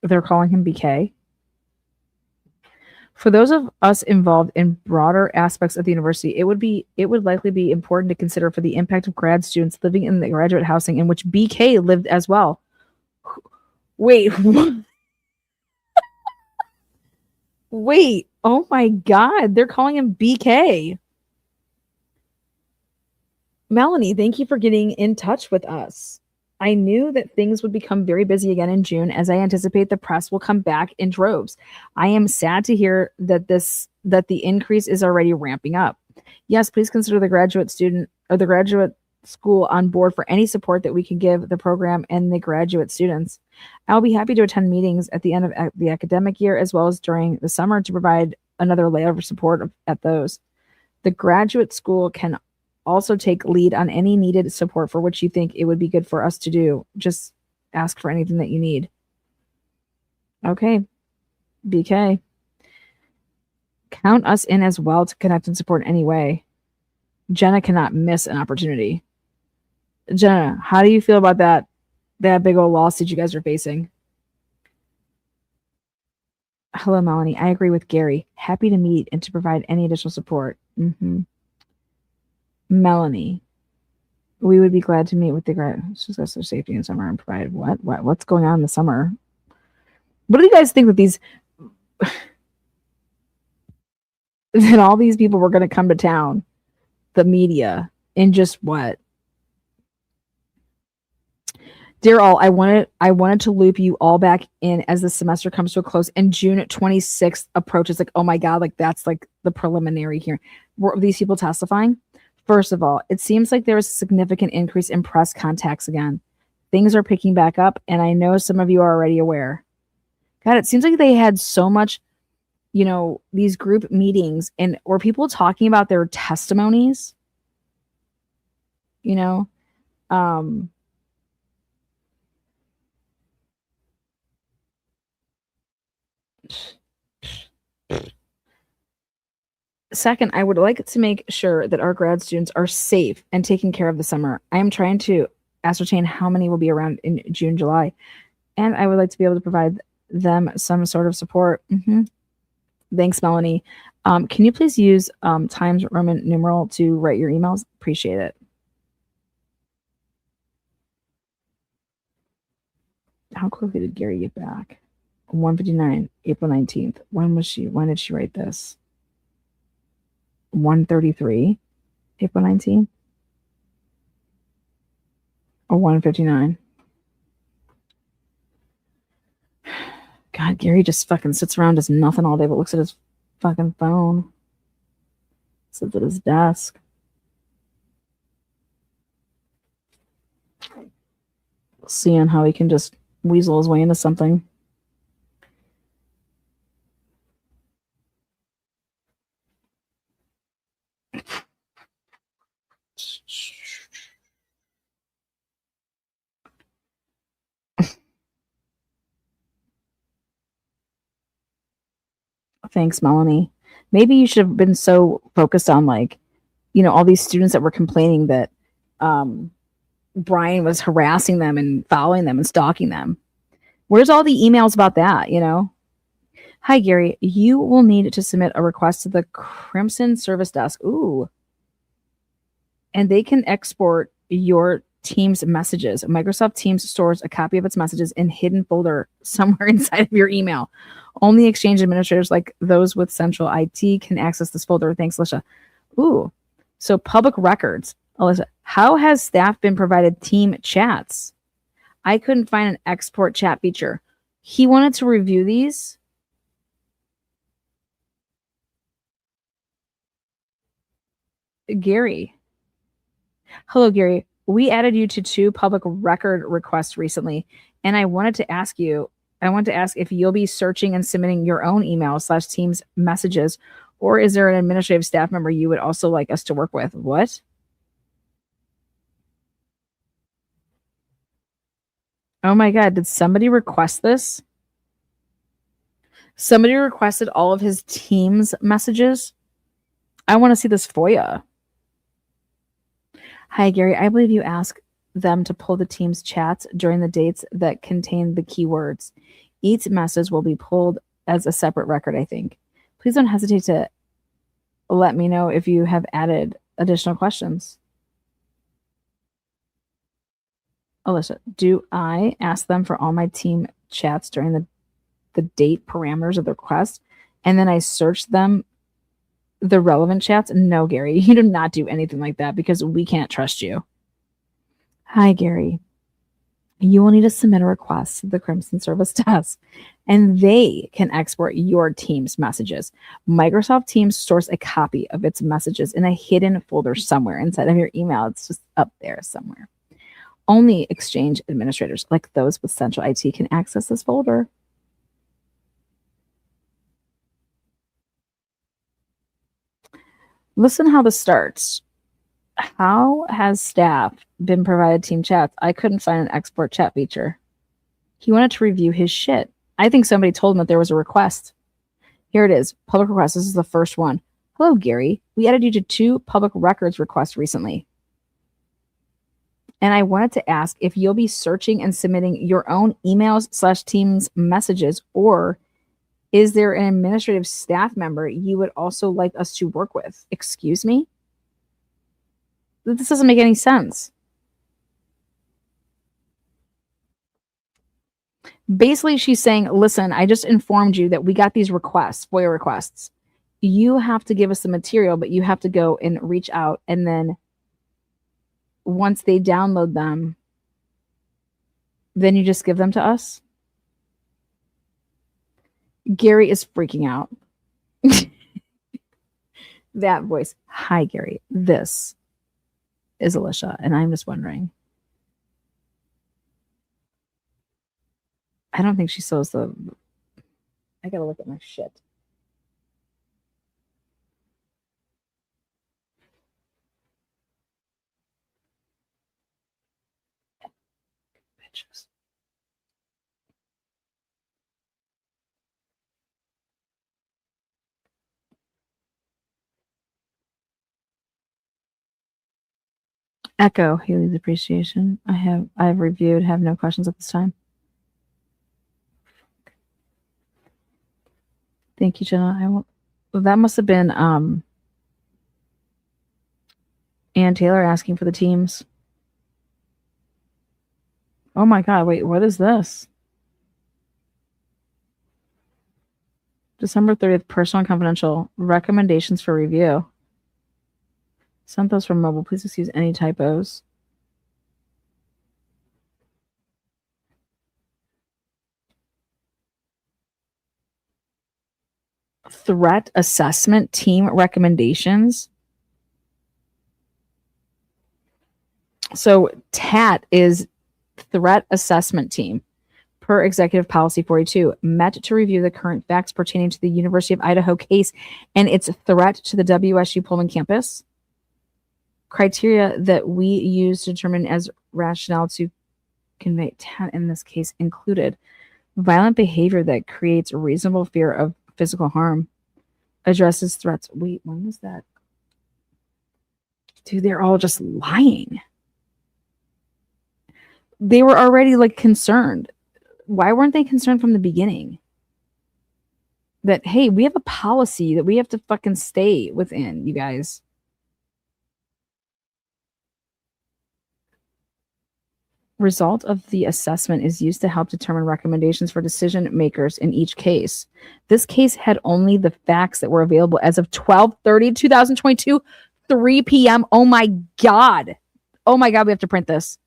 They're calling him BK. For those of us involved in broader aspects of the university, it would likely be important to consider for the impact of grad students living in the graduate housing in which BK lived as well. Wait, what? Wait, oh my God, they're calling him BK. Melanie, thank you for getting in touch with us. I knew that things would become very busy again in June, as I anticipate the press will come back in droves. I am sad to hear that the increase is already ramping up. Yes, please consider the graduate student or the graduate school on board for any support that we can give the program and the graduate students. I'll be happy to attend meetings at the end of the academic year as well as during the summer to provide another layer of support at those. The graduate school can also take lead on any needed support for which you think it would be good for us to do. Just ask for anything that you need. Okay, BK. Count us in as well to connect and support in any way. Jenna cannot miss an opportunity. Jenna, how do you feel about that big old lawsuit you guys are facing? Hello, Melanie. I agree with Gary. Happy to meet and to provide any additional support. Melanie, we would be glad to meet with the discuss their safety in summer and provide what's going on in the summer. What do you guys think that these that all these people were going to come to town, the media, in just what? Dear all, I wanted to loop you all back in as the semester comes to a close and June 26th approaches. Like, oh my God, like that's like the preliminary here. Were these people testifying? First of all, it seems like there is a significant increase in press contacts again. Things are picking back up, and I know some of you are already aware. God, it seems like they had so much, these group meetings or people talking about their testimonies, Second, I would like to make sure that our grad students are safe and taken care of this summer. I am trying to ascertain how many will be around in June, July, and I would like to be able to provide them some sort of support. Thanks, Melanie. Can you please use Times Roman numeral to write your emails? Appreciate it. How quickly did Gary get back? 1:59, April 19th. When did she write this? 1:33, April 19th, or 1:59. God, Gary just fucking sits around, does nothing all day but looks at his fucking phone. Sits at his desk. Seeing how he can just weasel his way into something. Thanks, Melanie. Maybe you should have been so focused on all these students that were complaining that Brian was harassing them and following them and stalking them. Where's all the emails about that, Hi, Gary. You will need to submit a request to the Crimson Service Desk. Ooh. And they can export your Teams messages. Microsoft Teams stores a copy of its messages in hidden folder somewhere inside of your email. Only Exchange administrators like those with central IT can access this folder. Thanks, Lisha. Ooh. So public records. Alyssa, how has staff been provided team chats? I couldn't find an export chat feature. He wanted to review these. Gary. Hello, Gary. We added you to 2 public record requests recently, and I wanted to ask if you'll be searching and submitting your own email / Teams messages, or is there an administrative staff member you would also like us to work with? What? Oh my God, did somebody request this? Somebody requested all of his Teams messages? I want to see this FOIA. Hi, Gary. I believe you asked them to pull the Teams chats during the dates that contain the keywords. Each message will be pulled as a separate record, I think. Please don't hesitate to let me know if you have added additional questions. Alicia, do I ask them for all my team chats during the date parameters of the request, and then I search them, the relevant chats? No, Gary, you do not do anything like that because we can't trust you. Hi, Gary. You will need to submit a request to the Crimson Service Desk, and they can export your Teams messages. Microsoft Teams stores a copy of its messages in a hidden folder somewhere inside of your email. It's just up there somewhere. Only Exchange administrators, like those with central IT, can access this folder. Listen how this starts. How has staff been provided team chats? I couldn't find an export chat feature. He wanted to review his shit. I think somebody told him that there was a request. Here it is. Public request. This is the first one. Hello, Gary. We added you to 2 public records requests recently. And I wanted to ask if you'll be searching and submitting your own emails / Teams messages, or is there an administrative staff member you would also like us to work with? Excuse me? This doesn't make any sense. Basically, she's saying, listen, I just informed you that we got these requests, FOIA requests. You have to give us the material, but you have to go and reach out, and then once they download them, then you just give them to us. Gary is freaking out. That voice. Hi, Gary. This is Alicia, and I'm just wondering. I don't think she sews the... I gotta look at my shit. Bitches. Echo Haley's appreciation. I've reviewed, have no questions at this time. Thank you, Jenna. That must have been Ann Taylor asking for the teams. Oh my God, wait, what is this? December 30th, personal and confidential. Recommendations for review. Sent those from mobile. Please excuse any typos. Threat assessment team recommendations. So TAT is threat assessment team. Per Executive Policy 42, met to review the current facts pertaining to the University of Idaho case and its threat to the WSU Pullman campus. Criteria that we use to determine as rationale to convey TAT in this case included violent behavior that creates reasonable fear of physical harm, addresses threats. Wait, when was that? Dude, they're all just lying. They were already like concerned. Why weren't they concerned from the beginning? That, hey, we have a policy that we have to fucking stay within, you guys. Result of the assessment is used to help determine recommendations for decision makers in each case. This case had only the facts that were available as of 12/30/2022, 3 p.m. Oh my God. Oh my God, we have to print this.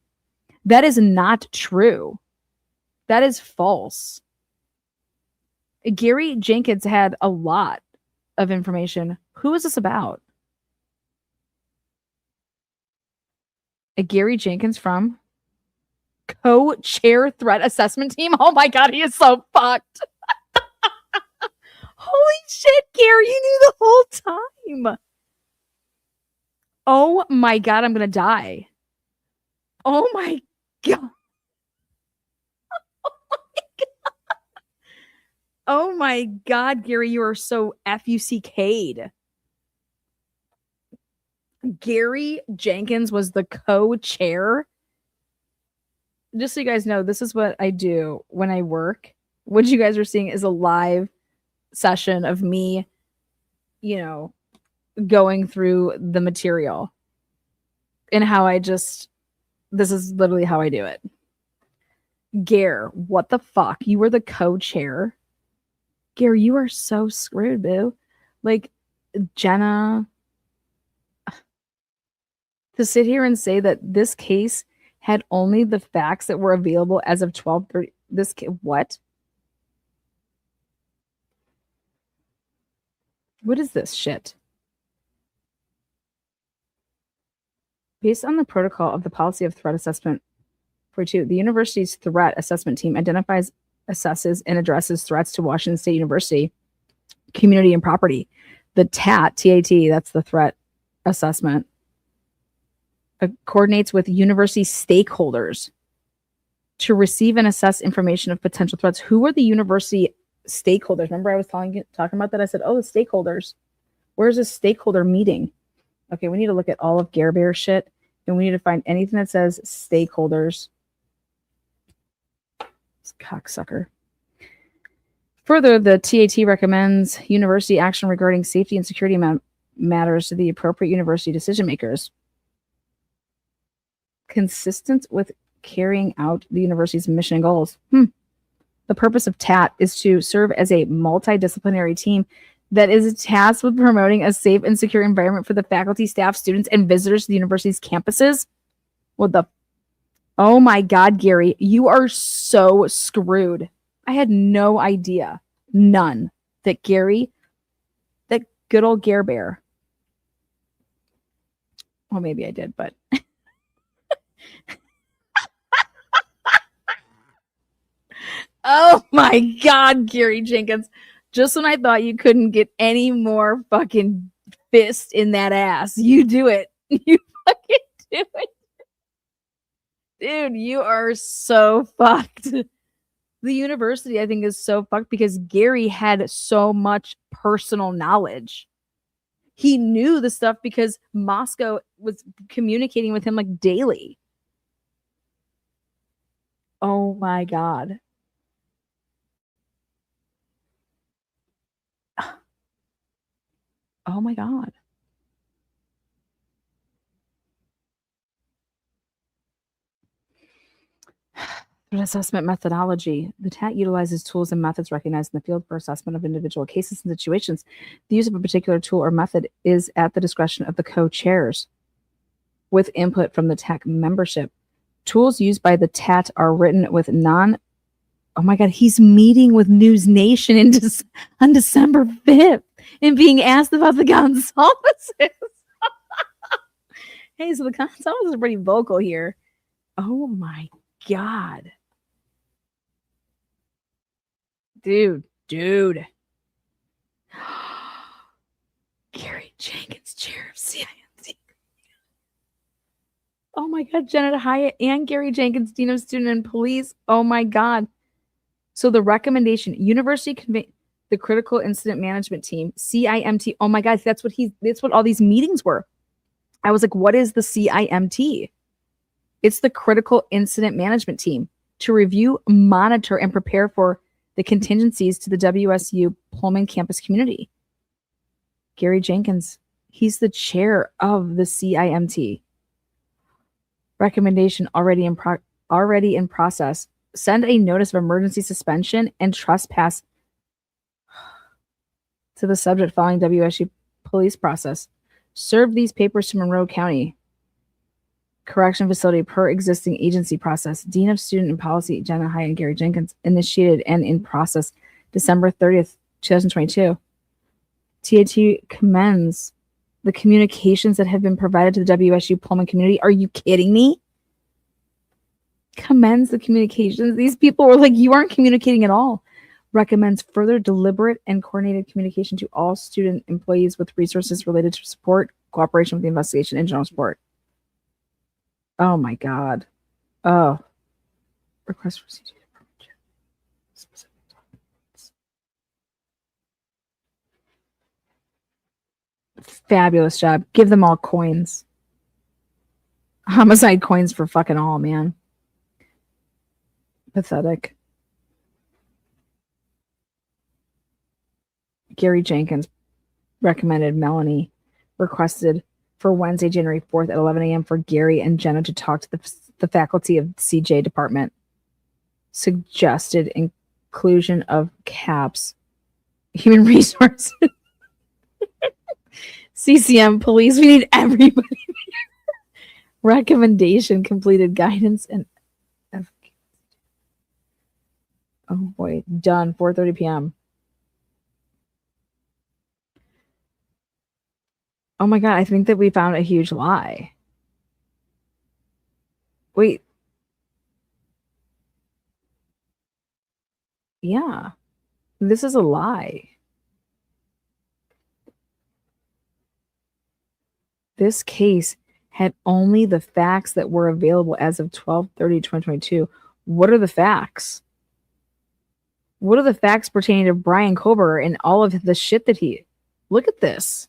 That is not true. That is false. Gary Jenkins had a lot of information. Who is this about? Gary Jenkins from co-chair threat assessment team. Oh my God, he is so fucked. Holy shit, Gary, you knew the whole time. Oh my God, I'm gonna die. Oh my God. Oh my God, Gary, you are so FUCK'd. Gary Jenkins was the co-chair. Just so you guys know, this is what I do when I work. What you guys are seeing is a live session of me, going through the material and how this is literally how I do it. Gare, what the fuck? You were the co-chair. Gary, you are so screwed, boo. Like, Jenna, to sit here and say that this case had only the facts that were available as of 12:30. What? What is this shit? Based on the protocol of the policy of threat assessment 42, the university's threat assessment team identifies, assesses, and addresses threats to Washington State University, community, and property. The TAT, that's the threat assessment, coordinates with university stakeholders to receive and assess information of potential threats. Who are the university stakeholders? Remember I was talking about that? I said, oh, the stakeholders. Where's a stakeholder meeting? Okay, we need to look at all of Gare Bear shit, and we need to find anything that says stakeholders. This cocksucker. Further, the TAT recommends university action regarding safety and security matters to the appropriate university decision makers, consistent with carrying out the university's mission and goals. The purpose of TAT is to serve as a multidisciplinary team that is tasked with promoting a safe and secure environment for the faculty, staff, students, and visitors to the university's campuses. Oh my God, Gary, you are so screwed. I had no idea, none, that Gary, that good old Gare Bear. Well, maybe I did, but. Oh my God, Gary Jenkins. Just when I thought you couldn't get any more fucking fist in that ass, you do it. You fucking do it. Dude, you are so fucked. The university, I think, is so fucked because Gary had so much personal knowledge. He knew the stuff because Moscow was communicating with him like daily. Oh my God. Oh my God. Threat assessment methodology. The TAT utilizes tools and methods recognized in the field for assessment of individual cases and situations. The use of a particular tool or method is at the discretion of the co-chairs with input from the TAT membership. Tools used by the TAT are written with oh my God, he's meeting with News Nation on December 5th and being asked about the Gonzaleses. Hey, so the Gonzaleses are pretty vocal here. Oh my God. Dude. Gary Jenkins, chair of CIMT. Oh my God, Janet Hyatt and Gary Jenkins, Dean of Student and Police. Oh my God. So the recommendation, university the critical incident management team, CIMT. Oh my God, that's what all these meetings were. I was like, what is the CIMT? It's the critical incident management team to review, monitor, and prepare for the contingencies to the WSU Pullman campus community. Gary Jenkins, he's the chair of the CIMT. Recommendation already in process. Send a notice of emergency suspension and trespass to the subject following WSU police process. Serve these papers to Monroe County Correction Facility per existing agency process. Dean of Student and Policy, Jenna High and Gary Jenkins, initiated and in process December 30th, 2022. TAT commends the communications that have been provided to the WSU Pullman community. Are you kidding me? Commends the communications. These people were like, you aren't communicating at all. Recommends further deliberate and coordinated communication to all student employees with resources related to support, cooperation with the investigation, and general support. Oh my God. Oh. Request for CCTV. Fabulous job. Give them all coins. Homicide coins for fucking all, man. Pathetic. Gary Jenkins recommended Melanie requested for Wednesday, January 4th at 11 a.m. for Gary and Jenna to talk to the faculty of the CJ department. Suggested inclusion of CAPS, human resources, CCM, police. We need everybody. Recommendation completed guidance and oh boy, done 4:30 p.m. Oh my God, I think that we found a huge lie. Wait. Yeah. This is a lie. This case had only the facts that were available as of 12/30/2022. What are the facts? What are the facts pertaining to Brian Kober and all of the shit that he... Look at this.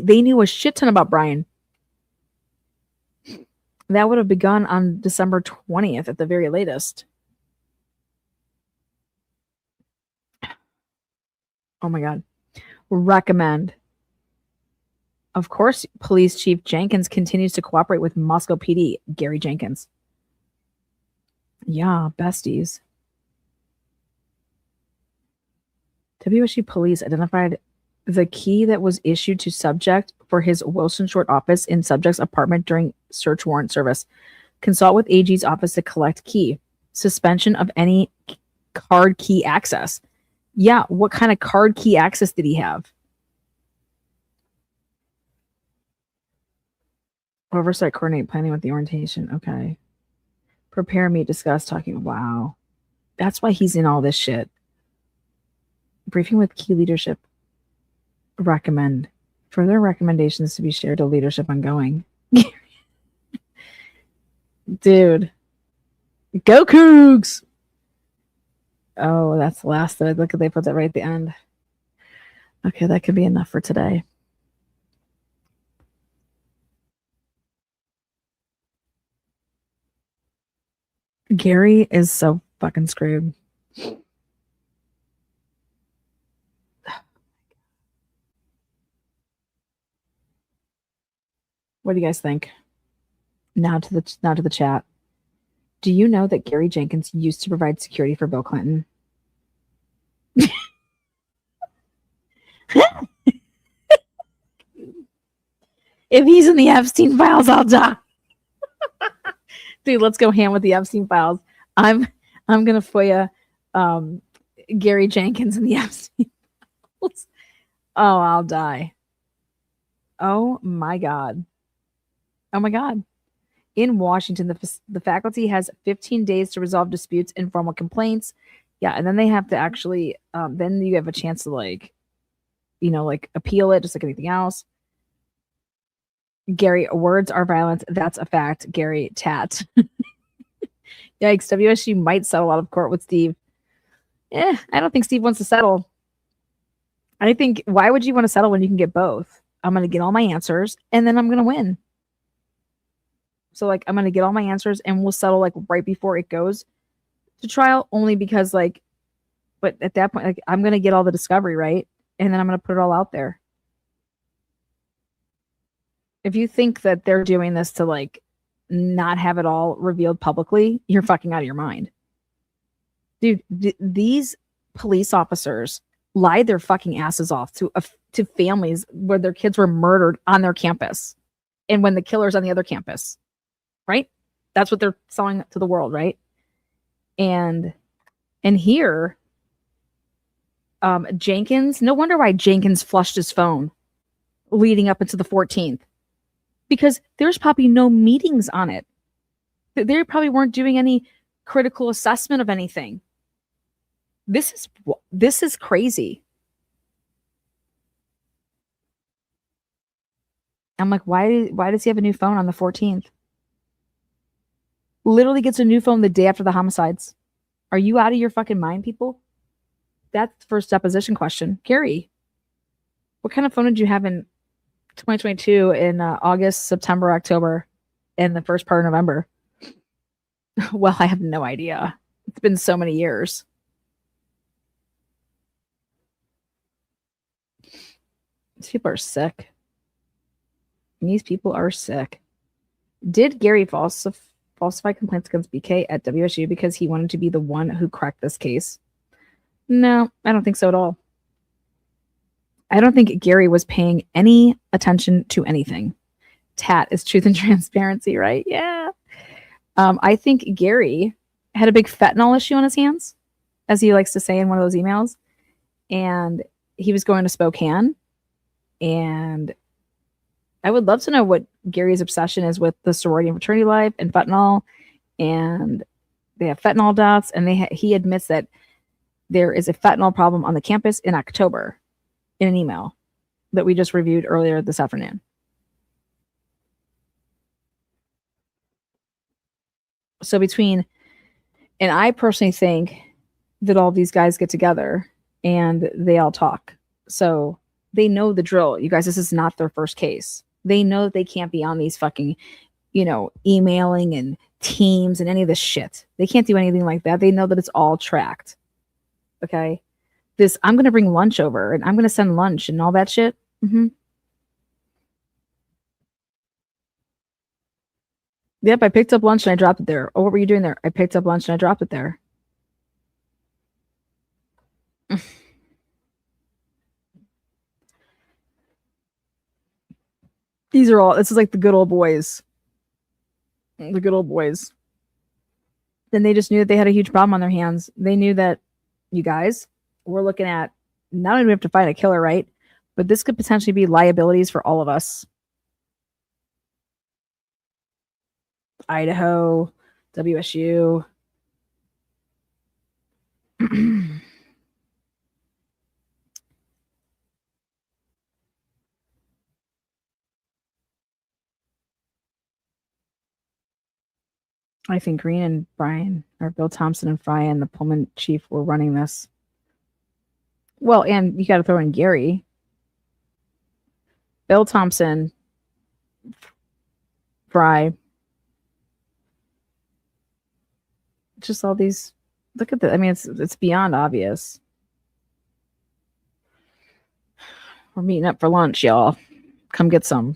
They knew a shit ton about Brian. That would have begun on December 20th at the very latest. Oh my God. Recommend. Of course, Police Chief Jenkins continues to cooperate with Moscow PD, Gary Jenkins. Yeah, besties. WSU Police identified the key that was issued to subject for his Wilson Short office in subject's apartment during search warrant service. Consult with AG's office to collect key. Suspension of any card key access. Yeah, what kind of card key access did he have? Oversight, coordinate planning with the orientation. Okay. Prepare, meet, discuss, talking. Wow. That's why he's in all this shit. Briefing with key leadership. Recommend. Further recommendations to be shared to leadership ongoing. Dude. Go Cougs! Oh, that's the last thread. Look at they put that right at the end. Okay, that could be enough for today. Gary is so fucking screwed. What do you guys think? Now to the chat. Do you know that Gary Jenkins used to provide security for Bill Clinton? If he's in the Epstein files, I'll die. Dude, let's go ham with the Epstein files. I'm gonna FOIA Gary Jenkins in the Epstein files. Oh, I'll die. Oh my God. Oh my God. In Washington, the faculty has 15 days to resolve disputes and formal complaints. Yeah, and then they have to actually, then you have a chance to appeal it, just like anything else. Gary, words are violence. That's a fact. Gary, tat. Yikes, WSU might settle out of court with Steve. I don't think Steve wants to settle. I think, why would you want to settle when you can get both? I'm going to get all my answers, and then I'm going to win. So, I'm going to get all my answers, and we'll settle, right before it goes to trial, only because, but at that point, I'm going to get all the discovery, right? And then I'm going to put it all out there. If you think that they're doing this to, not have it all revealed publicly, you're fucking out of your mind. Dude, these police officers lied their fucking asses off to families where their kids were murdered on their campus and when the killer's on the other campus, right? That's what they're selling to the world, right? And here, Jenkins, no wonder why Jenkins flushed his phone leading up into the 14th, because there's probably no meetings on it. They probably weren't doing any critical assessment of anything. This is crazy. I'm like, why does he have a new phone on the 14th? Literally gets a new phone the day after the homicides. Are you out of your fucking mind, people? That's the first deposition question. Gary, what kind of phone did you have in 2022 in August, September, October, and the first part of November? Well, I have no idea. It's been so many years. These people are sick. These people are sick. Did Gary falsify complaints against BK at WSU because he wanted to be the one who cracked this case? No, I don't think so at all. I don't think Gary was paying any attention to anything. TAT is truth and transparency, right? Yeah. I think Gary had a big fentanyl issue on his hands, as he likes to say in one of those emails. And he was going to Spokane. And I would love to know what Gary's obsession is with the sorority and fraternity life and fentanyl. And they have fentanyl deaths. And he admits that there is a fentanyl problem on the campus in October in an email that we just reviewed earlier this afternoon. So and I personally think that all these guys get together and they all talk. So they know the drill. You guys, this is not their first case. They know that they can't be on these fucking, emailing and Teams and any of this shit. They can't do anything like that. They know that it's all tracked. Okay. I'm going to bring lunch over and I'm going to send lunch and all that shit. Mm-hmm. Yep, I picked up lunch and I dropped it there. Oh, what were you doing there? I picked up lunch and I dropped it there. This is like the good old boys. The good old boys. Then they just knew that they had a huge problem on their hands. They knew that, you guys, we're looking at, not only do we have to find a killer, right? But this could potentially be liabilities for all of us. Idaho, WSU. I think Green and Brian, or Bill Thompson and Fry and the Pullman chief were running this. Well, and you got to throw in Gary. Bill Thompson, Fry. Just all these, look at that. I mean, it's beyond obvious. We're meeting up for lunch, y'all. Come get some.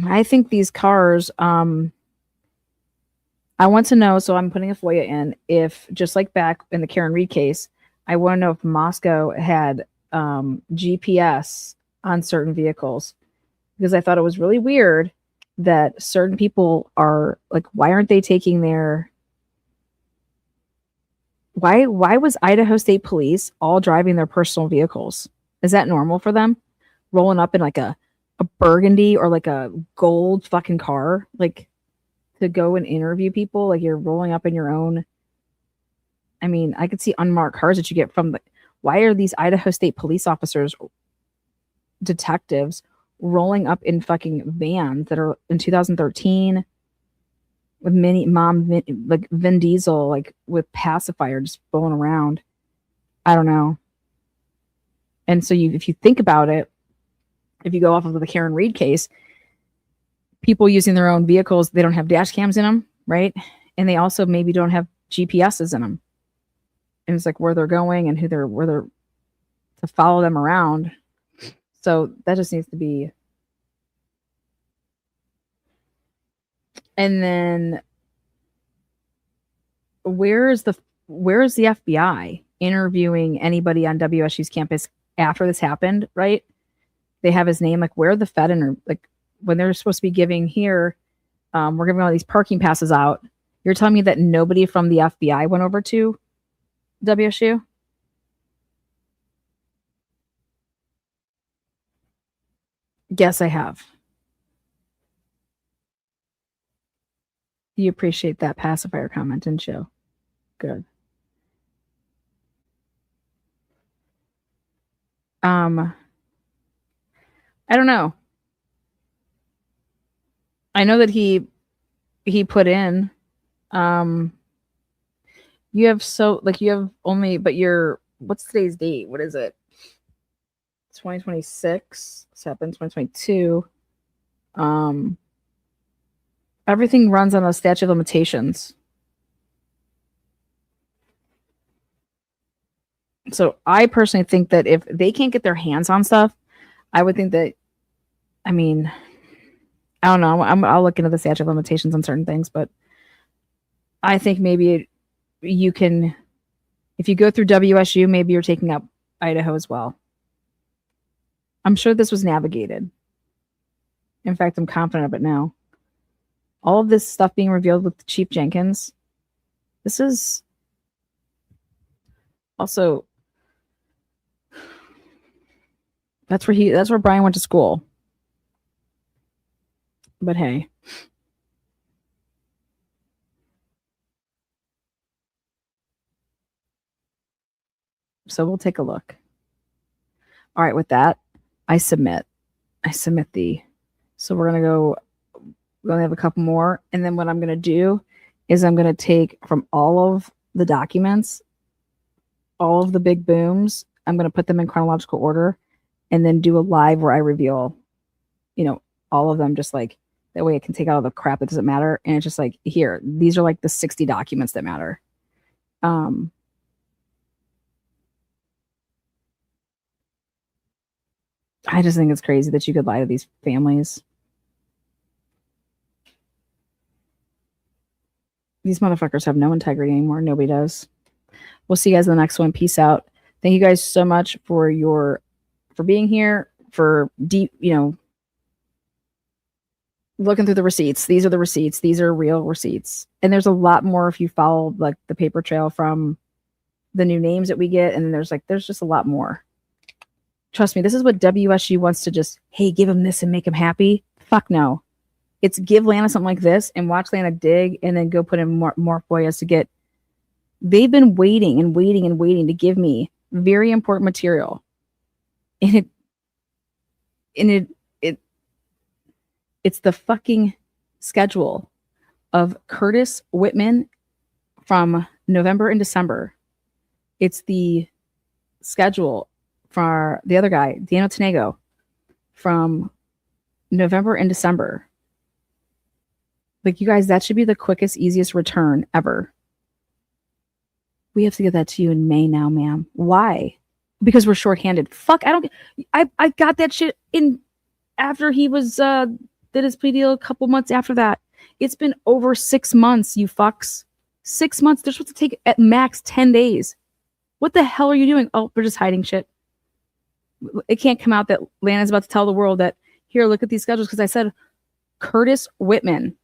I think these cars, I want to know, so I'm putting a FOIA in, if, just like back in the Karen Reed case, I want to know if Moscow had GPS on certain vehicles, because I thought it was really weird that certain people are like, why aren't they taking why was Idaho State Police all driving their personal vehicles? Is that normal for them? Rolling up in like a burgundy or like a gold fucking car, like to go and interview people, like you're rolling up in your own. I mean, I could see unmarked cars that you get from why are these Idaho State police officers, detectives, rolling up in fucking vans that are in 2013 with like Vin Diesel, like with pacifier just blowing around? I don't know. And so if you think about it, if you go off of the Karen Reed case, people using their own vehicles, they don't have dash cams in them, right? And they also maybe don't have GPSs in them. And it's like where they're going and where they're to follow them around. So that just needs to be And then where is the FBI interviewing anybody on WSU's campus after this happened, right? They have his name. Like, where are the Fed like when they're supposed to be giving here, we're giving all these parking passes out. You're telling me that nobody from the FBI went over to WSU? Yes, I have. You appreciate that pacifier comment, didn't you? Good. I don't know. I know that he put in, you have only, but what's today's date? What is it? 2026. This happened 2022. Everything runs on a statute of limitations. So I personally think that if they can't get their hands on stuff, I would think that, I mean, I don't know. I'll look into the statute of limitations on certain things, but I think maybe you can, if you go through WSU, maybe you're taking up Idaho as well. I'm sure this was navigated. In fact, I'm confident of it now. All of this stuff being revealed with Chief Jenkins, this is also, that's where Brian went to school. But hey. So we'll take a look. All right, with that, I submit the, so we only have a couple more. And then what I'm going to do is I'm going to take from all of the documents, all of the big booms, I'm going to put them in chronological order and then do a live where I reveal, all of them, just like that way I can take out all the crap that doesn't matter. And it's just like, here, these are like the 60 documents that matter. I just think it's crazy that you could lie to these families. These motherfuckers have no integrity anymore. Nobody does. We'll see you guys in the next one. Peace out. Thank you guys so much for being here, for deep, looking through the receipts. These are the receipts. These are real receipts. And there's a lot more if you follow like the paper trail from the new names that we get. And then there's just a lot more. Trust me, this is what WSU wants to just, hey, give them this and make them happy. Fuck no. It's give Lana something like this and watch Lana dig and then go put in more FOIAs to get. They've been waiting and waiting and waiting to give me very important material. And it's the fucking schedule of Curtis Whitman from November and December. It's the schedule for the other guy, Daniel Tanego, from November and December. Like, you guys, that should be the quickest, easiest return ever. We have to get that to you in May now, ma'am. Why? Because we're shorthanded. Fuck, I got that shit in after he was did his plea deal a couple months after that. It's been over 6 months, you fucks. 6 months. They're supposed to take at max 10 days. What the hell are you doing? Oh, we're just hiding shit. It can't come out that Lana's about to tell the world that, here, look at these schedules, because I said Curtis Whitman.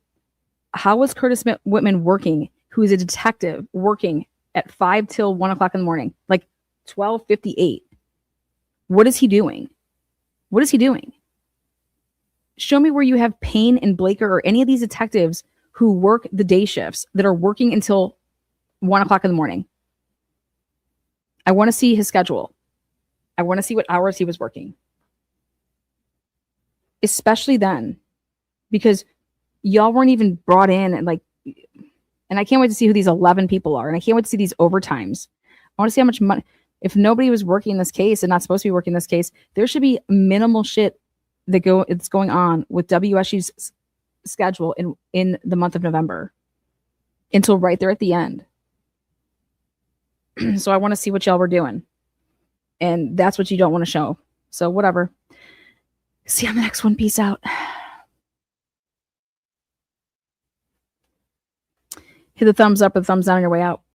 How was Curtis Whitman working, who is a detective, working at 5 till 1 o'clock in the morning, like 12:58? What is he doing? What is he doing? Show me where you have Payne and Blaker or any of these detectives who work the day shifts that are working until 1 o'clock in the morning. I want to see his schedule. I want to see what hours he was working. Especially then, because y'all weren't even brought in and I can't wait to see who these 11 people are. And I can't wait to see these overtimes. I want to see how much money, if nobody was working this case and not supposed to be working this case, there should be minimal shit it's going on with WSU's schedule in the month of November until right there at the end. So I want to see what y'all were doing. And that's what you don't want to show. So whatever. See you on the next one. Peace out. Hit the thumbs up or the thumbs down on your way out.